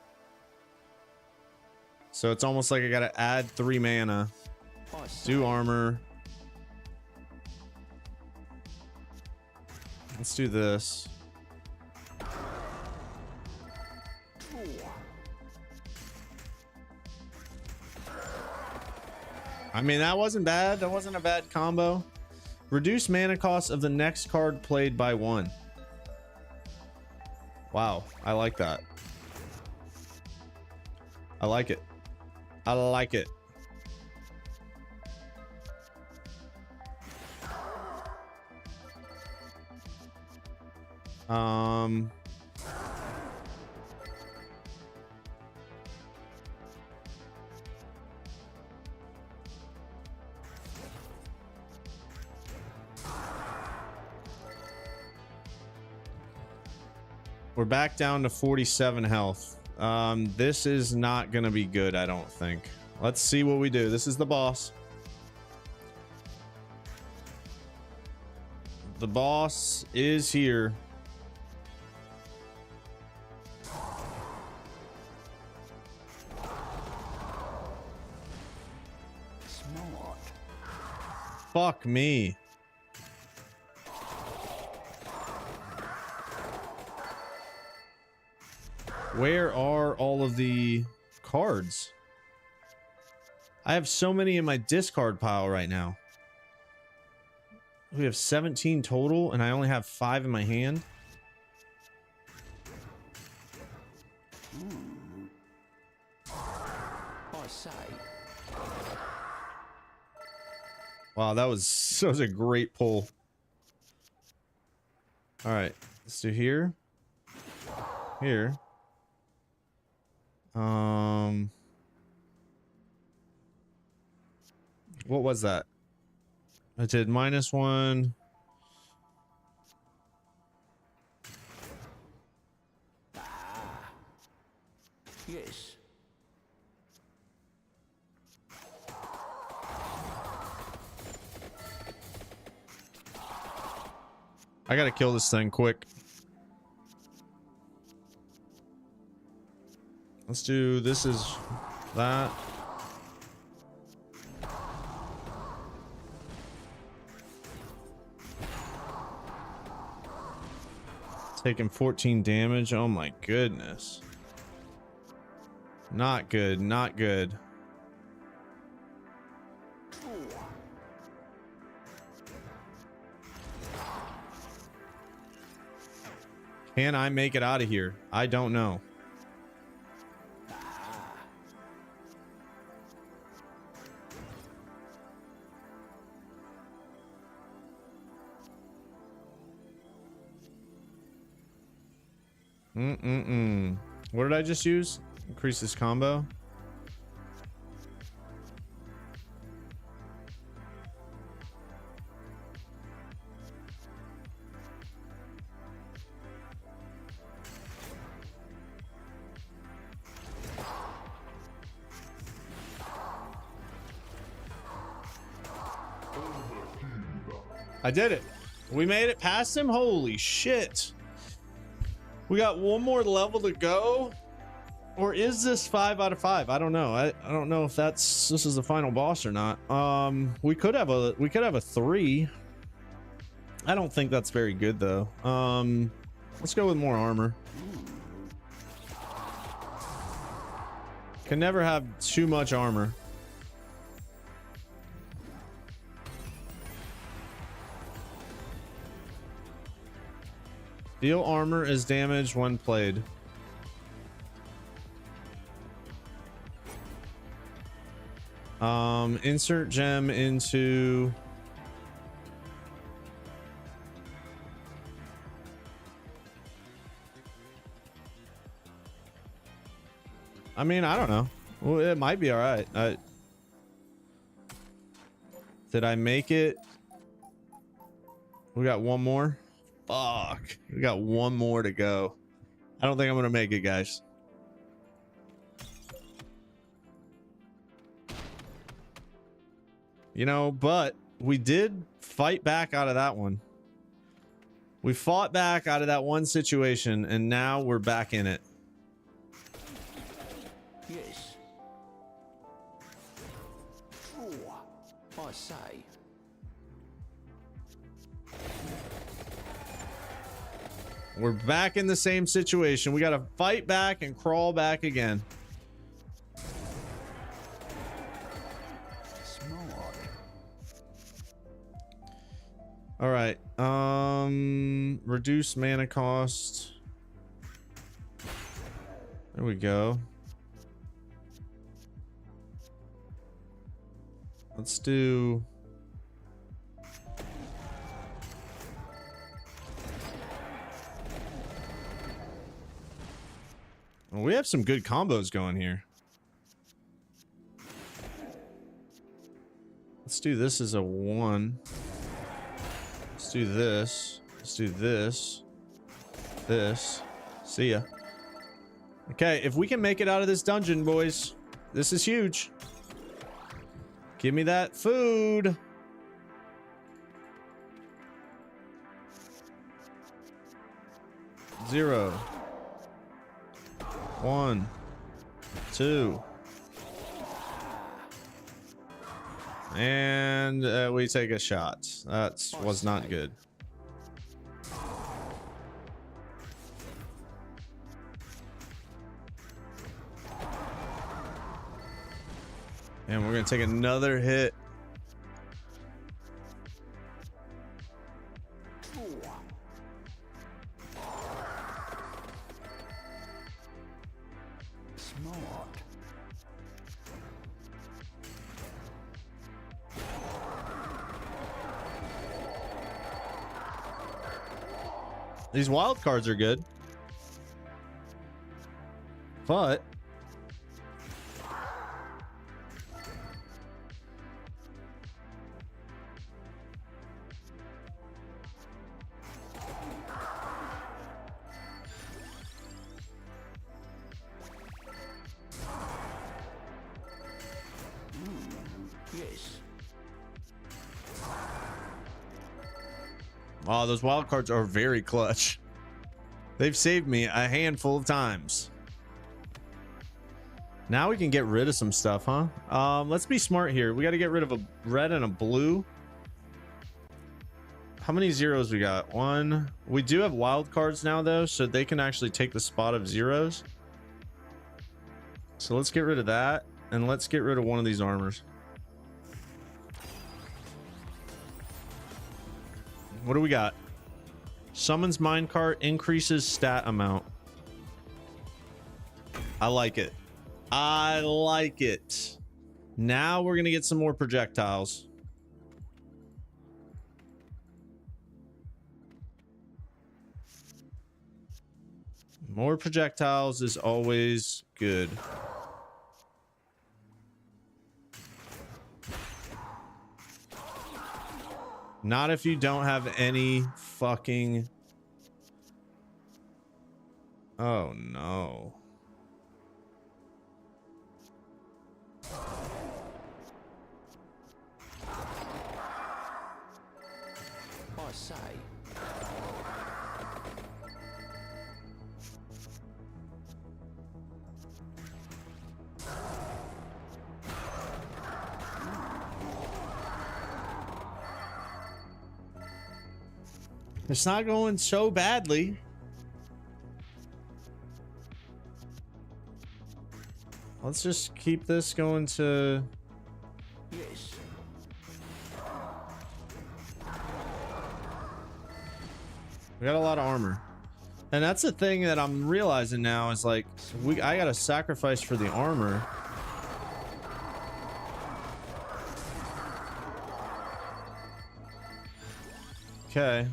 A: So it's almost like I gotta add 3 mana. Do armor. Let's do this. I mean, that wasn't bad. That wasn't a bad combo. Reduce mana cost of the next card played by 1. Wow, I like that. I like it. I like it. We're back down to 47 health. This is not gonna be good, I don't think. Let's see what we do. This is the boss. The boss is here.
K: Smart.
A: Fuck me. Where are all of the cards? I have so many in my discard pile right now. We have 17 total, and I only have 5 in my hand.
K: I say.
A: Wow, that was a great pull. All right, let's do here. Here. What was that? I did -1.
K: Yes.
A: I gotta kill this thing quick. Let's do this is that. Taking 14 damage. Oh my goodness. Not good, not good. Can I make it out of here? I don't know. What did I just use? Increase this combo. I did it. We made it past him. Holy shit. We got one more level to go. Or is this 5 out of 5? I don't know. I don't know if this is the final boss or not. We could have a 3. I don't think that's very good though. Let's go with more armor. Can never have too much armor. Deal armor is damaged when played. Insert gem into I mean, I don't know. Well, it might be all right. Did I make it? We got one more. Fuck. We got one more to go. I don't think I'm gonna make it, guys. You know, but we did fight back out of that one. We fought back out of that one situation, and now we're back in it.
K: Yes. I say.
A: We're back in the same situation. We got to fight back and crawl back again. All right. Reduce mana cost. There we go. Let's do well, we have some good combos going here. Let's do this as a 1. Let's do this. Let's do this. This. See ya. Okay, if we can make it out of this dungeon, boys, this is huge. Give me that food. Zero. 1, 2. And we take a shot. That was not good. And we're going to take another hit. These wild cards are good. But
K: Yes.
A: oh, those wild cards are very clutch. They've saved me a handful of times. Now we can get rid of some stuff, huh? Let's be smart here. We got to get rid of a red and a blue. How many zeros we got? One. We do have wild cards now, though, so they can actually take the spot of zeros. So let's get rid of that, and let's get rid of one of these armors. What do we got? Summons minecart, increases stat amount. I like it. I like it. Now we're going to get some more projectiles. More projectiles is always good. Not if you don't have any fucking... Oh, no.
K: I say.
A: It's not going so badly. Let's just keep this going to...
K: Yes.
A: We got a lot of armor. And that's the thing that I'm realizing now is like, I got to sacrifice for the armor. Okay.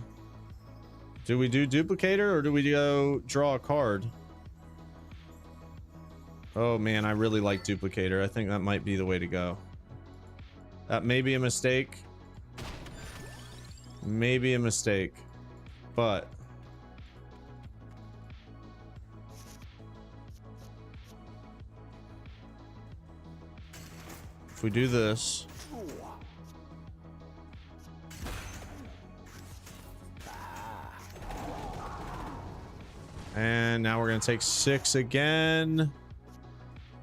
A: Do we do duplicator or do we go draw a card? Oh man, I really like duplicator. I think that might be the way to go. That may be a mistake. Maybe a mistake. But if we do this, and now we're going to take 6 again.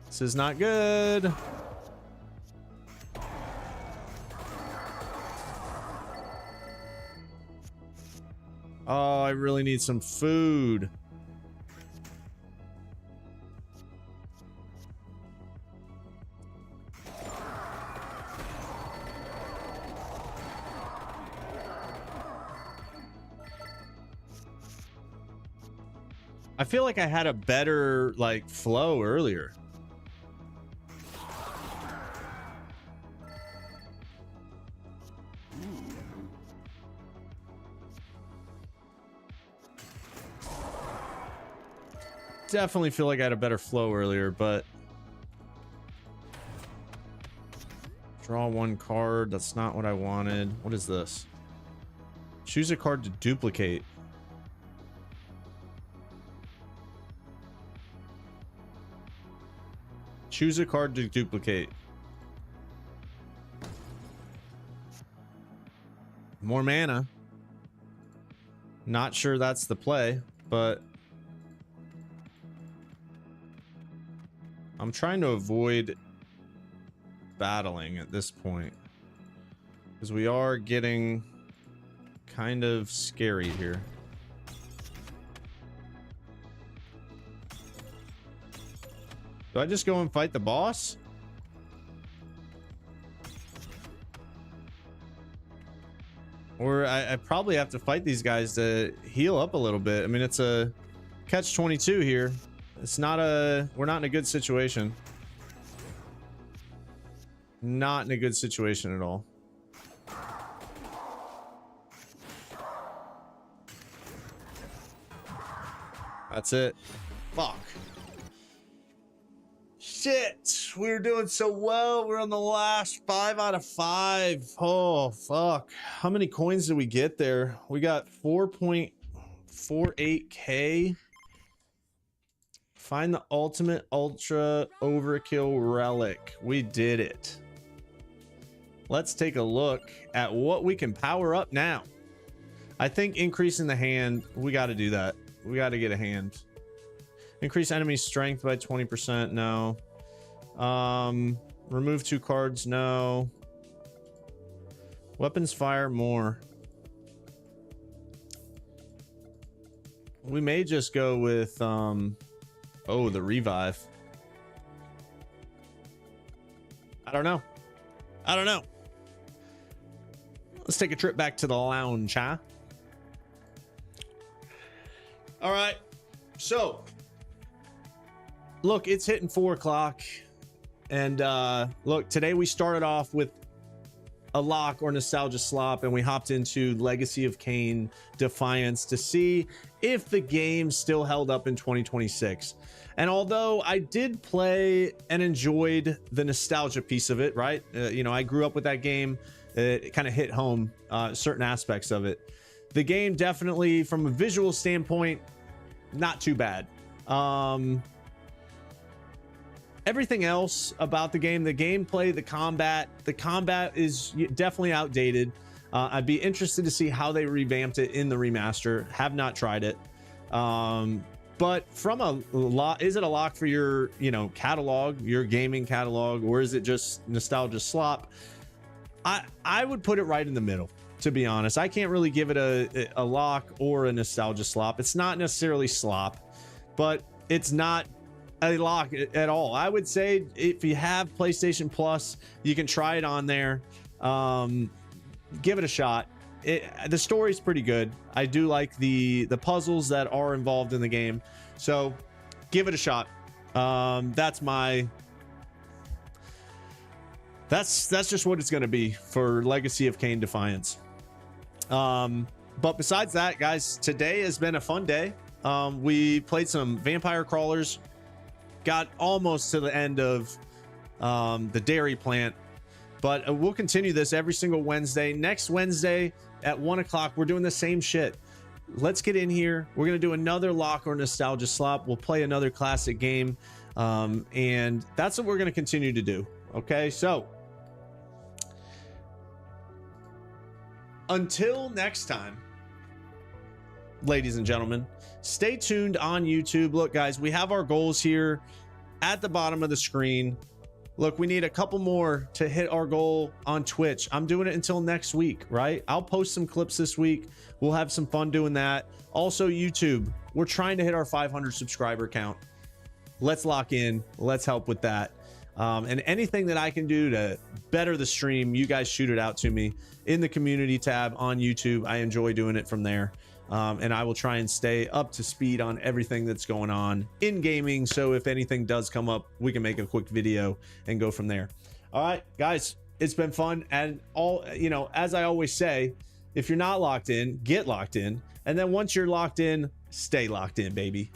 A: This is not good. Oh, I really need some food. I feel like I had a better like flow earlier. Definitely feel like I had a better flow earlier, but draw one card. That's not what I wanted. What is this? Choose a card to duplicate. Choose a card to duplicate. More mana. Not sure that's the play, but I'm trying to avoid battling at this point because we are getting kind of scary here. Do I just go and fight the boss? Or I probably have to fight these guys to heal up a little bit. I mean, it's a catch-22 here. It's not a... We're not in a good situation. Not in a good situation at all. That's it. Fuck. Shit. We were doing so well. We're on the last 5 out of 5. Oh, fuck. How many coins did we get there? We got 4.48k. Find the ultimate ultra overkill relic. We did it. Let's take a look at what we can power up now. I think increasing the hand, we got to do that. We got to get a hand. Increase enemy strength by 20%. No. Remove 2 cards. No. Weapons fire more. We may just go with oh, the revive. I don't know. Let's take a trip back to the lounge, huh? All right. So, look, it's hitting 4 o'clock. And look, today we started off with a lock or nostalgia slop, and we hopped into Legacy of Kain Defiance to see if the game still held up in 2026. And although I did play and enjoyed the nostalgia piece of it, right? You know, I grew up with that game. It kind of hit home certain aspects of it. The game definitely, from a visual standpoint, not too bad. Everything else about the game, the gameplay, the combat is definitely outdated. I'd be interested to see how they revamped it in the remaster. Have not tried it. But from a lot, is it a lock for your, you know, catalog, your gaming catalog, or is it just nostalgia slop? I would put it right in the middle, to be honest. I can't really give it a lock or a nostalgia slop. It's not necessarily slop, but it's not a lock at all. I would say if you have PlayStation Plus, you can try it on there. Give it a shot. The story's pretty good. I do like the puzzles that are involved in the game, so give it a shot. That's just what it's going to be for Legacy of Kain Defiance. But besides that, guys, today has been a fun day. We played some vampire crawlers, got almost to the end of the dairy plant, but we'll continue this every single Wednesday. Next Wednesday at 1 o'clock, we're doing the same shit. Let's get in here. We're going to do another lock or nostalgia slop. We'll play another classic game. And that's what we're going to continue to do. Okay, so until next time, ladies and gentlemen, stay tuned on YouTube. Look, guys, we have our goals here at the bottom of the screen. Look, we need a couple more to hit our goal on Twitch. I'm doing it until next week, right? I'll post some clips this week. We'll have some fun doing that. Also, YouTube, we're trying to hit our 500 subscriber count. Let's lock in. Let's help with that. And anything that I can do to better the stream, you guys shoot it out to me in the community tab on YouTube. I enjoy doing it from there. And I will try and stay up to speed on everything that's going on in gaming. So if anything does come up, we can make a quick video and go from there. All right, guys, it's been fun. And as I always say, if you're not locked in, get locked in. And then once you're locked in, stay locked in, baby.